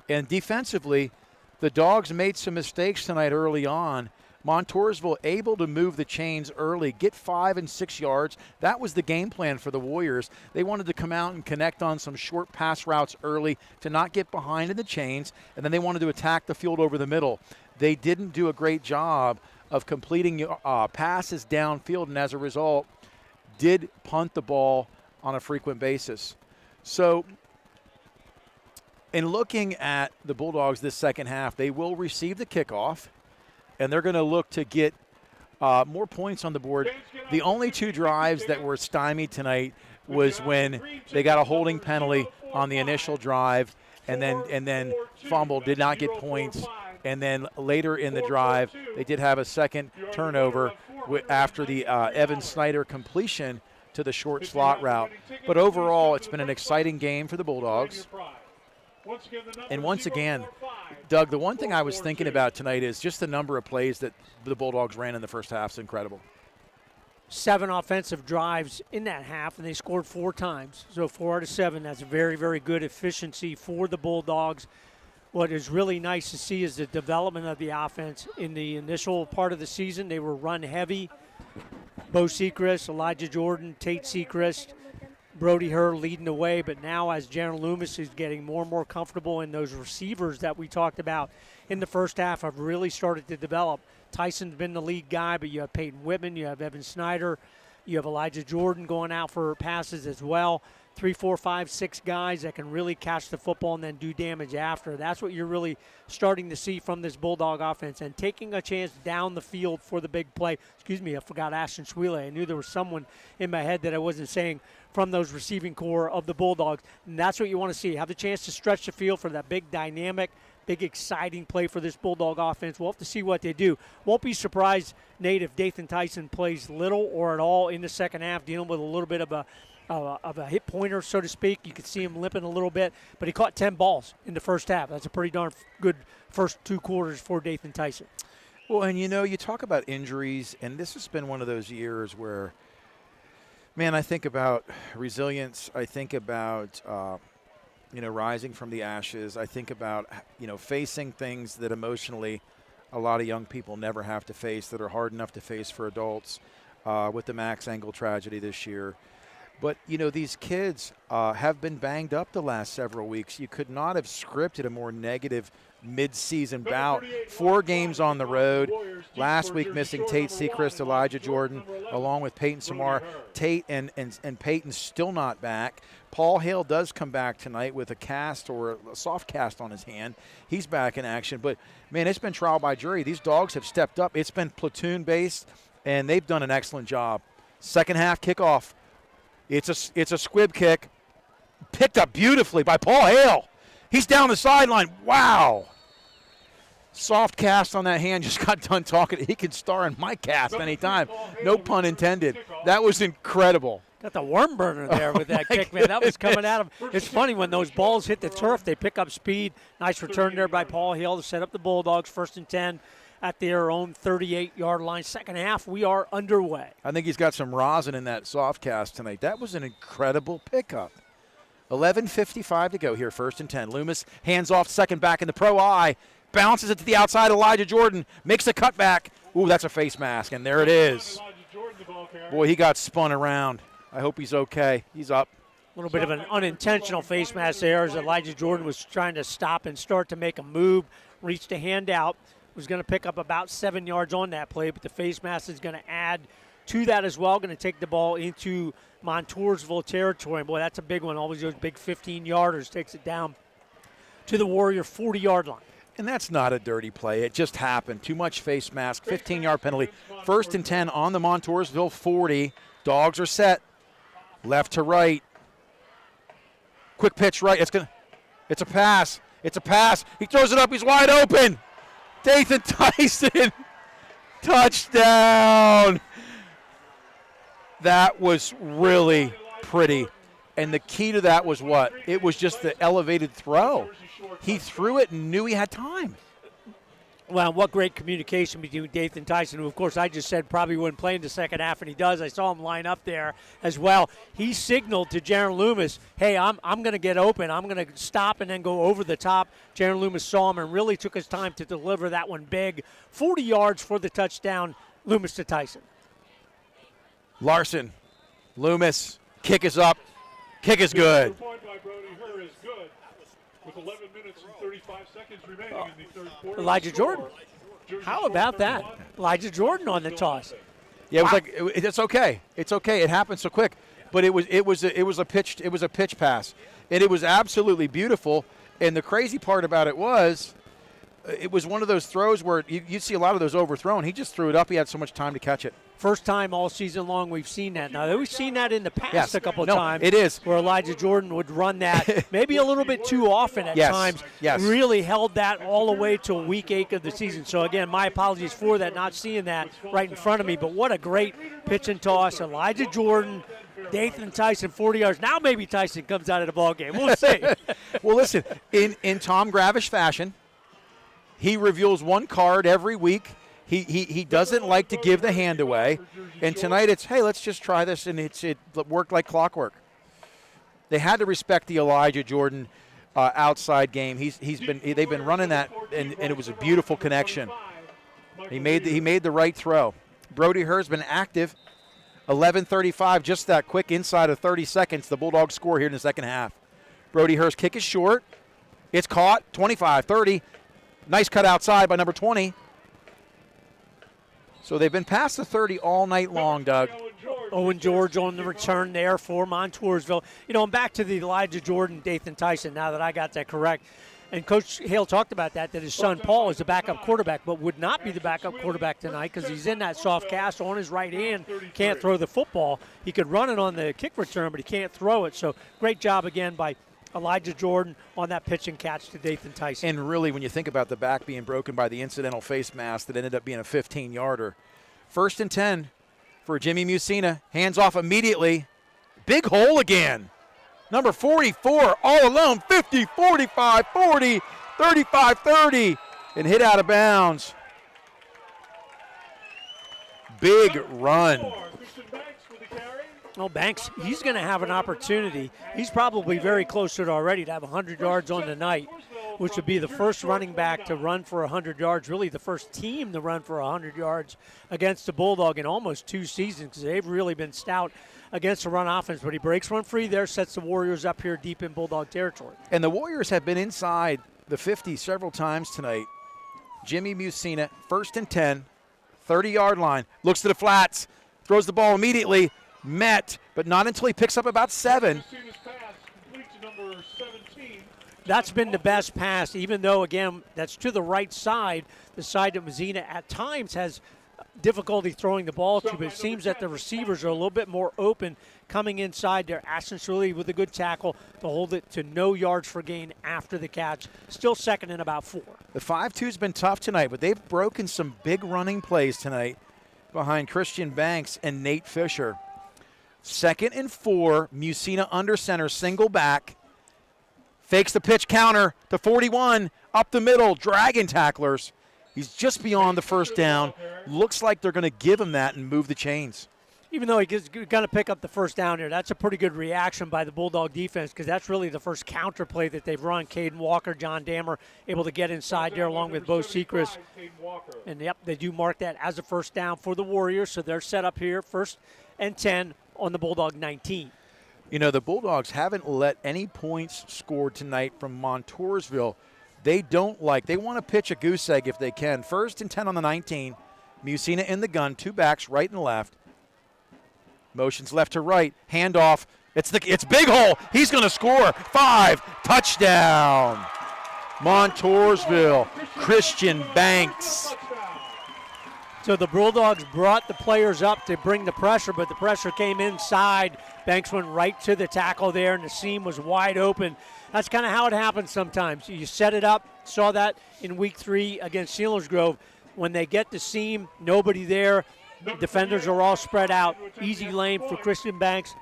And defensively, the Dogs made some mistakes tonight early on. Montoursville able to move the chains early, get 5 and 6 yards. That was the game plan for the Warriors. They wanted to come out and connect on some short pass routes early to not get behind in the chains, and then they wanted to attack the field over the middle. They didn't do a great job of completing passes downfield, and as a result, did punt the ball on a frequent basis. So in looking at the Bulldogs this second half, they will receive the kickoff, and they're going to look to get more points on the board. The only 2 drives that were stymied tonight was when they got a holding penalty on the initial drive and then fumbled, did not get points. And then later in the drive, they did have a second turnover after the Evan Snyder completion to the short slot route. But overall, it's been an exciting game for the Bulldogs. And once again, Doug, the one thing I was thinking about tonight is just the number of plays that the Bulldogs ran in the first half is incredible. 7 offensive drives in that half, and they scored 4 times. So 4 out of 7, that's very, very good efficiency for the Bulldogs. What is really nice to see is the development of the offense. In the initial part of the season, they were run heavy. Bo Sechrist, Elijah Jordan, Tate Sechrist, Brody Herr leading the way, but now as Jaron Loomis is getting more and more comfortable, and those receivers that we talked about in the first half have really started to develop. Tyson's been the lead guy, but you have Peyton Whitman, you have Evan Snyder, you have Elijah Jordan going out for passes as well. 3, 4, 5, 6 guys that can really catch the football and then do damage after. That's what you're really starting to see from this Bulldog offense, and taking a chance down the field for the big play. Excuse me, I forgot Ashton Swile. I knew there was someone in my head that I wasn't saying from those receiving core of the Bulldogs, and that's what you want to see. Have the chance to stretch the field for that big dynamic, big exciting play for this Bulldog offense. We'll have to see what they do. Won't be surprised, Nate, if Dathan Tyson plays little or at all in the second half, dealing with a little bit of a hit pointer, so to speak. You could see him limping a little bit, but he caught 10 balls in the first half. That's a pretty darn good first 2 quarters for Dathan Tyson. Well, and you talk about injuries, and this has been one of those years where, man, I think about resilience. I think about, rising from the ashes. I think about, facing things that emotionally a lot of young people never have to face, that are hard enough to face for adults, with the Max Engel tragedy this year. But, these kids have been banged up the last several weeks. You could not have scripted a more negative mid-season bout. 4 games on the road. Last week missing Tate Sechrist, Elijah Jordan, along with Peyton Samar. Tate and Peyton still not back. Paul Hale does come back tonight with a cast or a soft cast on his hand. He's back in action. But, man, it's been trial by jury. These Dogs have stepped up. It's been platoon-based, and they've done an excellent job. Second half kickoff. It's a squib kick, picked up beautifully by Paul Hale. He's down the sideline. Wow. Soft cast on that hand. Just got done talking. He can star in my cast anytime. No pun intended. That was incredible. Got the worm burner there with that kick, man. That was coming out of. It's funny when those balls hit the turf, they pick up speed. Nice return there by Paul Hale to set up the Bulldogs. 1st and 10. At their own 38-yard line. Second half, we are underway. I think he's got some rosin in that soft cast tonight. That was an incredible pickup. 11:55 to go here, 1st and 10. Loomis hands off second back in the pro eye. Bounces it to the outside. Elijah Jordan makes a cutback. Ooh, that's a face mask, and there it is. Boy, he got spun around. I hope he's okay. He's up. A little bit of an unintentional face mask there as Elijah Jordan was trying to stop and start to make a move. Reached a hand out. Was going to pick up about 7 yards on that play, but the face mask is going to add to that as well. Going to take the ball into Montoursville territory. Boy, that's a big one. Always those big 15-yarders. Takes it down to the Warrior 40-yard line. And that's not a dirty play. It just happened. Too much face mask. 15-yard penalty. 1st and 10 on the Montoursville 40. Dogs are set. Left to right. Quick pitch right. It's a pass. It's a pass. He throws it up. He's wide open. Dathan Tyson. Touchdown. That was really pretty. And the key to that was what? It was just the elevated throw. He threw it and knew he had time. Well, what great communication between Dathan Tyson, who, of course, I just said probably wouldn't play in the second half, and he does. I saw him line up there as well. He signaled to Jaron Loomis, hey, I'm going to get open. I'm going to stop and then go over the top. Jaron Loomis saw him and really took his time to deliver that one big. 40 yards for the touchdown, Loomis to Tyson. Larson, Loomis, kick is up. Kick is good. With 11 minutes and 35 seconds remaining in the third quarter. Elijah Jordan. How about that? Elijah Jordan on the toss. Yeah, it was like it's okay. It's okay. It happened so quick, but it was a pitch pass, and it was absolutely beautiful. And the crazy part about it was one of those throws where you see a lot of those overthrown. He just threw it up. He had so much time to catch it. First time all season long we've seen that. Now, we've seen that in the past a couple of times. It is. Where Elijah Jordan would run that maybe a little bit too often at times. Yes. Really held that all the way till week 8 of the season. So, again, my apologies for that, not seeing that right in front of me. But what a great pitch and toss. Elijah Jordan, Dathan Tyson, 40 yards. Now maybe Tyson comes out of the ball game. We'll see. Well, listen, in Tom Gravish fashion, he reveals one card every week. He doesn't like to give the hand away. And tonight it's, hey, let's just try this, and it worked like clockwork. They had to respect the Elijah Jordan outside game. They've been running that, and it was a beautiful connection. He made the right throw. Brody Herr's been active. 11:35, just that quick inside of 30 seconds. The Bulldogs score here in the second half. Brody Herr's kick is short. It's caught. 25-30. Nice cut outside by number 20. So they've been past the 30 all night long, Doug. Owen George on the return there for Montoursville. You know, I'm back to the Elijah Jordan, Dathan Tyson, now that I got that correct. And Coach Hale talked about that his son Paul is the backup quarterback, but would not be the backup quarterback tonight because he's in that soft cast on his right hand, can't throw the football. He could run it on the kick return, but he can't throw it. So great job again by Elijah Jordan on that pitch and catch to Dathan Tyson. And really, when you think about the back being broken by the incidental face mask that ended up being a 15-yarder. 1st and 10 for Jimmy Musina. Hands off immediately. Big hole again. Number 44 all alone. 50, 45, 40, 35, 30. And hit out of bounds. Big run. Well, Banks, he's going to have an opportunity. He's probably very close to it already to have 100 yards on the night, which would be the first running back to run for 100 yards, really the first team to run for 100 yards against the Bulldog in almost 2 seasons because they've really been stout against the run offense. But he breaks one free there, sets the Warriors up here deep in Bulldog territory. And the Warriors have been inside the 50 several times tonight. Jimmy Musina, 1st and 10, 30-yard line, looks to the flats, throws the ball immediately. Met, but not until he picks up about 7. That's been the best pass, even though, again, that's to the right side, the side that Musina at times has difficulty throwing the ball to, but it seems that the receivers are a little bit more open coming inside there. Ashton Shirley with a good tackle to hold it to no yards for gain after the catch. Still second and about 4. The 5-2's been tough tonight, but they've broken some big running plays tonight behind Christian Banks and Nate Fisher. 2nd and 4, Musina under center, single back. Fakes the pitch counter to 41, up the middle, dragging tacklers. He's just beyond the first down. Looks like they're going to give him that and move the chains. Even though he's going to pick up the first down here, that's a pretty good reaction by the Bulldog defense because that's really the first counter play that they've run. Caden Walker, John Dammer able to get inside there along with Bo Sechrist. And, yep, they do mark that as a first down for the Warriors, so they're set up here, 1st and 10 on the Bulldog 19. You know, the Bulldogs haven't let any points scored tonight from Montoursville. They want to pitch a goose egg if they can. 1st and 10 on the 19. Musina in the gun, 2 backs, right and left. Motions left to right, handoff. It's big hole. He's going to score. 5, touchdown. Montoursville, Christian Banks. So the Bulldogs brought the players up to bring the pressure, but the pressure came inside. Banks went right to the tackle there, and the seam was wide open. That's kind of how it happens sometimes. You set it up, saw that in week 3 against Selinsgrove. When they get the seam, nobody there. Defenders are all spread out. Easy lane for Christian Banks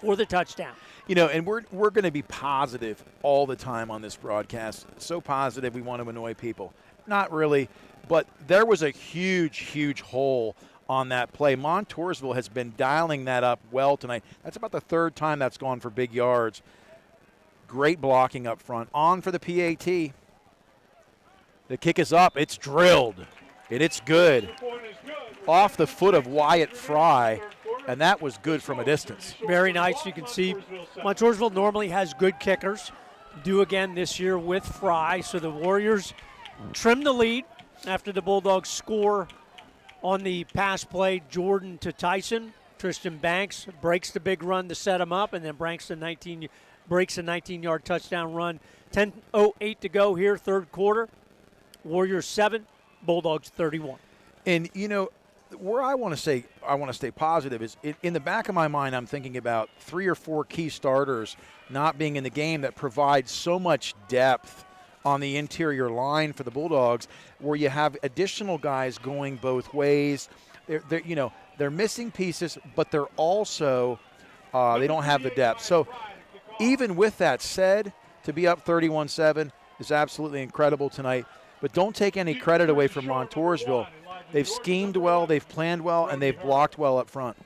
for the touchdown. You know, and we're going to be positive all the time on this broadcast. So positive we want to annoy people. Not really. But there was a huge, huge hole on that play. Montoursville has been dialing that up well tonight. That's about the 3rd time that's gone for big yards. Great blocking up front. On for the PAT. The kick is up. It's drilled. And it's good. Off the foot of Wyatt Fry. And that was good from a distance. Very nice. You can see Montoursville normally has good kickers. Do again this year with Fry. So the Warriors trim the lead after the Bulldogs score on the pass play. Jordan to Tyson. Christian Banks breaks the big run to set him up, and then breaks a 19-yard touchdown run. 10:08 to go here, 3rd quarter. Warriors 7, Bulldogs 31. And, you know, where I want to stay positive is in the back of my mind, I'm thinking about 3 or 4 key starters not being in the game that provide so much depth on the interior line for the Bulldogs, where you have additional guys going both ways. They're missing pieces, but they're also they don't have the depth. So even with that said, to be up 31-7 is absolutely incredible tonight. But don't take any credit away from Montoursville. They've schemed well, they've planned well, and they've blocked well up front.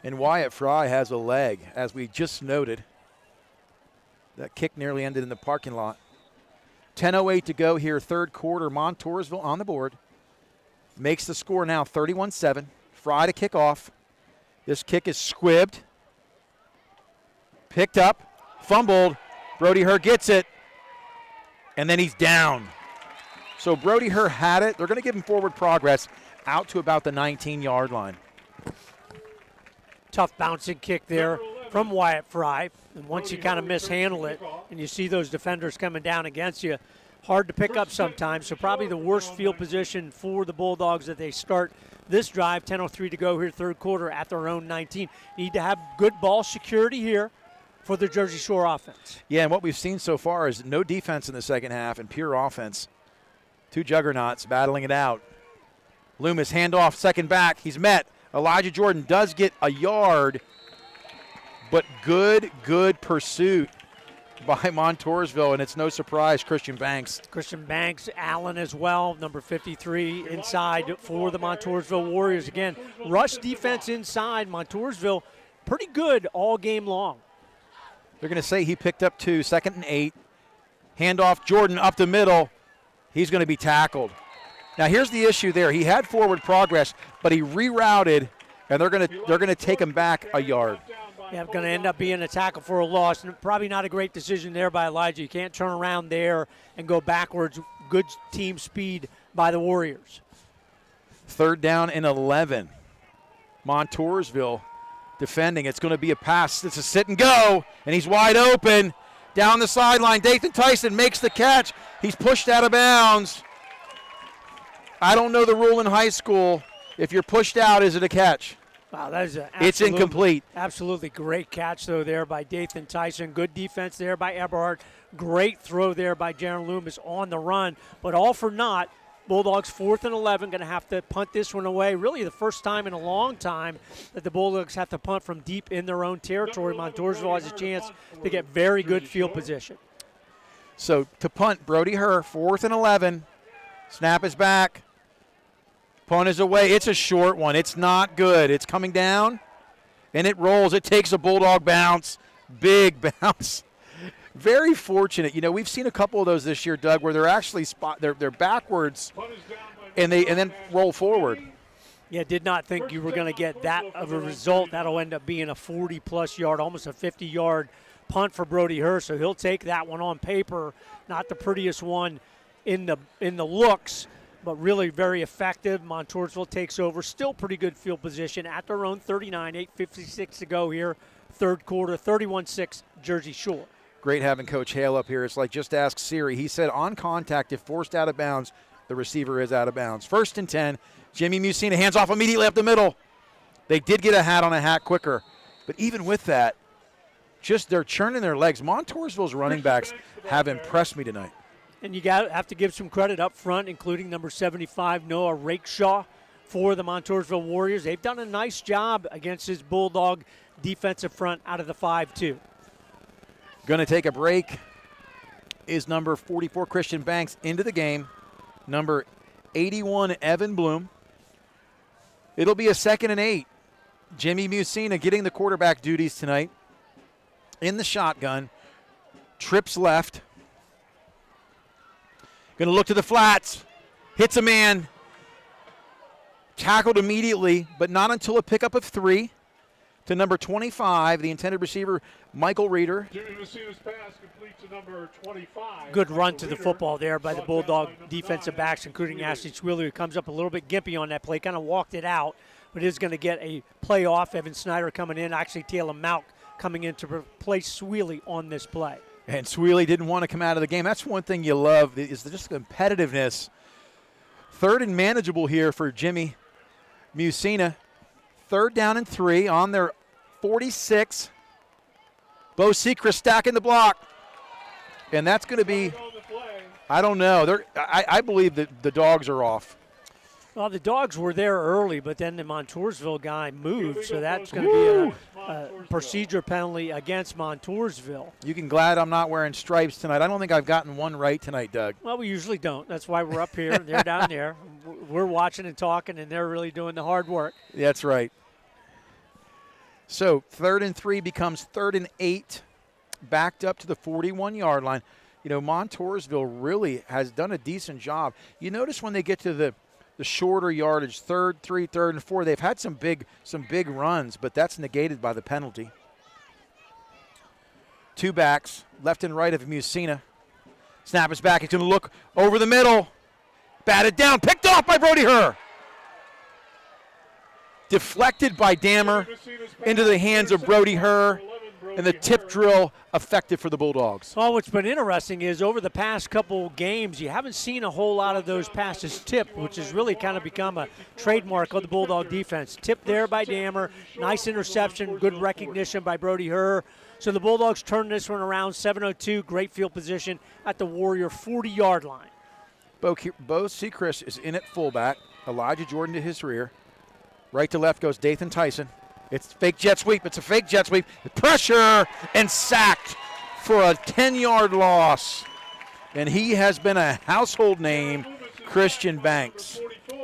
And Wyatt Fry has a leg, as we just noted. That kick nearly ended in the parking lot. 10:08 to go here, 3rd quarter. Montoursville on the board. Makes the score now 31-7. Fry to kick off. This kick is squibbed. Picked up. Fumbled. Brody Herr gets it. And then he's down. So Brody Herr had it. They're going to give him forward progress out to about the 19-yard line. Tough bouncing kick there from Wyatt Fry. And once you kind of mishandle it and you see those defenders coming down against you, hard to pick up sometimes. So probably the worst field position for the Bulldogs that they start this drive. 10:03 to go here, 3rd quarter at their own 19. Need to have good ball security here for the Jersey Shore offense. Yeah, and what we've seen so far is no defense in the second half and pure offense. 2 juggernauts battling it out. Loomis handoff, second back. He's met. Elijah Jordan does get a yard, but good pursuit by Montoursville, and it's no surprise Christian Banks. Christian Banks, Allen as well, number 53 inside for the Montoursville Warriors. Again, rush defense inside. Montoursville pretty good all game long. They're going to say he picked up 2, 2nd and 8. Handoff, Jordan up the middle. He's going to be tackled. Now here's the issue there. He had forward progress, but he rerouted, and they're going to take him back a yard. Yeah, going to end up being a tackle for a loss, and probably not a great decision there by Elijah. You can't turn around there and go backwards. Good team speed by the Warriors. 3rd down and 11. Montoursville defending. It's going to be a pass. It's a sit and go, and he's wide open. Down the sideline, Dathan Tyson makes the catch. He's pushed out of bounds. I don't know the rule in high school. If you're pushed out, is it a catch? Wow, that is it's incomplete. Absolutely great catch, though, there by Dathan Tyson. Good defense there by Eberhardt. Great throw there by Jaron Loomis on the run. But all for naught. Bulldogs 4th and 11, going to have to punt this one away. Really the first time in a long time that the Bulldogs have to punt from deep in their own territory. Montoursville has a chance to get very good field position. So to punt, Brody Herr, 4th and 11. Snap is back. Punt is away. It's a short one. It's not good. It's coming down, and it rolls. It takes a Bulldog bounce. Big bounce. Very fortunate. You know, we've seen a couple of those this year, Doug, where they're actually they're backwards and then roll forward. Yeah, did not think you were going to get that of a result. That'll end up being a 40-plus yard, almost a 50-yard punt for Brody Herr. So he'll take that one on paper. Not the prettiest one in the looks, but really very effective. Montoursville takes over. Still pretty good field position at their own 39, 8:56 to go here. 3rd quarter, 31-6, Jersey Shore. Great having Coach Hale up here. It's like just ask Siri. He said on contact, if forced out of bounds, the receiver is out of bounds. 1st and 10. Jimmy Musina hands off immediately up the middle. They did get a hat on a hat quicker. But even with that, just they're churning their legs. Montoursville's running backs have impressed me tonight. And you have to give some credit up front, including number 75, Noah Rakeshaw, for the Montoursville Warriors. They've done a nice job against his Bulldog defensive front out of the 5-2. Going to take a break is number 44, Christian Banks, into the game. Number 81, Evan Bloom. It'll be a 2nd and 8. Jimmy Musina getting the quarterback duties tonight. In the shotgun. Trips left. Going to look to the flats. Hits a man. Tackled immediately, but not until a pickup of 3. To number 25, the intended receiver, Michael Reeder. Jimmy Musina's pass complete to number 25. Good run to the football there by the Bulldog defensive backs, including Ashley Swiller, who comes up a little bit gimpy on that play, kind of walked it out, but is going to get a play off. Evan Snyder coming in, actually Taylor Malk coming in to replace Swiley on this play. And Swiley didn't want to come out of the game. That's one thing you love, is just the competitiveness. 3rd and manageable here for Jimmy Musina. 3rd down and 3 on their 46. Bo Sechrist stacking the block. And that's going to be, I don't know. I believe that the Dogs are off. Well, the Dogs were there early, but then the Montoursville guy moved, so that's going to be a procedure penalty against Montoursville. You can glad I'm not wearing stripes tonight. I don't think I've gotten one right tonight, Doug. Well, we usually don't. That's why we're up here, and they're down there. We're watching and talking, and they're really doing the hard work. That's right. So 3rd and 3 becomes 3rd and 8, backed up to the 41-yard line. You know, Montoursville really has done a decent job. You notice when they get to the shorter yardage, 3rd, 3, 3rd, and 4, they've had some big runs, but that's negated by the penalty. 2 backs, left and right of Musina. Snap is back. He's going to look over the middle. Batted down, picked off by Brody Herr. Deflected by Dammer into the hands of Brody Herr, and the tip drill effective for the Bulldogs. Well, what's been interesting is over the past couple games, you haven't seen a whole lot of those passes tipped, which has really kind of become a trademark of the Bulldog defense. Tipped there by Dammer, nice interception, good recognition by Brody Herr. So the Bulldogs turn this one around, 7:02, great field position at the Warrior 40-yard line. Bo Sechrist is in at fullback. Elijah Jordan to his rear. Right to left goes Dathan Tyson. It's fake jet sweep. It's a fake jet sweep. Pressure and sacked for a 10-yard loss. And he has been a household name, Christian Banks.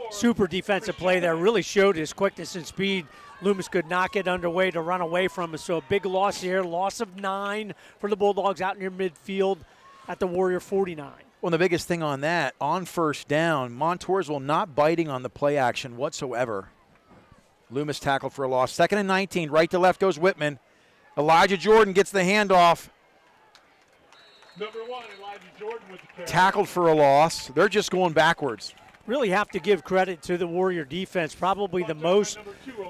Super defensive play there. Really showed his quickness and speed. Loomis could not get underway to run away from it. So a big loss here. Loss of 9 for the Bulldogs out near midfield at the Warrior 49. Well, the biggest thing on that, on 1st down, Montoursville not biting on the play action whatsoever. Loomis tackled for a loss. 2nd and 19. Right to left goes Whitman. Elijah Jordan gets the handoff. Number 1, Elijah Jordan with the carry. Tackled for a loss. They're just going backwards. Really have to give credit to the Warrior defense. Probably the most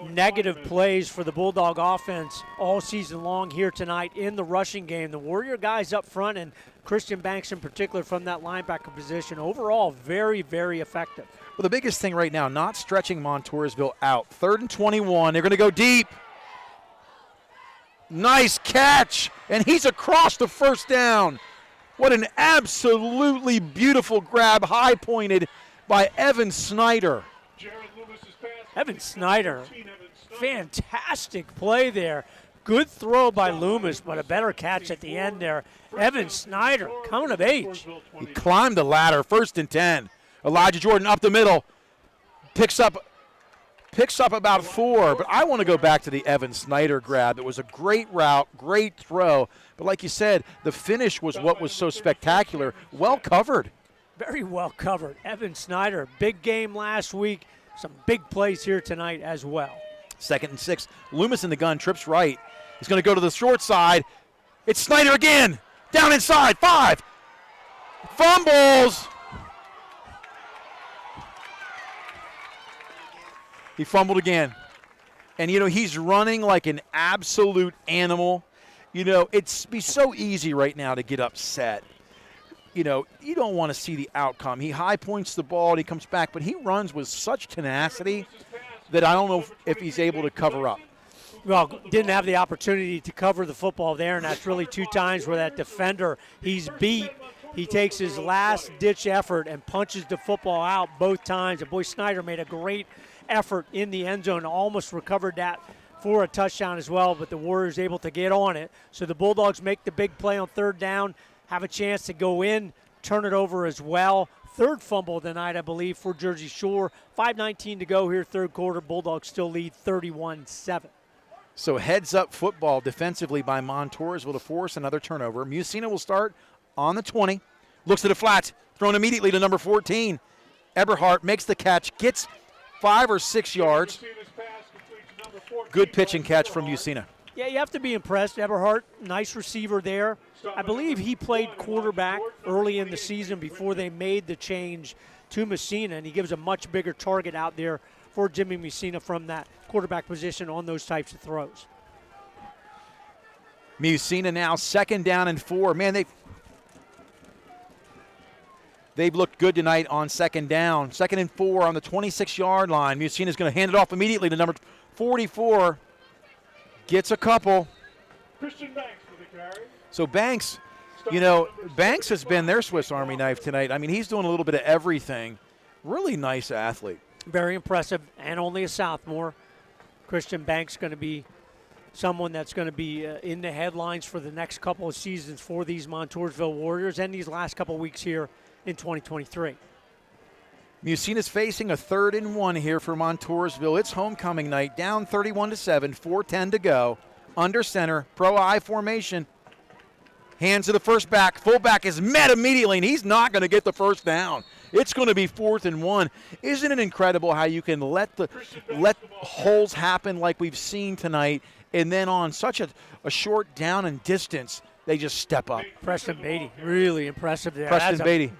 negative plays for the Bulldog offense all season long here tonight in the rushing game. The Warrior guys up front, and Christian Banks in particular from that linebacker position, overall very, very effective. Well, the biggest thing right now, not stretching Montoursville out. 3rd and 21. They're going to go deep. Nice catch. And he's across the 1st down. What an absolutely beautiful grab, high-pointed by Evan Snyder. Evan Snyder, fantastic play there. Good throw by Loomis, but a better catch at the end there. Evan Snyder coming of age. He climbed the ladder, 1st and 10. Elijah Jordan up the middle, picks up about 4, but I want to go back to the Evan Snyder grab. It was a great route, great throw, but like you said, the finish was what was so spectacular. Well covered. Very well covered. Evan Snyder, big game last week, some big plays here tonight as well. 2nd and 6, Loomis in the gun, trips right. He's going to go to the short side. It's Snyder again, down inside, 5. Fumbles. He fumbled again. And, you know, he's running like an absolute animal. You know, it's be so easy right now to get upset. You know, you don't want to see the outcome. He high points the ball and he comes back, but he runs with such tenacity that I don't know if he's able to cover up. Well, didn't have the opportunity to cover the football there, and that's really 2 times where that defender he's beat. He takes his last-ditch effort and punches the football out both times. And boy, Snyder made a great effort in the end zone, almost recovered that for a touchdown as well, but the Warriors able to get on it. So the Bulldogs make the big play on 3rd down, have a chance to go in, turn it over as well. 3rd fumble of the night, I believe, for Jersey Shore. 5:19 to go here, 3rd quarter. Bulldogs still lead 31-7. So heads-up football defensively by Montoursville to force another turnover. Musina will start on the 20. Looks at the flats, thrown immediately to number 14. Eberhardt makes the catch, gets 5 or 6 yards. Good pitch and catch from Musina. Yeah, you have to be impressed. Eberhardt, nice receiver there. I believe he played quarterback early in the season before they made the change to Messina, and he gives a much bigger target out there for Jimmy Messina from that quarterback position on those types of throws. Musina now 2nd down and 4. Man, they've looked good tonight on 2nd down. 2nd and 4 on the 26-yard line. Musina's going to hand it off immediately to number 44. Gets a couple. Christian Banks for the carry. So Banks, you know, Banks has been their Swiss Army knife tonight. I mean, he's doing a little bit of everything. Really nice athlete. Very impressive, and only a sophomore. Christian Banks going to be someone that's going to be in the headlines for the next couple of seasons for these Montoursville Warriors and these last couple of weeks here in 2023. Musina's facing a 3rd and 1 here for Montoursville. It's homecoming night, down 31-7, 4:10 to go. Under center, pro I formation. Hands to the first back. Fullback is met immediately, and he's not going to get the first down. It's going to be 4th and 1. Isn't it incredible how you can let holes happen like we've seen tonight, and then on such a short down and distance, they just step up. Preston Beatty, really impressive there. Preston Beatty.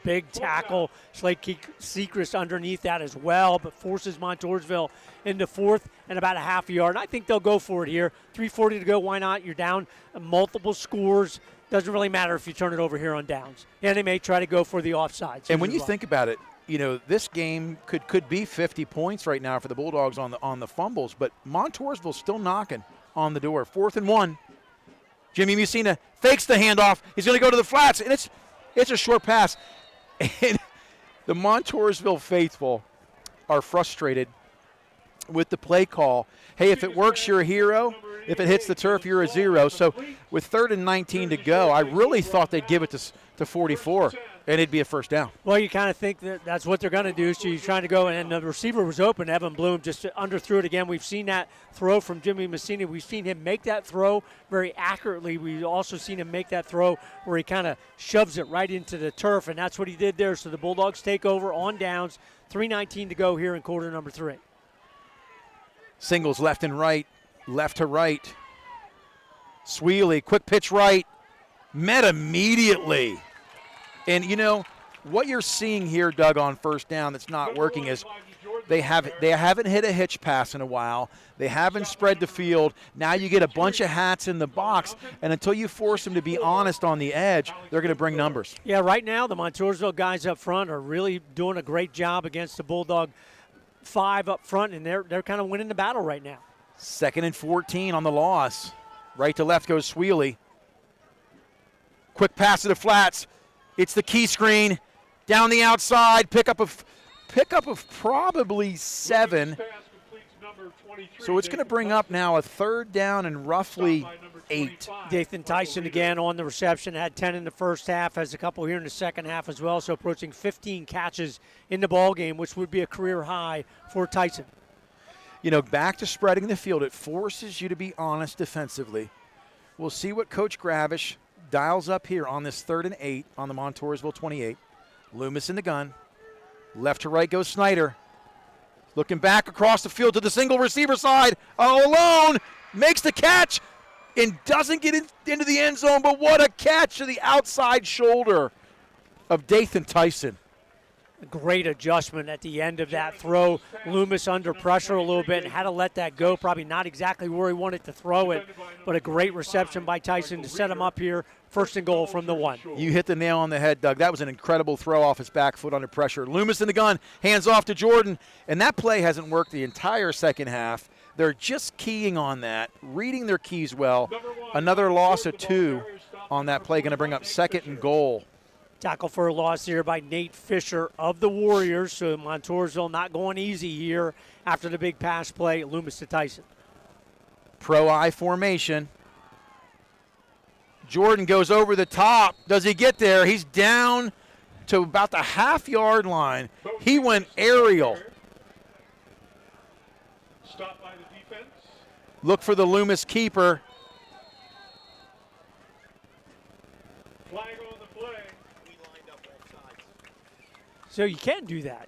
Big tackle. Slade Sechrist underneath that as well, but forces Montoursville into 4th and about a half a yard. I think they'll go for it here. 3:40 to go. Why not? You're down multiple scores. Doesn't really matter if you turn it over here on downs. And they may try to go for the offsides. And when you think about it, you know, this game could be 50 points right now for the Bulldogs on the fumbles, but Montoursville's still knocking on the door. 4th and 1. Jimmy Musina fakes the handoff. He's going to go to the flats, and it's a short pass. And the Montoursville faithful are frustrated with the play call. Hey, if it works, you're a hero. If it hits the turf, you're a 0. So with 3rd and 19 to go, I really thought they'd give it to 44, and it'd be a 1st down. Well, you kind of think that's what they're going to do. So you're trying to go, and the receiver was open. Evan Bloom just underthrew it again. We've seen that throw from Jimmy Messina. We've seen him make that throw very accurately. We've also seen him make that throw where he kind of shoves it right into the turf, and that's what he did there. So the Bulldogs take over on downs. 3:19 to go here in quarter number 3. Singles left and right, left to right. Sweely, quick pitch right, met immediately. And, you know, what you're seeing here, Doug, on 1st down that's not working is they haven't hit a hitch pass in a while. They haven't spread the field. Now you get a bunch of hats in the box, and until you force them to be honest on the edge, they're going to bring numbers. Yeah, right now the Montoursville guys up front are really doing a great job against the Bulldog 5 up front, and they're kind of winning the battle right now. 2nd and 14 on the loss. Right to left goes Sweely. Quick pass to the flats. It's the key screen. Down the outside. Pickup of probably 7. So it's going to bring up now a 3rd down and roughly 8. Dathan Tyson again on the reception. Had 10 in the first half. Has a couple here in the second half as well. So approaching 15 catches in the ball game, which would be a career high for Tyson. You know, back to spreading the field. It forces you to be honest defensively. We'll see what Coach Gravish dials up here on this 3rd and 8 on the Montoursville 28. Loomis in the gun. Left to right goes Snyder. Looking back across the field to the single receiver side. All alone. Makes the catch and doesn't get into the end zone, but what a catch to the outside shoulder of Dathan Tyson. Great adjustment at the end of that throw. Loomis under pressure a little bit and had to let that go. Probably not exactly where he wanted to throw it, but a great reception by Tyson to set him up here. 1st and goal from the 1. You hit the nail on the head, Doug. That was an incredible throw off his back foot under pressure. Loomis in the gun, hands off to Jordan, and that play hasn't worked the entire second half. They're just keying on that, reading their keys well. Another loss of 2 on that play, going to bring up 2nd and goal. Tackle for a loss here by Nate Fisher of the Warriors. So Montoursville not going easy here after the big pass play. Loomis to Tyson. Pro-I formation. Jordan goes over the top. Does he get there? He's down to about the half-yard line. He went aerial. Stop by the defense. Look for the Loomis keeper. Flag on the play. So you can do that.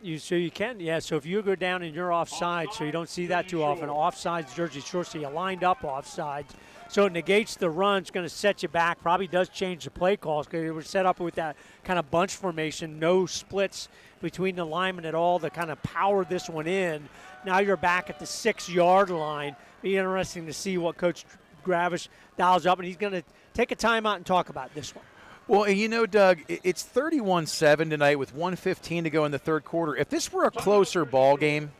So if you go down and you're offside, so you don't see that too often. Offsides, Jersey Shore, so you lined up offsides. So it negates the run. It's going to set you back. Probably does change the play calls because it was set up with that kind of bunch formation, no splits between the linemen at all to kind of power this one in. Now you're back at the 6-yard line. Be interesting to see what Coach Gravish dials up, and he's going to take a timeout and talk about this one. Well, and you know, Doug, it's 31-7 tonight with 1:15 to go in the third quarter. If this were a closer ball game,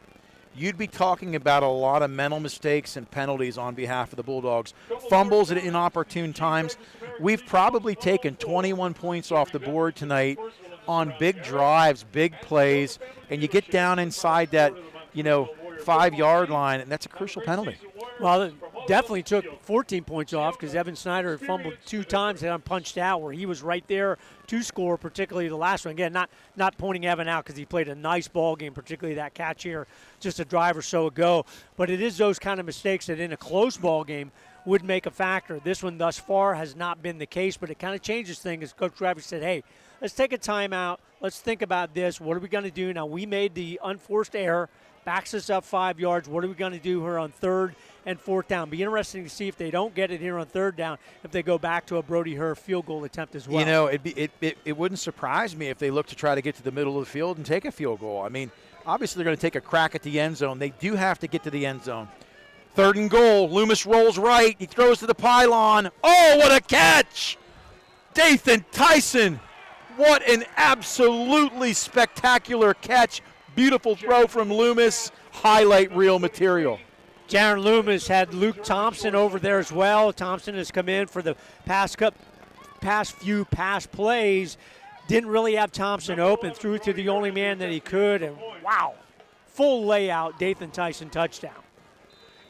you'd be talking about a lot of mental mistakes and penalties on behalf of the Bulldogs. Fumbles at inopportune times. We've probably taken 21 points off the board tonight on big drives, big plays, and you get down inside that, 5-yard line, and that's a crucial penalty. Well, it definitely took 14 points off because Evan Snyder had fumbled 2 times and had punched out where he was right there to score, particularly the last one. Again, not pointing Evan out because he played a nice ball game, particularly that catch here just a drive or so ago. But it is those kind of mistakes that in a close ball game would make a factor. This one thus far has not been the case, but it kind of changes things as Coach Travis said, hey, let's take a timeout. Let's think about this. What are we going to do? Now, we made the unforced error. Backs us up 5 yards. What are we going to do here on 3rd and 4th down? Be interesting to see if they don't get it here on 3rd down, if they go back to a Brody Herr field goal attempt as well. It wouldn't surprise me if they look to try to get to the middle of the field and take a field goal. I mean, obviously they're going to take a crack at the end zone. They do have to get to the end zone. 3rd and goal. Loomis rolls right. He throws to the pylon. Oh, what a catch! Dathan Tyson. What an absolutely spectacular catch. Beautiful throw from Loomis. Highlight reel material. Jaron Loomis had Luke Thompson over there as well. Thompson has come in for the past few pass plays. Didn't really have Thompson open. Threw it to the only man that he could. And wow, full layout, Dathan Tyson touchdown.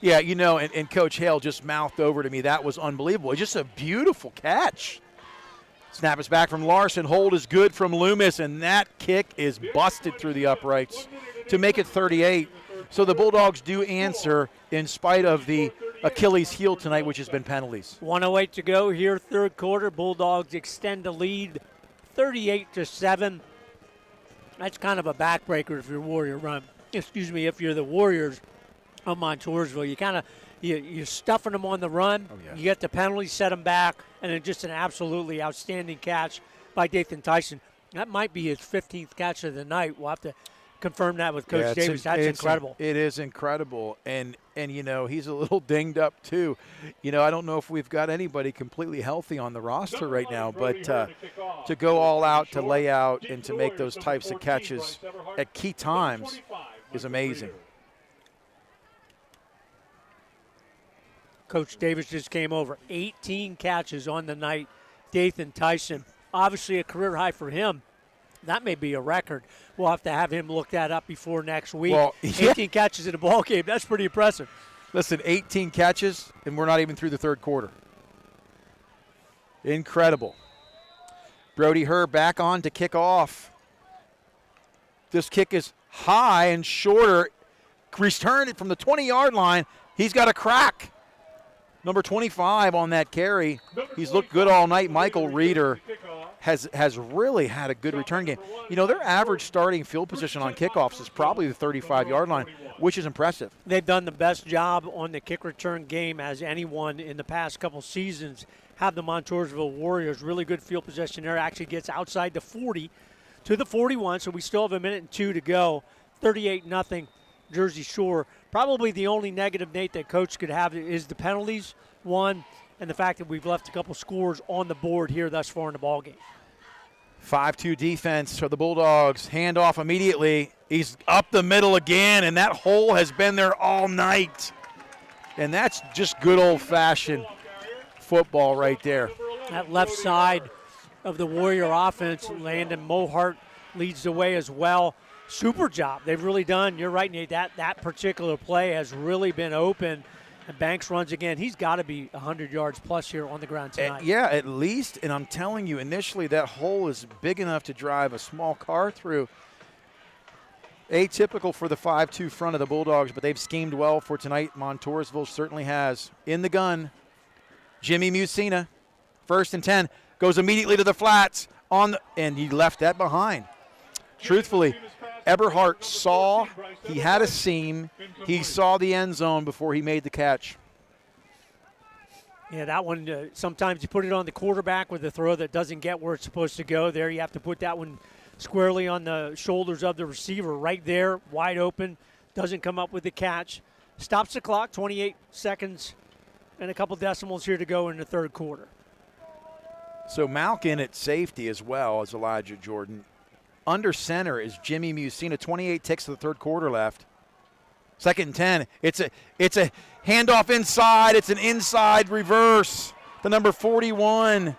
Yeah, and Coach Hale just mouthed over to me. That was unbelievable. It's just a beautiful catch. Snap is back from Larson. Hold is good from Loomis, and that kick is busted through the uprights to make it 38. So the Bulldogs do answer in spite of the Achilles heel tonight, which has been penalties. 1:08 to go here, 3rd quarter. Bulldogs extend the lead 38-7. That's kind of a backbreaker if you're if you're the Warriors of Montoursville. You kind of you're stuffing them on the run. Oh, yeah. You get the penalty, set them back, and then just an absolutely outstanding catch by Dathan Tyson. That might be his 15th catch of the night. We'll have to confirm that with Coach Davis. That's incredible. It is incredible. And he's a little dinged up too. I don't know if we've got anybody completely healthy on the roster right now, but to go all out, to lay out, and to make those types of catches at key times is amazing. Coach Davis just came over. 18 catches on the night. Dathan Tyson, obviously a career high for him. That may be a record. We'll have to have him look that up before next week. Well, 18 catches in a ball game. That's pretty impressive. Listen, 18 catches, and we're not even through the 3rd quarter. Incredible. Brody Herr back on to kick off. This kick is high and shorter. Returned it from the 20-yard line. He's got a crack. Number 25 on that carry. He's looked good all night. Michael Reeder has really had a good return game. Their average starting field position on kickoffs is probably the 35-yard line, which is impressive. They've done the best job on the kick return game as anyone in the past couple seasons. Have the Montoursville Warriors really good field possession there. Actually gets outside the 40 to the 41, so we still have 1:02 to go. 38-0 Jersey Shore. Probably the only negative, Nate, that Coach could have is the penalties, one, and the fact that we've left a couple scores on the board here thus far in the ballgame. 5-2 defense for the Bulldogs. Handoff immediately. He's up the middle again, and that hole has been there all night. And that's just good old-fashioned football right there. That left side of the Warrior offense, Landon Mohart leads the way as well. Super job they've really done. You're right, Nate. That particular play has really been open. And Banks runs again. He's got to be 100 yards plus here on the ground tonight. Yeah, at least. And I'm telling you, initially that hole is big enough to drive a small car through. Atypical for the 5-2 front of the Bulldogs, but they've schemed well for tonight. Montoursville certainly has. In the gun, Jimmy Musina, 1st and 10, goes immediately to the flats, and he left that behind. Truthfully, Eberhardt saw he had a seam. He saw the end zone before he made the catch. Yeah, that one, sometimes you put it on the quarterback with a throw that doesn't get where it's supposed to go. There you have to put that one squarely on the shoulders of the receiver right there, wide open, doesn't come up with the catch. Stops the clock, 28 seconds and a couple decimals here to go in the third quarter. So Malkin at safety as well as Elijah Jordan. Under center is Jimmy Musina, 28 ticks to the third quarter left. 2nd and 10. It's a handoff inside. It's an inside reverse. The number 41,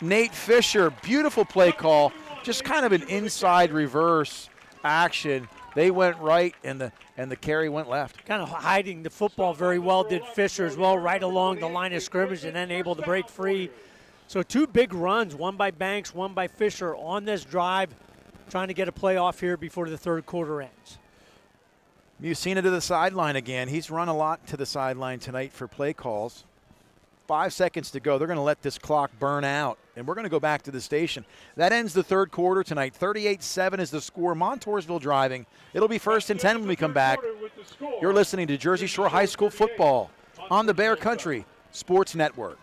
Nate Fisher. Beautiful play call. Just kind of an inside reverse action. They went right and the carry went left. Kind of hiding the football very well did Fisher as well, right along the line of scrimmage and then able to break free. So 2 big runs, one by Banks, one by Fisher on this drive, trying to get a play off here before the third quarter ends. Musina to the sideline again. He's run a lot to the sideline tonight for play calls. 5 seconds to go. They're going to let this clock burn out, and we're going to go back to the station. That ends the third quarter tonight. 38-7 is the score. Montoursville driving. It'll be 1st and 10 when we come back. You're listening to Jersey Shore High School football on the Bear Country Sports Network.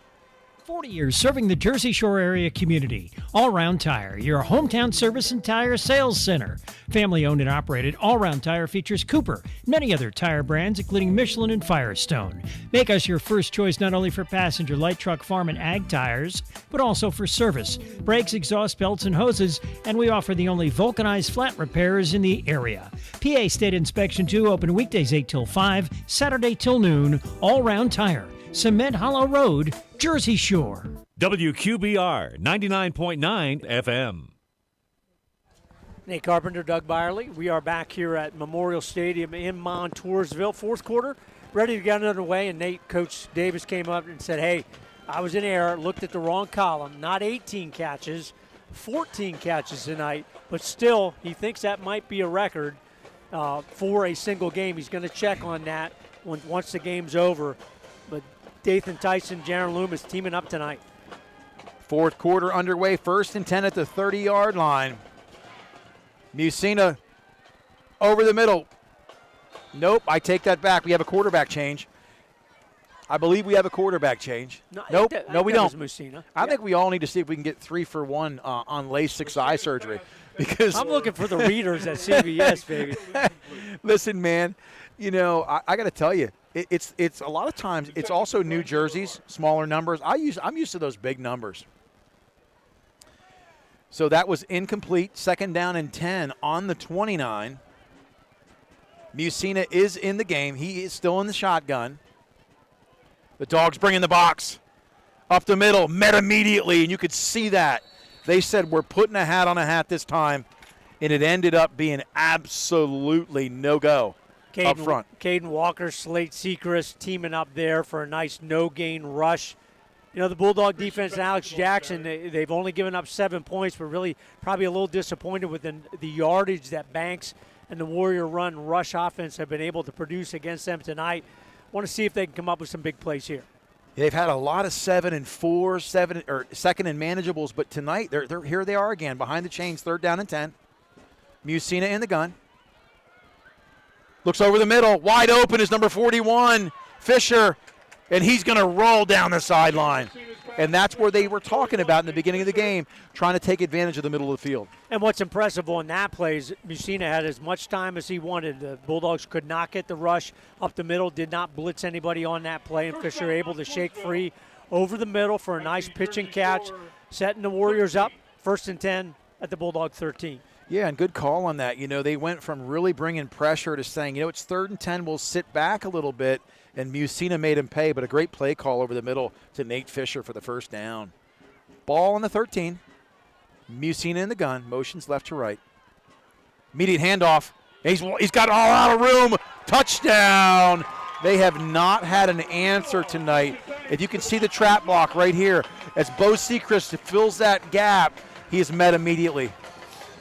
40 years serving the Jersey Shore area community. All Round Tire, your hometown service and tire sales center. Family owned and operated, All Round Tire features Cooper and many other tire brands, including Michelin and Firestone. Make us your first choice not only for passenger, light truck, farm, and ag tires, but also for service, brakes, exhaust belts, and hoses. And we offer the only vulcanized flat repairs in the area. PA State Inspection 2, open weekdays 8 till 5, Saturday till noon. All Round Tire. Cement Hollow Road, Jersey Shore. WQBR 99.9 FM. Nate Carpenter, Doug Byerly. We are back here at Memorial Stadium in Montoursville. Fourth quarter, ready to get underway, and Nate, Coach Davis came up and said, hey, I was in error, looked at the wrong column, not 18 catches, 14 catches tonight, but still he thinks that might be a record for a single game. He's going to check on that once the game's over. But Dathan Tyson, Jaron Loomis teaming up tonight. Fourth quarter underway, 1st and 10 at the 30-yard line. Musina over the middle. Nope, I take that back. We have a quarterback change. I believe we have a quarterback change. No, we don't. I think we all need to see if we can get 3 for 1 on LASIK eye surgery. Because I'm looking for the readers at CBS, baby. Listen, man, you know, I got to tell you, it's a lot of times it's also New Jerseys, smaller numbers. I'm used to those big numbers. So that was incomplete. 2nd down and 10 on the 29. Musina is in the game. He is still in the shotgun. The Dogs bring in the box. Up the middle, met immediately, and you could see that. They said, we're putting a hat on a hat this time, and it ended up being absolutely no-go up front. Caden Walker, Slate Sechrist teaming up there for a nice no-gain rush. You know, the Bulldog defense and Alex Jackson, they've only given up 7 points, but really probably a little disappointed with the yardage that Banks and the Warrior Run rush offense have been able to produce against them tonight. Want to see if they can come up with some big plays here. They've had a lot of 7 and 4, 7 or second and manageables, but tonight they're here they are again behind the chains, 3rd down and 10. Musina in the gun. Looks over the middle, wide open is number 41, Fisher, and he's going to roll down the sideline. And that's where they were talking about in the beginning of the game, trying to take advantage of the middle of the field. And what's impressive on that play is Mussina had as much time as he wanted. The Bulldogs could not get the rush up the middle, did not blitz anybody on that play, and Fisher able to shake free over the middle for a nice pitch and catch, setting the Warriors up 1st and 10 at the Bulldog 13. Yeah, and good call on that. They went from really bringing pressure to saying, it's 3rd and 10, we'll sit back a little bit, and Mussina made him pay, but a great play call over the middle to Nate Fisher for the first down. Ball on the 13. Mussina in the gun, motions left to right. Immediate handoff. He's got all out of room. Touchdown. They have not had an answer tonight. If you can see the trap block right here, as Bo Sechrist fills that gap, he is met immediately.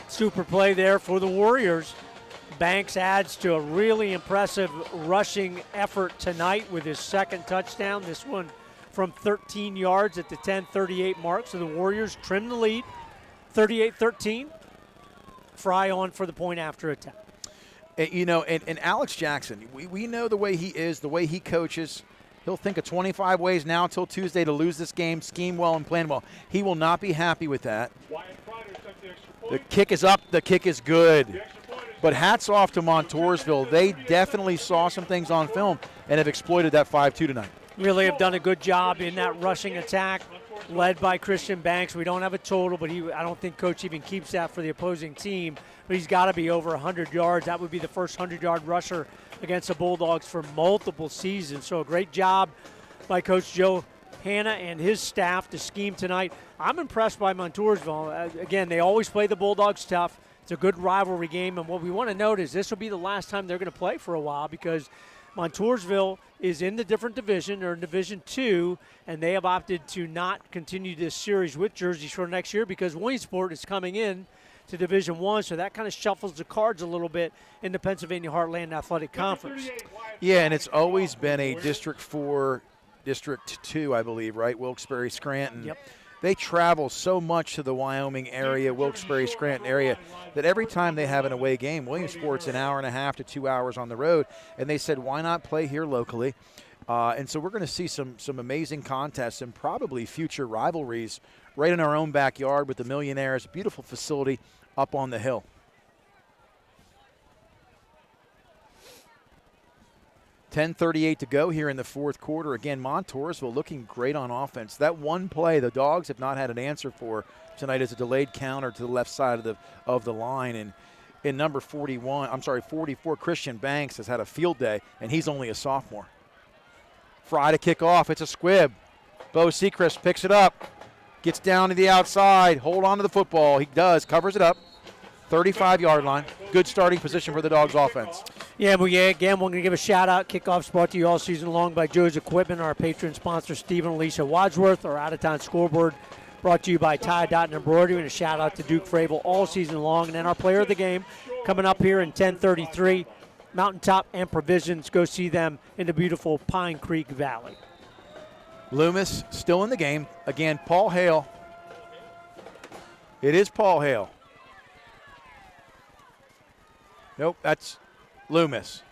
Super play there for the Warriors. Banks adds to a really impressive rushing effort tonight with his 2nd touchdown. This one from 13 yards at the 10:38 mark. So the Warriors trim the lead, 38-13. Fry on for the point after attack. And Alex Jackson, we know the way he is, the way he coaches. He'll think of 25 ways now until Tuesday to lose this game, scheme well and plan well. He will not be happy with that. The kick is up. The kick is good. But hats off to Montoursville. They definitely saw some things on film and have exploited that 5-2 tonight. Really have done a good job in that rushing attack, led by Christian Banks. We don't have a total, but I don't think Coach even keeps that for the opposing team. But he's got to be over 100 yards. That would be the first 100-yard rusher against the Bulldogs for multiple seasons. So a great job by Coach Joe Hanna and his staff to scheme tonight. I'm impressed by Montoursville. Again, they always play the Bulldogs tough. It's a good rivalry game, and what we want to note is this will be the last time they're going to play for a while because Montoursville is in the different division. They're in Division 2, and they have opted to not continue this series with Jersey Shore next year because Williamsport is coming in to Division 1, so that kind of shuffles the cards a little bit in the Pennsylvania Heartland Athletic Conference. Yeah, and it's always been a District 4, District 2, I believe, right? Wilkes-Barre, Scranton. Yep. They travel so much to the Wyoming area, Wilkes-Barre, Scranton area, that every time they have an away game, Williamsport's an hour and a half to 2 hours on the road, and they said, why not play here locally? And so we're going to see some amazing contests and probably future rivalries right in our own backyard with the Millionaires. Beautiful facility up on the hill. .38 to go here in the 4th quarter. Again, Montoursville looking great on offense. That one play the Dogs have not had an answer for tonight is a delayed counter to the left side of the line. And in number 44, Christian Banks has had a field day, and he's only a sophomore. Fry to kick off. It's a squib. Bo Sechrist picks it up, gets down to the outside, hold on to the football. He does, covers it up. 35-yard line. Good starting position for the Dogs offense. Yeah, well, again, we're going to give a shout-out. Kickoffs brought to you all season long by Joe's Equipment, our patron sponsor, Stephen and Alicia Wadsworth. Our out-of-town scoreboard brought to you by Tie Dot and Embroidery, and a shout-out to Duke Frabel all season long. And then our player of the game coming up here in 10:33, Mountaintop and Provisions. Go see them in the beautiful Pine Creek Valley. Loomis still in the game. Again, Paul Hale. It is Paul Hale. Nope, that's Loomis.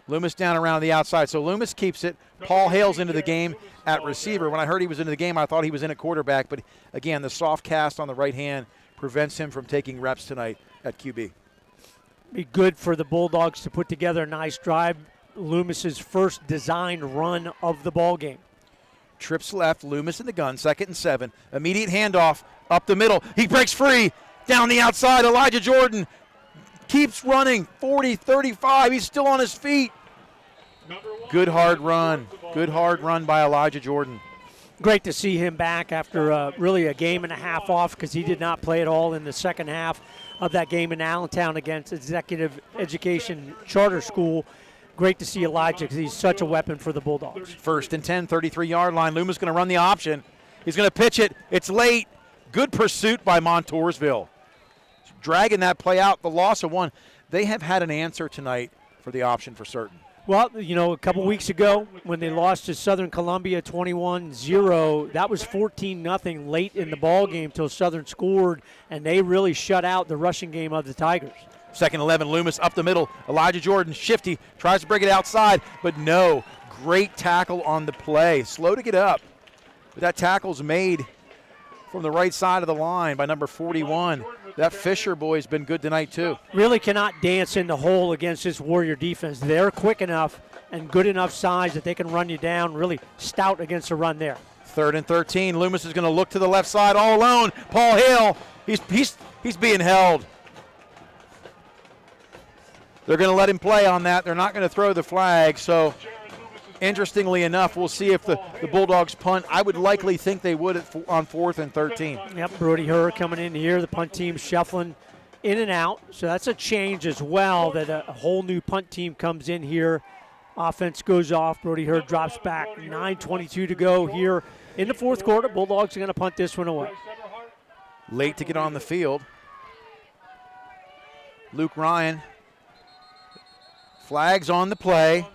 Loomis down around the outside. So Loomis keeps it. Paul Hale's into the game at receiver. When I heard he was into the game, I thought he was in at quarterback. But, again, the soft cast on the right hand prevents him from taking reps tonight at QB. Be good for the Bulldogs to put together a nice drive. Loomis's first designed run of the ball game. Trips left, Loomis in the gun, 2nd and 7. Immediate handoff up the middle. He breaks free. Down the outside, Elijah Jordan keeps running, 40, 35. He's still on his feet. Good hard run. Good hard run by Elijah Jordan. Great to see him back after really a game and a half off because he did not play at all in the second half of that game in Allentown against Executive Education Charter School. Great to see Elijah because he's such a weapon for the Bulldogs. 1st and 10, 33-yard line. Loomis going to run the option. He's going to pitch it. It's late. Good pursuit by Montoursville. Dragging that play out, the loss of one. They have had an answer tonight for the option for certain. Well, you know, a couple weeks ago when they lost to Southern Columbia 21-0, that was 14-0 late in the ball game till Southern scored, and they really shut out the rushing game of the Tigers. 2nd 11, Loomis up the middle. Elijah Jordan, shifty, tries to bring it outside, but no. Great tackle on the play. Slow to get up. That tackle's made from the right side of the line by number 41. That Fisher boy's been good tonight too. Really cannot dance in the hole against this Warrior defense. They're quick enough and good enough size that they can run you down, really stout against the run there. 3rd and 13. Loomis is going to look to the left side all alone. Paul Hale, he's being held. They're going to let him play on that. They're not going to throw the flag. So, interestingly enough, we'll see if the Bulldogs punt. I would likely think they would on 4th and 13. Yep, Brody Herr coming in here. The punt team shuffling in and out. So that's a change as well, that a whole new punt team comes in here. Offense goes off. Brody Herr drops back. 9:22 to go here in the 4th quarter. Bulldogs are going to punt this one away. Late to get on the field. Luke Ryan. Flags on the play.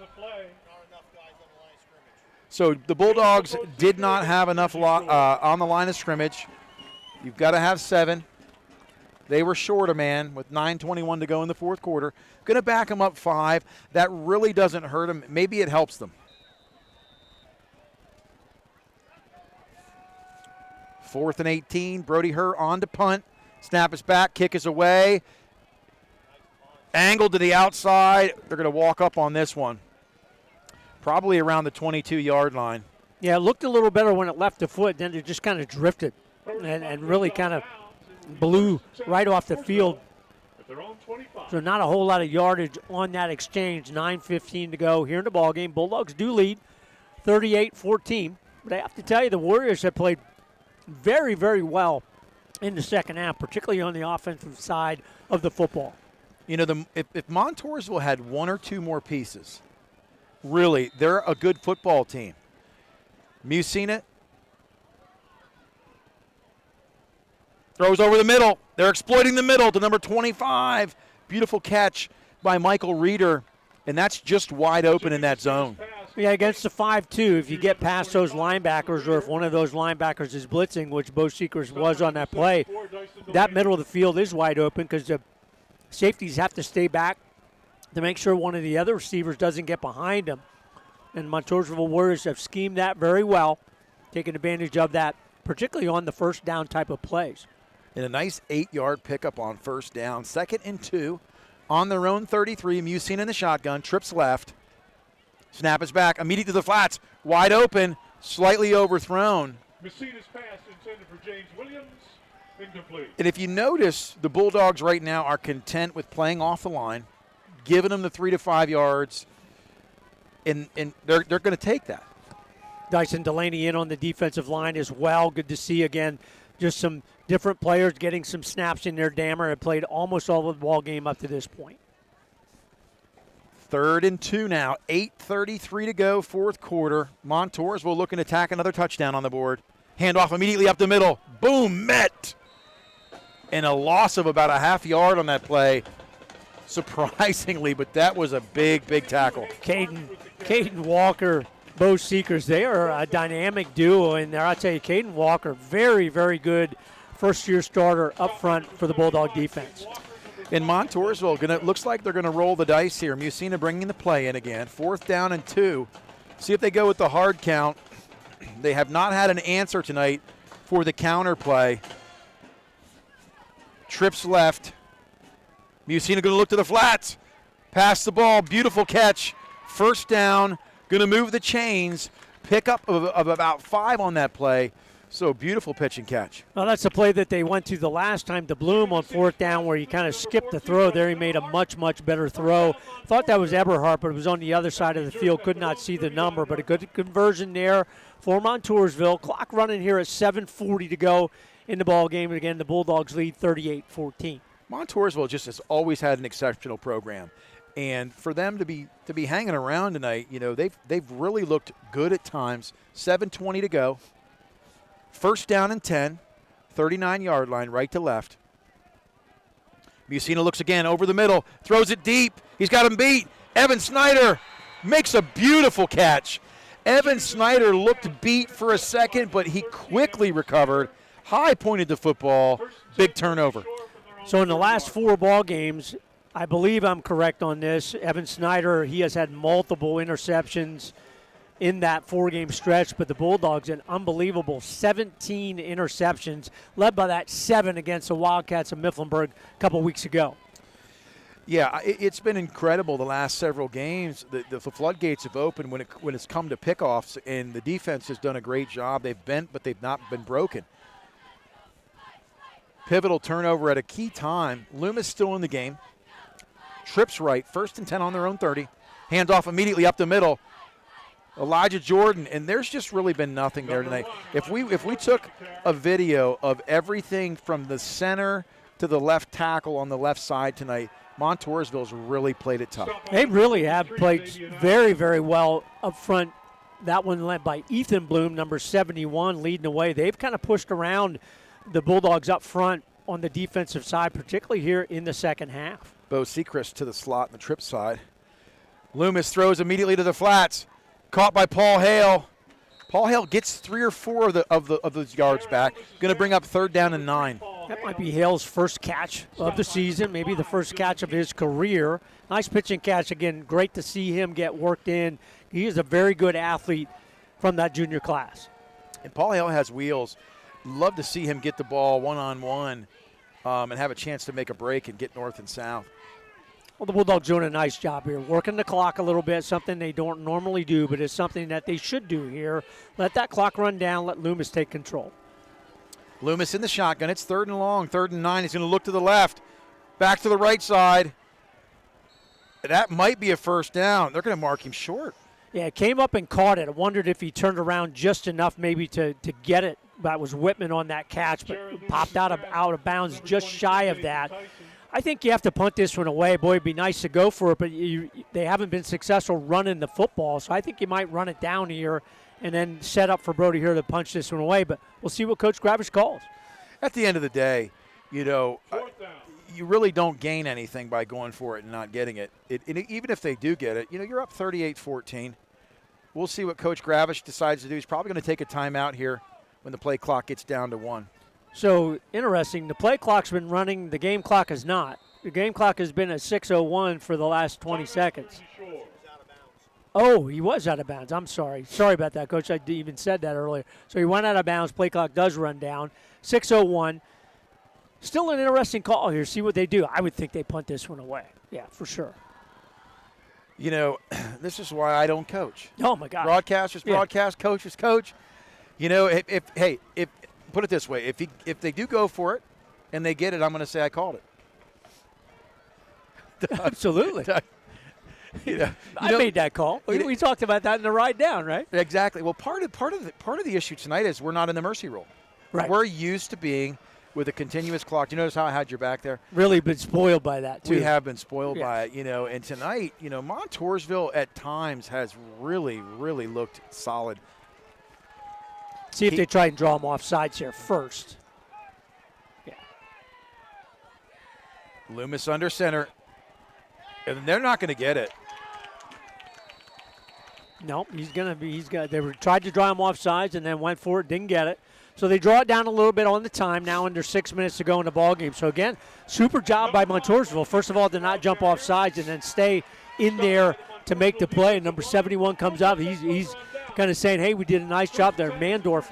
So the Bulldogs did not have enough on the line of scrimmage. You've got to have 7. They were short a man with 9:21 to go in the 4th quarter. Going to back them up 5. That really doesn't hurt them. Maybe it helps them. 4th and 18. Brody Herr on to punt. Snap is back. Kick is away. Angled to the outside. They're going to walk up on this one. Probably around the 22-yard line. Yeah, it looked a little better when it left the foot. Then it just kind of drifted and really kind of blew right off the field. So not a whole lot of yardage on that exchange. 9:15 to go here in the ballgame. Bulldogs do lead 38-14. But I have to tell you, the Warriors have played very, very well in the second half, particularly on the offensive side of the football. You know, if Montoursville had 1 or 2 more pieces, really, they're a good football team. Musina throws over the middle. They're exploiting the middle to number 25. Beautiful catch by Michael Reeder, and that's just wide open in that zone. Yeah, against the 5-2, if you get past those linebackers or if one of those linebackers is blitzing, which Bo Seekers was on that play, that middle of the field is wide open because the safeties have to stay back to make sure one of the other receivers doesn't get behind them. And Montoursville Warriors have schemed that very well, taking advantage of that, particularly on the first down type of plays. And a nice 8-yard pickup on first down. 2nd and 2 on their own 33. Musina in the shotgun, trips left. Snap is back, immediately to the flats. Wide open, slightly overthrown. Messina's pass intended for James Williams, incomplete. And if you notice, the Bulldogs right now are content with playing off the line, giving them the 3 to 5 yards, and they're going to take that. Dyson Delaney in on the defensive line as well. Good to see again. Just some different players getting some snaps in there. Dammer had played almost all of the ball game up to this point. 3rd and 2 now. 8:33 to go, 4th quarter. Montoursville looking to tack another touchdown on the board. Handoff immediately up the middle. Boom, met. And a loss of about a half yard on that play. Surprisingly, but that was a big, big tackle. Caden Walker, Bo Seekers, they are a dynamic duo in there. I'll tell you, Caden Walker, very, very good first-year starter up front for the Bulldog defense. In Montoursville, looks like they're going to roll the dice here. Musina bringing the play in again. 4th down and 2. See if they go with the hard count. They have not had an answer tonight for the counter play. Trips left. Musina going to look to the flats. Pass the ball. Beautiful catch. First down. Going to move the chains. Pickup of about 5 on that play. So beautiful pitch and catch. Well, that's the play that they went to the last time to Bloom on 4th down where he kind of skipped the throw there. He made a much, much better throw. Thought that was Eberhardt, but it was on the other side of the field. Could not see the number, but a good conversion there for Montoursville. Clock running here at 7:40 to go in the ball game. And again, the Bulldogs lead 38-14. Montoursville just has always had an exceptional program. And for them to be hanging around tonight, you know, they've really looked good at times. 7:20 to go. First down and 10, 39-yard line, right to left. Musina looks again over the middle, throws it deep. He's got him beat. Evan Snyder makes a beautiful catch. Evan Snyder looked beat for a second, but he quickly recovered. High pointed the football, big turnover. So in the last 4 ball games, I believe I'm correct on this, Evan Snyder, he has had multiple interceptions. in that 4-game stretch, but the Bulldogs an unbelievable 17 interceptions, led by that 7 against the Wildcats of Mifflinburg a couple weeks ago. Yeah, it's been incredible the last several games. The floodgates have opened when it's come to pickoffs, and the defense has done a great job. They've bent, but they've not been broken. Pivotal turnover at a key time. Loomis still in the game. Trips right, 1st and 10 on their own 30. Hands off immediately up the middle. Elijah Jordan, and there's just really been nothing there tonight. If we took a video of everything from the center to the left tackle on the left side tonight, Montoursville's really played it tough. They really have played very, very well up front. That one led by Ethan Bloom, number 71, leading the way. They've kind of pushed around the Bulldogs up front on the defensive side, particularly here in the second half. Bo Sechrist to the slot on the trip side. Loomis throws immediately to the flats. Caught by Paul Hale. Paul Hale gets 3 or 4 of those yards back. Going to bring up 3rd down and 9. That might be Hale's first catch of the season, maybe the first catch of his career. Nice pitching catch again. Great to see him get worked in. He is a very good athlete from that junior class. And Paul Hale has wheels. Love to see him get the ball one-on-one and have a chance to make a break and get north and south. Well, the Bulldogs doing a nice job here, working the clock a little bit, something they don't normally do, but it's something that they should do here. Let that clock run down, let Loomis take control. Loomis in the shotgun. It's 3rd and long, 3rd and 9. He's going to look to the left, back to the right side. That might be a 1st down. They're going to mark him short. Yeah, it came up and caught it. I wondered if he turned around just enough maybe to get it. That was Whitman on that catch, but popped out of bounds just shy of that. I think you have to punt this one away. Boy, it'd be nice to go for it, but they haven't been successful running the football, so I think you might run it down here and then set up for Brody here to punch this one away, but we'll see what Coach Gravish calls. At the end of the day, you really don't gain anything by going for it and not getting it. Even if they do get it, you're up 38-14. We'll see what Coach Gravish decides to do. He's probably going to take a timeout here when the play clock gets down to 1. So, interesting. The play clock's been running. The game clock has not. The game clock has been at 6:01 for the last 20 seconds. Oh, he was out of bounds. I'm sorry. Sorry about that, Coach. I even said that earlier. So he went out of bounds. Play clock does run down. 6:01. Still an interesting call here. See what they do. I would think they punt this one away. Yeah, for sure. This is why I don't coach. Oh, my God. Broadcasters broadcast, coaches coach. If put it this way, if they do go for it and they get it, I'm going to say I called it. Absolutely. I made that call. We talked about that in the ride down, right? Exactly. Well, part of the issue tonight is we're not in the mercy rule. Right. We're used to being with a continuous clock. Do you notice how I had your back there? Really been spoiled by that, too. We have been spoiled by it, And tonight, Montoursville at times has really, really looked solid. See if they try and draw them off sides here first. Yeah. Loomis under center. And they're not going to get it. No, they tried to draw him off sides and then went for it, didn't get it. So they draw it down a little bit on the time, now under 6 minutes to go in the ball game. So again, super job by Montoursville. First of all, to not jump off sides and then stay in there to make the play. And number 71 comes up. He's kind of saying, hey, we did a nice job there. Mandorf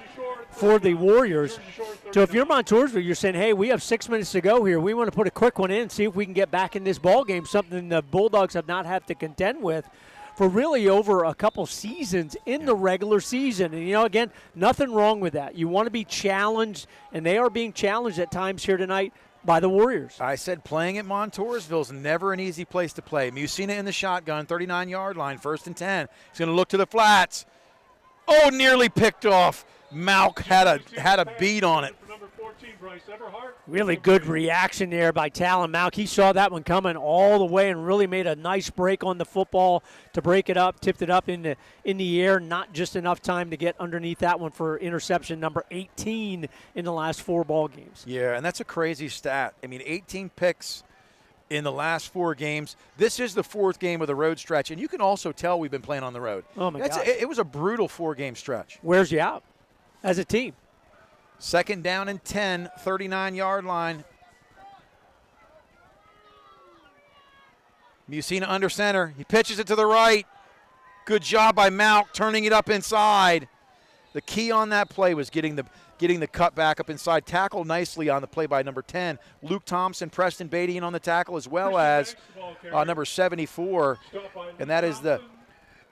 for the Warriors. So if you're Montoursville, you're saying, hey, we have 6 minutes to go here. We want to put a quick one in, see if we can get back in this ball game, something the Bulldogs have not had to contend with for really over a couple seasons in the regular season. And, again, nothing wrong with that. You want to be challenged, and they are being challenged at times here tonight by the Warriors. I said playing at Montoursville is never an easy place to play. Musina in the shotgun, 39-yard line, 1st and 10. He's going to look to the flats. Oh, nearly picked off. Malk had a beat on it. Really good reaction there by Talon Malk. He saw that one coming all the way and really made a nice break on the football to break it up, tipped it up in the air. Not just enough time to get underneath that one for interception number 18 in the last 4 ball games. Yeah, and that's a crazy stat. 18 picks in the last 4 games. This is the 4th game of the road stretch, and you can also tell we've been playing on the road. Oh, my God. It was a brutal 4-game stretch. Wears you out as a team. 2nd down and 10, 39-yard line. Musina under center. He pitches it to the right. Good job by Malk turning it up inside. The key on that play was getting the cut back up inside. Tackled nicely on the play by number 10. Luke Thompson, Preston Beatty in on the tackle, as well as number 74, and that is the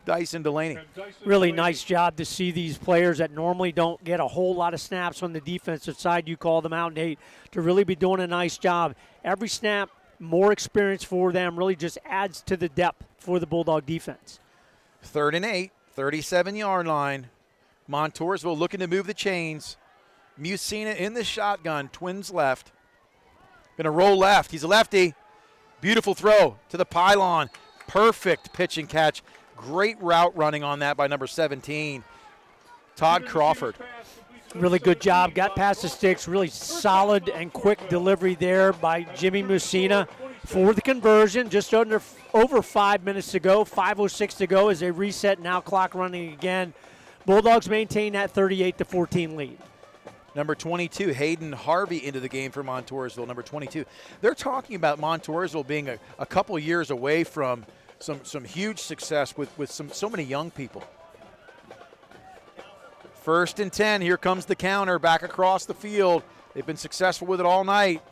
Dyson Delaney. Really nice job to see these players that normally don't get a whole lot of snaps on the defensive side. You call them out, Nate, to really be doing a nice job. Every snap, more experience for them, really just adds to the depth for the Bulldog defense. 3rd and 8, 37-yard line. Montoursville looking to move the chains. Musina in the shotgun, twins left. Going to roll left. He's a lefty. Beautiful throw to the pylon. Perfect pitch and catch. Great route running on that by number 17, Todd Crawford. Really good job. Got past the sticks. Really solid and quick delivery there by Jimmy Musina for the conversion. Just over 5 minutes to go. 5:06 to go as they reset. Now clock running again. Bulldogs maintain that 38-14 lead. Number 22, Hayden Harvey into the game for Montoursville, number 22. They're talking about Montoursville being a couple years away from some huge success with so many young people. 1st and 10, here comes the counter back across the field. They've been successful with it all night.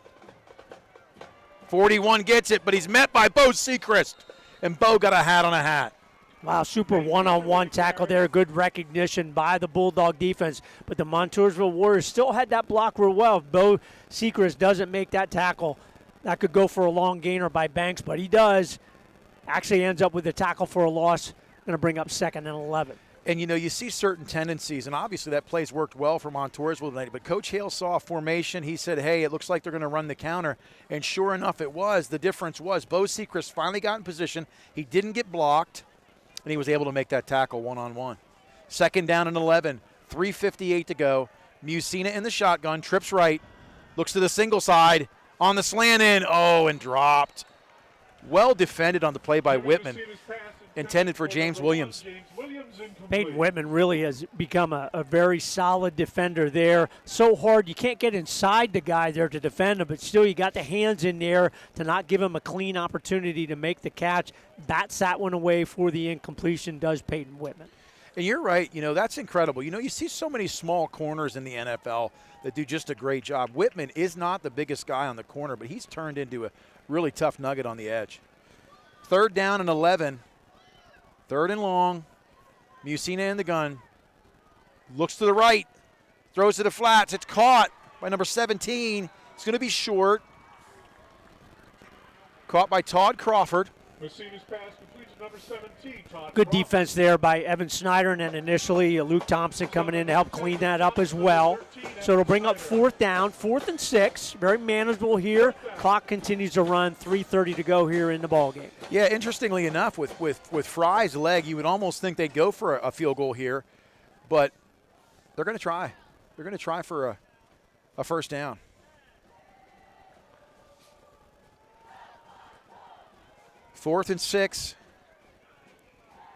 41 gets it, but he's met by Bo Sechrist, and Bo got a hat on a hat. Wow, super one-on-one tackle there. Good recognition by the Bulldog defense. But the Montoursville Warriors still had that block real well. If Bo Sechrist doesn't make that tackle, that could go for a long gainer by Banks, but he does. Actually ends up with a tackle for a loss. Going to bring up 2nd and 11. And, you know, you see certain tendencies, and obviously that play's worked well for Montoursville tonight, but Coach Hale saw a formation. He said, hey, it looks like they're going to run the counter, and sure enough it was. The difference was Bo Sechrist finally got in position. He didn't get blocked, and he was able to make that tackle one-on-one. 2nd down and 11, 3:58 to go. Musina in the shotgun, trips right, looks to the single side, on the slant in, and dropped. Well defended on the play by Whitman, intended for James Williams. Peyton Whitman really has become a very solid defender there. So hard, you can't get inside the guy there to defend him, but still you got the hands in there to not give him a clean opportunity to make the catch. Bats that one away for the incompletion, does Peyton Whitman. And you're right, you know, that's incredible. You know, you see so many small corners in the NFL that do just a great job. Whitman is not the biggest guy on the corner, but he's turned into a really tough nugget on the edge. 3rd down and 11, 3rd and long. Musina in the gun, looks to the right, throws to the flats. It's caught by number 17. It's going to be short. Caught by Todd Crawford. Musina's pass complete to number 17, Todd Good Crawford. Defense there by Evan Snyder, and then initially Luke Thompson coming in to help clean that up as well. So it'll bring up 4th down, 4th and 6. Very manageable here. Clock continues to run, 3:30 to go here in the ballgame. Yeah, interestingly enough, with Fry's leg, you would almost think they'd go for a field goal here, but they're going to try. They're going to try for a 1st down. Fourth and 6.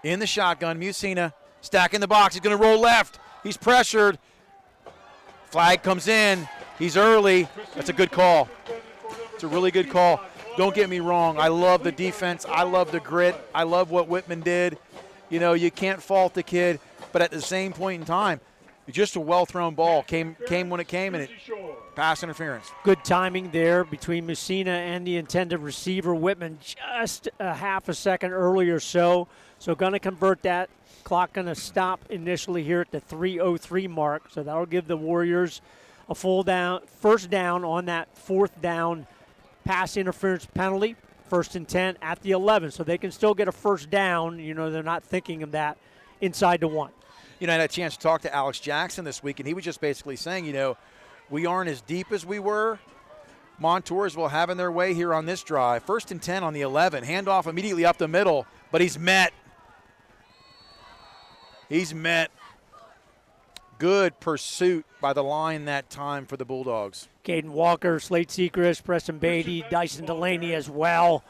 In the shotgun, Musina stacking the box. He's going to roll left. He's pressured. Flag comes in. He's early. That's a good call. It's a really good call. Don't get me wrong. I love the defense. I love the grit. I love what Whitman did. You know, you can't fault the kid. But at the same point in time, just a well-thrown ball came when it came, and it pass interference. Good timing there between Musina and the intended receiver. Whitman just a half a second earlier so going to convert that. Clock going to stop initially here at the 3:03 mark. So that'll give the Warriors a first down on that 4th down pass interference penalty. 1st and 10 at the 11. So they can still get a 1st down. You know, they're not thinking of that inside the 1. You know, I had a chance to talk to Alex Jackson this week, and he was just basically saying, you know, we aren't as deep as we were. Montoursville having their way here on this drive. 1st and 10 on the 11. Handoff immediately up the middle, but he's met. He's met. Good pursuit by the line that time for the Bulldogs. Caden Walker, Slade Sechrist, Preston Beatty, Dyson Delaney as well.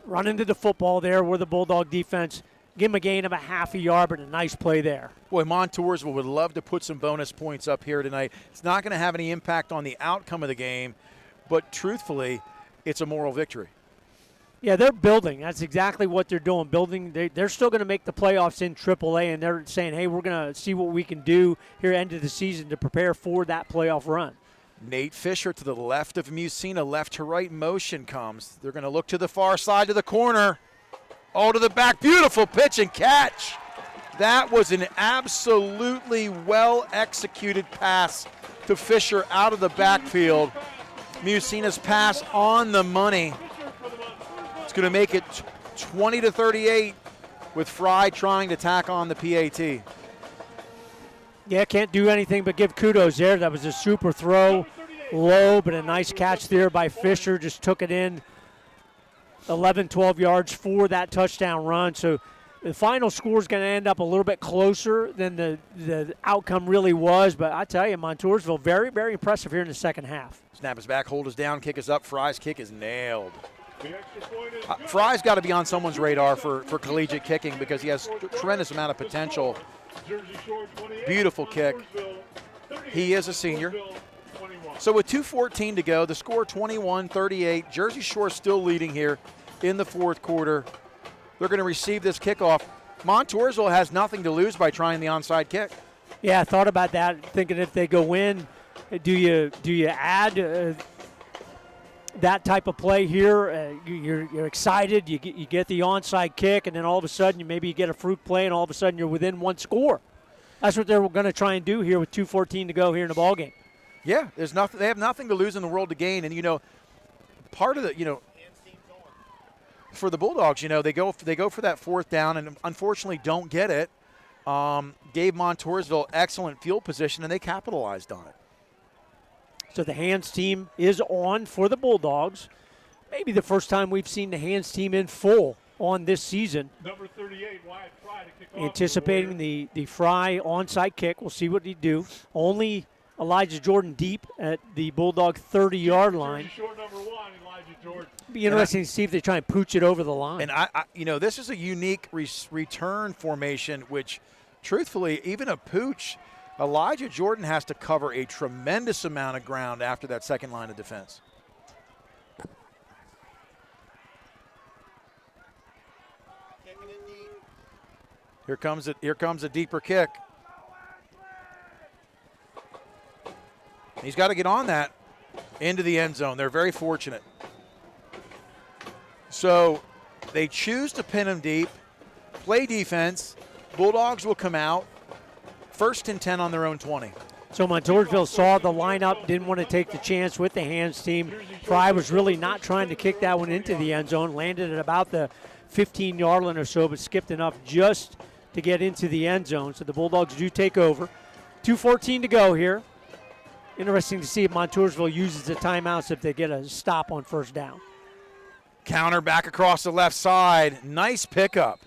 Running to the football there where the Bulldog defense give him a gain of a half a yard, but a nice play there. Boy, Montoursville would love to put some bonus points up here tonight. It's not going to have any impact on the outcome of the game, but truthfully, it's a moral victory. Yeah, they're building. That's exactly what they're doing. Building. They're still going to make the playoffs in AAA, and they're saying, hey, we're going to see what we can do here end of the season to prepare for that playoff run. Nate Fisher to the left of Musina, left to right motion comes. They're going to look to the far side to the corner. Oh, to the back. Beautiful pitch and catch. That was an absolutely well-executed pass to Fisher out of the backfield. Musina's pass on the money. It's going to make it 20-38 with Fry trying to tack on the PAT. Yeah, can't do anything but give kudos there. That was a super throw, low, but a nice catch there by Fisher. Just took it in 11, 12 yards for that touchdown run. So the final score is going to end up a little bit closer than the outcome really was. But I tell you, Montoursville, very, very impressive here in the second half. Snap is back, hold is down, kick is up. Fry's kick is nailed. Fry's got to be on someone's radar for collegiate kicking because he has a tremendous amount of potential. Beautiful kick. He is a senior. So with 2:14 to go, the score 21-38. Jersey Shore still leading here in the fourth quarter. They're going to receive this kickoff. Montoursville has nothing to lose by trying the onside kick. Yeah, I thought about that, thinking if they go in, do you add that type of play here? You're excited, you get the onside kick, and then all of a sudden you get a fruit play, and all of a sudden you're within one score. That's what they're going to try and do here with 2:14 to go here in the ball game. Yeah, there's nothing. They have nothing to lose in the world to gain, and part of the for the Bulldogs, they go for that fourth down, and unfortunately don't get it. Gave Montoursville excellent field position, and they capitalized on it. So the hands team is on for the Bulldogs. Maybe the first time we've seen the hands team in full on this season. Number 38, Wyatt Fry to kick off. Anticipating the Fry onside kick. We'll see what he do. Only Elijah Jordan deep at the Bulldog 30-yard line. Short number 1, Elijah Jordan. Be interesting to see if they try and pooch it over the line. And I this is a unique return formation, which, truthfully, even a pooch, Elijah Jordan has to cover a tremendous amount of ground after that second line of defense. Here comes a deeper kick. He's got to get on that into the end zone. They're very fortunate. So they choose to pin him deep, play defense. Bulldogs will come out. 1st and 10 on their own 20. So Montoursville saw the lineup, didn't want to take the chance with the hands team. Fry was really not trying to kick that one into the end zone. Landed at about the 15-yard line or so, but skipped enough just to get into the end zone. So the Bulldogs do take over. 2:14 to go here. Interesting to see if Montoursville uses the timeouts if they get a stop on first down. Counter back across the left side. Nice pickup.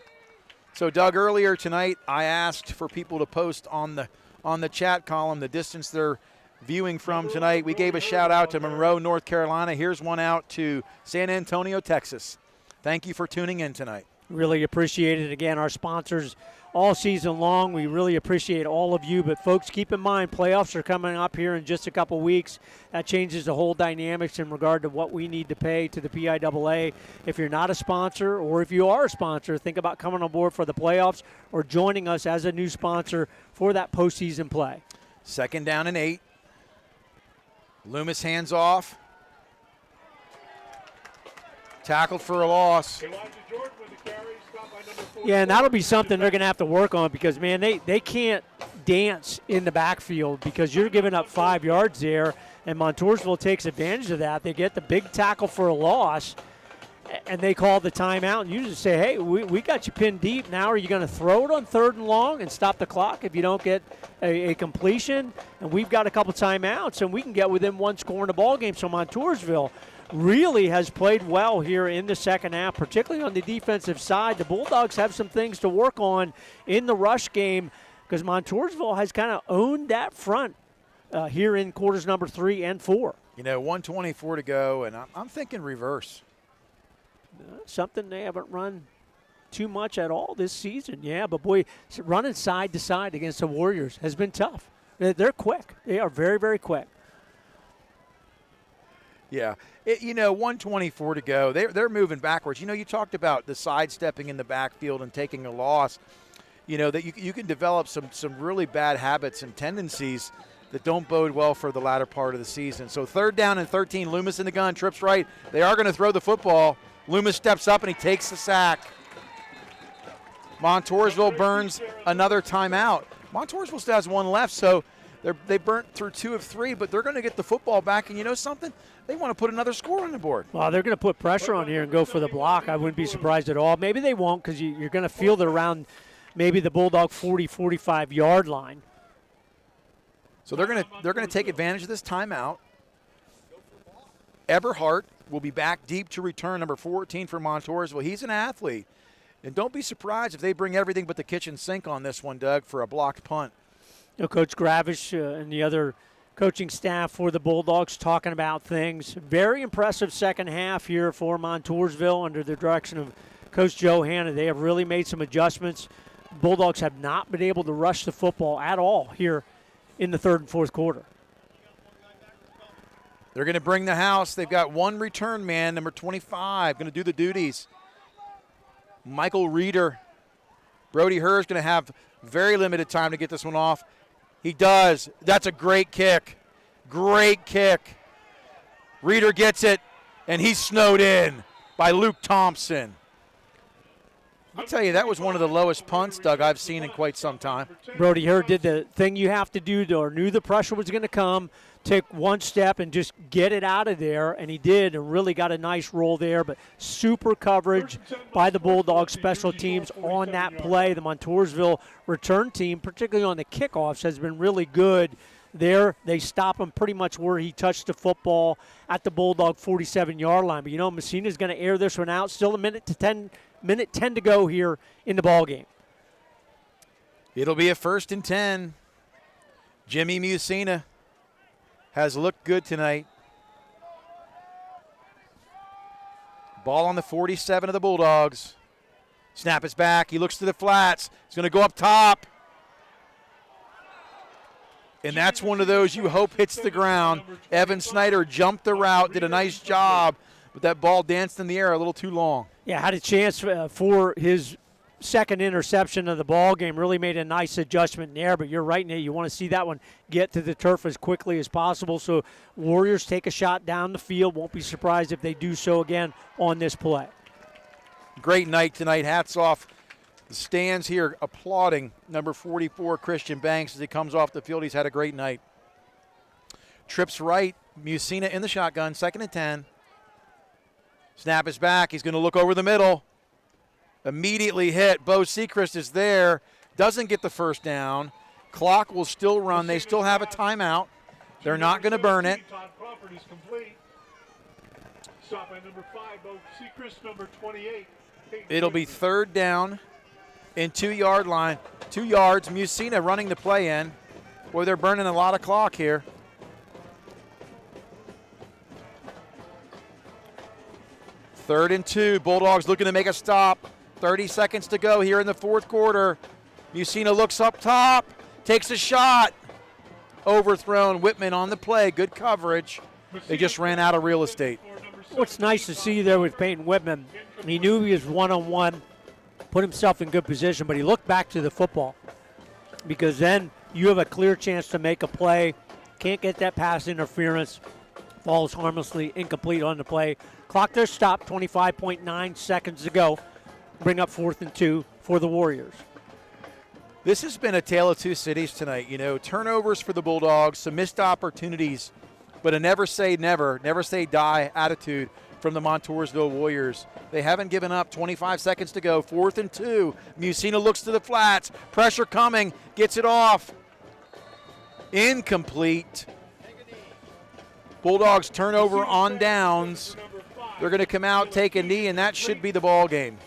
So, Doug, earlier tonight I asked for people to post on the chat column the distance they're viewing from tonight. We gave a shout-out to Monroe, North Carolina. Here's one out to San Antonio, Texas. Thank you for tuning in tonight. Really appreciate it. Again, our sponsors all season long. We really appreciate all of you. But, folks, keep in mind, playoffs are coming up here in just a couple weeks. That changes the whole dynamics in regard to what we need to pay to the PIAA. If you're not a sponsor, or if you are a sponsor, think about coming on board for the playoffs or joining us as a new sponsor for that postseason play. 2nd down and 8. Loomis hands off. Tackled for a loss. Yeah, and that'll be something they're going to have to work on because, man, they can't dance in the backfield because you're giving up 5 yards there, and Montoursville takes advantage of that. They get the big tackle for a loss, and they call the timeout, and you just say, hey, we got you pinned deep. Now are you going to throw it on 3rd and long and stop the clock if you don't get a completion? And we've got a couple timeouts, and we can get within one score in the ball game. So Montoursville really has played well here in the second half, particularly on the defensive side. The Bulldogs have some things to work on in the rush game because Montoursville has kind of owned that front here in quarters number 3 and 4. 1:24 to go, and I'm thinking reverse. Something they haven't run too much at all this season. Yeah, but boy, running side to side against the Warriors has been tough. They're quick. They are very, very quick. Yeah. 124 to go. They're moving backwards. You talked about the sidestepping in the backfield and taking a loss. That you can develop some really bad habits and tendencies that don't bode well for the latter part of the season. So 3rd down and 13, Loomis in the gun, trips right. They are going to throw the football. Loomis steps up and he takes the sack. Montoursville burns another timeout. Montoursville still has one left, so they burnt through 2 of 3, but they're going to get the football back, and you know something? They want to put another score on the board. Well, they're going to put pressure on here and go for the block. I wouldn't be surprised at all. Maybe they won't because you're going to field it around maybe the Bulldog 40, 45-yard line. So they're going to take advantage of this timeout. Eberhardt will be back deep to return, number 14 for Montoursville. He's an athlete. And don't be surprised if they bring everything but the kitchen sink on this one, Doug, for a blocked punt. Coach Gravish and the other coaching staff for the Bulldogs talking about things. Very impressive second half here for Montoursville under the direction of Coach Joe Hanna. They have really made some adjustments. Bulldogs have not been able to rush the football at all here in the 3rd and 4th quarter. They're going to bring the house. They've got one return man, number 25, going to do the duties. Michael Reeder. Brody Herr's going to have very limited time to get this one off. He does. That's a great kick. Great kick. Reeder gets it, and he's snowed in by Luke Thompson. I'll tell you, that was one of the lowest punts, Doug, I've seen in quite some time. Brody Herr did the thing you have to do, or knew the pressure was going to come, take one step and just get it out of there, and he did, and really got a nice roll there. But super coverage by the Bulldogs special teams on that play. The Montoursville return team, particularly on the kickoffs, has been really good there. They stop him pretty much where he touched the football at the Bulldog 47-yard line. But, Messina's going to air this one out. Still a minute 10 to go here in the ball game. It'll be a 1st and 10. Jimmy Messina has looked good tonight. Ball on the 47 of the Bulldogs. Snap is back. He looks to the flats. He's going to go up top. And that's one of those you hope hits the ground. Evan Snyder jumped the route, did a nice job, but that ball danced in the air a little too long. Yeah, had a chance for his second interception of the ball game. Really made a nice adjustment there, but you're right, Nate. You want to see that one get to the turf as quickly as possible. So Warriors take a shot down the field. Won't be surprised if they do so again on this play. Great night tonight. Hats off. The stands here applauding number 44, Christian Banks, as he comes off the field. He's had a great night. Trips right. Messina in the shotgun. 2nd and 10. Snap is back. He's going to look over the middle. Immediately hit. Bo Sechrist is there. Doesn't get the first down. Clock will still run. They still have a timeout. They're not going to burn it. Stop by number 5, Bo Sechrist, number 28. It'll be 3rd down and 2-yard line. 2 yards. Messina running the play in. Boy, they're burning a lot of clock here. Third and 2. Bulldogs looking to make a stop. 30 seconds to go here in the 4th quarter. Messina looks up top. Takes a shot. Overthrown. Whitman on the play. Good coverage. They just ran out of real estate. What's nice to see there with Peyton Whitman, he knew he was one-on-one, put himself in good position, but he looked back to the football because then you have a clear chance to make a play. Can't get that pass interference. Falls harmlessly, incomplete on the play. Clock there stopped, 25.9 seconds to go. Bring up 4th and 2 for the Warriors. This has been a tale of two cities tonight. Turnovers for the Bulldogs, some missed opportunities, but a never say never, never say die attitude from the Montoursville Warriors. They haven't given up. 25 seconds to go. 4th and 2. Messina looks to the flats. Pressure coming. Gets it off. Incomplete. Bulldogs turnover on downs. They're going to come out, take a knee, and that should be the ball game.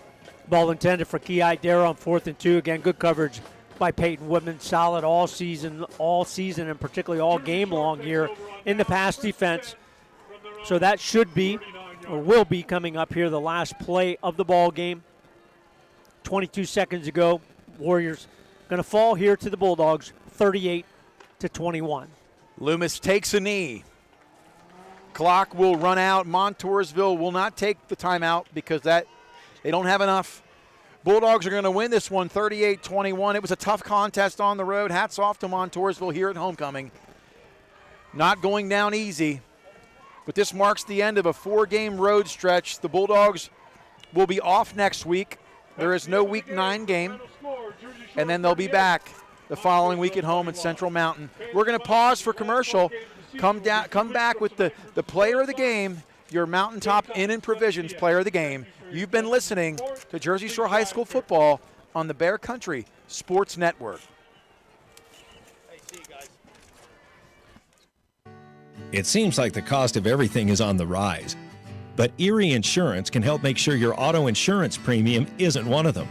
Ball intended for Ki Dara on 4th and 2. Again, good coverage by Peyton Whitman. Solid all season, and particularly all game long here in the pass defense. So that should be, or will be, coming up here, the last play of the ball game. 22 seconds ago. Warriors going to fall here to the Bulldogs, 38-21. Loomis takes a knee. Clock will run out. Montoursville will not take the timeout because they don't have enough. Bulldogs are going to win this one 38-21. It was a tough contest on the road. Hats off to Montoursville here at homecoming. Not going down easy, but this marks the end of a 4-game road stretch. The Bulldogs will be off next week. There is no Week 9 game, and then they'll be back the following week at home in Central Mountain. We're going to pause for commercial. Come back with the player of the game, your Mountaintop Inn and Provisions player of the game. You've been listening to Jersey Shore High School football on the Bear Country Sports Network. It seems like the cost of everything is on the rise, but Erie Insurance can help make sure your auto insurance premium isn't one of them.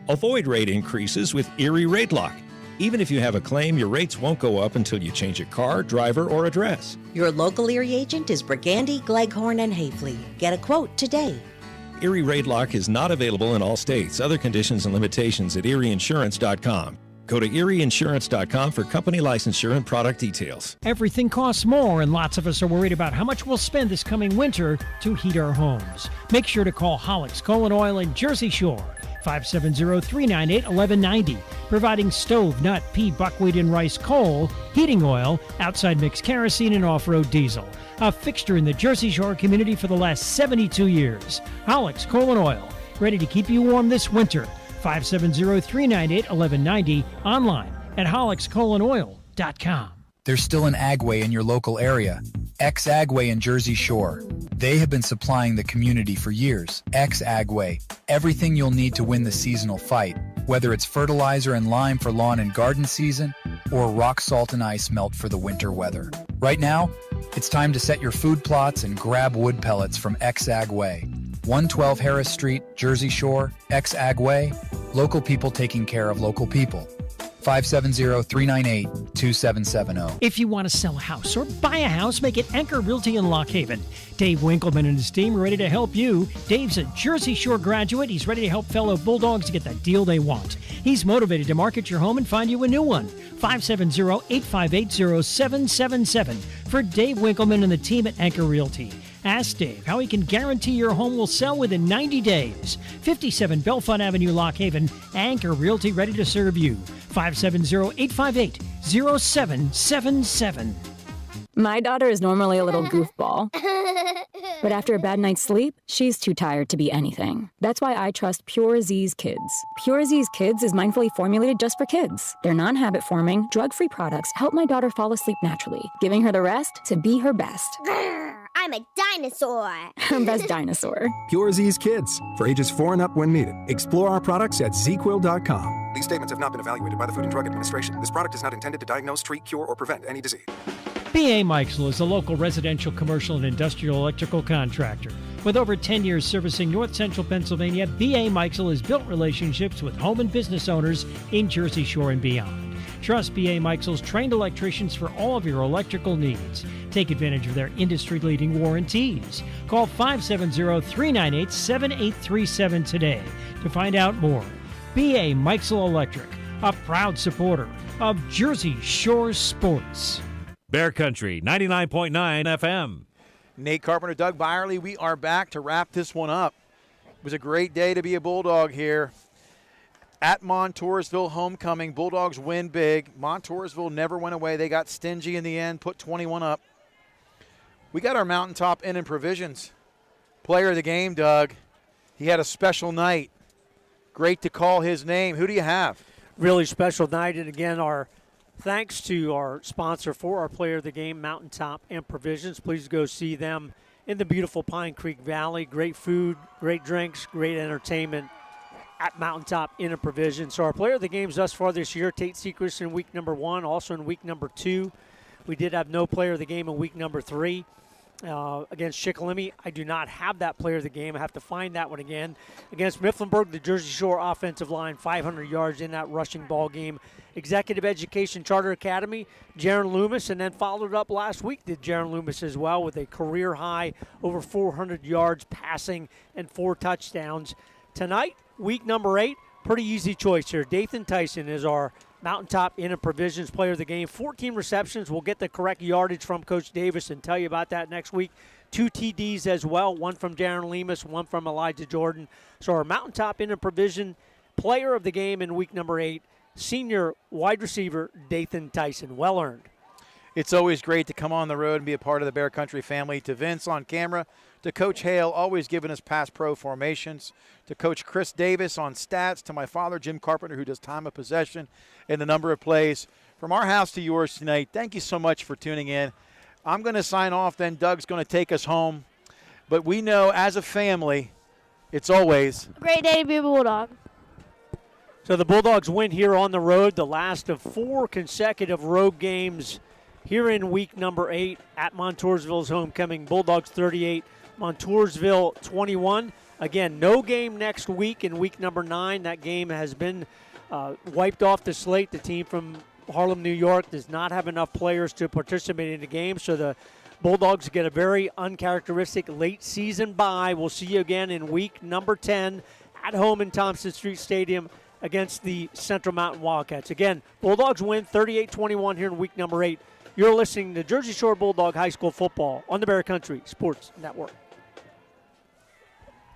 Avoid rate increases with Erie Rate Lock. Even if you have a claim, your rates won't go up until you change your car, driver, or address. Your local Erie agent is Brigandy, Gleghorn, and Hafley. Get a quote today. Erie Rate Lock is not available in all states. Other conditions and limitations at erieinsurance.com. Go to erieinsurance.com for company licensure and product details. Everything costs more, and lots of us are worried about how much we'll spend this coming winter to heat our homes. Make sure to call Hollick's Colon Oil in Jersey Shore. 570-398-1190, providing stove, nut, pea, buckwheat, and rice coal, heating oil, outside mix kerosene, and off-road diesel. A fixture in the Jersey Shore community for the last 72 years. Hollick's Colon Oil, ready to keep you warm this winter. 570-398-1190, online at hollickscolonoil.com. There's still an Agway in your local area. X-Agway in Jersey Shore. They have been supplying the community for years. X-Agway, everything you'll need to win the seasonal fight, whether it's fertilizer and lime for lawn and garden season, or rock salt and ice melt for the winter weather. Right now, it's time to set your food plots and grab wood pellets from X-Agway. 112 Harris Street, Jersey Shore, X-Agway, local people taking care of local people. 570-398-2770. If you want to sell a house or buy a house, make it Anchor Realty in Lock Haven. Dave Winkleman and his team are ready to help you. Dave's a Jersey Shore graduate. He's ready to help fellow Bulldogs get that deal they want. He's motivated to market your home and find you a new one. 570-858-0777 for Dave Winkleman and the team at Anchor Realty. Ask Dave how he can guarantee your home will sell within 90 days. 57 Belfont Avenue, Lock Haven. Anchor Realty, ready to serve you. 570-858-0777. My daughter is normally a little goofball. But after a bad night's sleep, she's too tired to be anything. That's why I trust Pure Z's Kids. Pure Z's Kids is mindfully formulated just for kids. Their non-habit forming, drug-free products help my daughter fall asleep naturally, giving her the rest to be her best. I'm a dinosaur. Her best dinosaur. Pure Z's Kids, for ages 4 and up when needed. Explore our products at zquill.com. These statements have not been evaluated by the Food and Drug Administration. This product is not intended to diagnose, treat, cure, or prevent any disease. B.A. Meixel is a local residential, commercial, and industrial electrical contractor. With over 10 years servicing North Central Pennsylvania, B.A. Meixel has built relationships with home and business owners in Jersey Shore and beyond. Trust B.A. Meixel's trained electricians for all of your electrical needs. Take advantage of their industry-leading warranties. Call 570-398-7837 today to find out more. B.A. Meixel Electric, a proud supporter of Jersey Shore sports. Bear Country, 99.9 FM. Nate Carpenter, Doug Byerly, we are back to wrap this one up. It was a great day to be a Bulldog here. At Montoursville homecoming, Bulldogs win big. Montoursville never went away. They got stingy in the end, put 21 up. We got our Mountaintop Inn and Provisions player of the game, Doug. He had a special night. Great to call his name. Who do you have? Really special night, and again, our thanks to our sponsor for our player of the game, Mountaintop Inn Provisions. Please go see them in the beautiful Pine Creek Valley. Great food, great drinks, great entertainment at Mountaintop Inn and Provisions. So our player of the games thus far this year, Tate Secrets in week number 1, also in week number 2. We did have no player of the game in week number 3. Against Shikellamy, I do not have that player of the game. I have to find that one again. Against Mifflinburg, the Jersey Shore offensive line, 500 yards in that rushing ball game. Executive Education Charter Academy, Jaron Loomis, and then followed up last week, did Jaron Loomis as well with a career high, over 400 yards passing and 4 touchdowns. Tonight, week number 8, pretty easy choice here. Dathan Tyson is our Mountaintop Inn and Provisions Player of the Game. 14 receptions. We'll get the correct yardage from Coach Davis and tell you about that next week. 2 TDs as well, one from Darren Lemus, one from Elijah Jordan. So our Mountaintop Inn and Provision Player of the Game in week number 8, senior wide receiver Dathan Tyson. Well earned. It's always great to come on the road and be a part of the Bear Country family. To Vince on camera, to Coach Hale, always giving us pass pro formations, to Coach Chris Davis on stats, to my father, Jim Carpenter, who does time of possession and the number of plays. From our house to yours tonight, thank you so much for tuning in. I'm going to sign off, then Doug's going to take us home. But we know as a family, it's always a great day to be a Bulldog. So the Bulldogs win here on the road, the last of 4 consecutive road games here in week number 8 at Montoursville's homecoming. Bulldogs 38, Montoursville 21. Again, no game next week in week number 9. That game has been wiped off the slate. The team from Harlem, New York does not have enough players to participate in the game, so the Bulldogs get a very uncharacteristic late season bye. We'll see you again in week number 10 at home in Thompson Street Stadium against the Central Mountain Wildcats. Again, Bulldogs win 38-21 here in week number 8. You're listening to Jersey Shore Bulldog High School Football on the Bear Country Sports Network.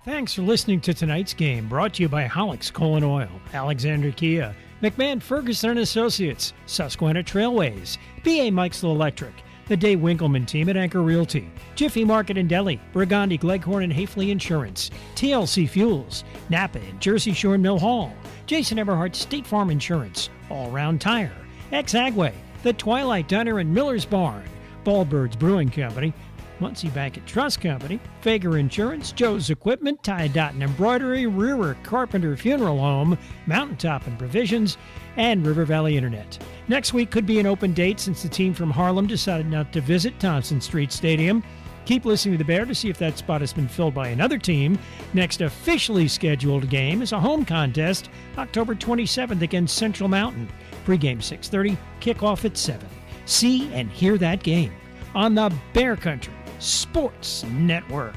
Thanks for listening to tonight's game, brought to you by Hollick's Coal & Oil, Alexander Kia, McMahon Ferguson & Associates, Susquehanna Trailways, B.A. Mikesville Electric, the Dave Winkleman team at Anchor Realty, Jiffy Market and Deli, Burgundy, Gleghorn and Hafley Insurance, TLC Fuels, Napa and Jersey Shore Mill Hall, Jason Everhart State Farm Insurance, All Round Tire, Ex-Agway, The Twilight Diner and Miller's Barn, Ballbirds Brewing Company, Muncie Bank and Trust Company, Fager Insurance, Joe's Equipment, Tie Dot and Embroidery, Rewer Carpenter Funeral Home, Mountaintop and Provisions, and River Valley Internet. Next week could be an open date since the team from Harlem decided not to visit Thompson Street Stadium. Keep listening to the Bear to see if that spot has been filled by another team. Next officially scheduled game is a home contest, October 27th against Central Mountain. Pregame 6:30, kickoff at 7. See and hear that game on the Bear Country Sports Network.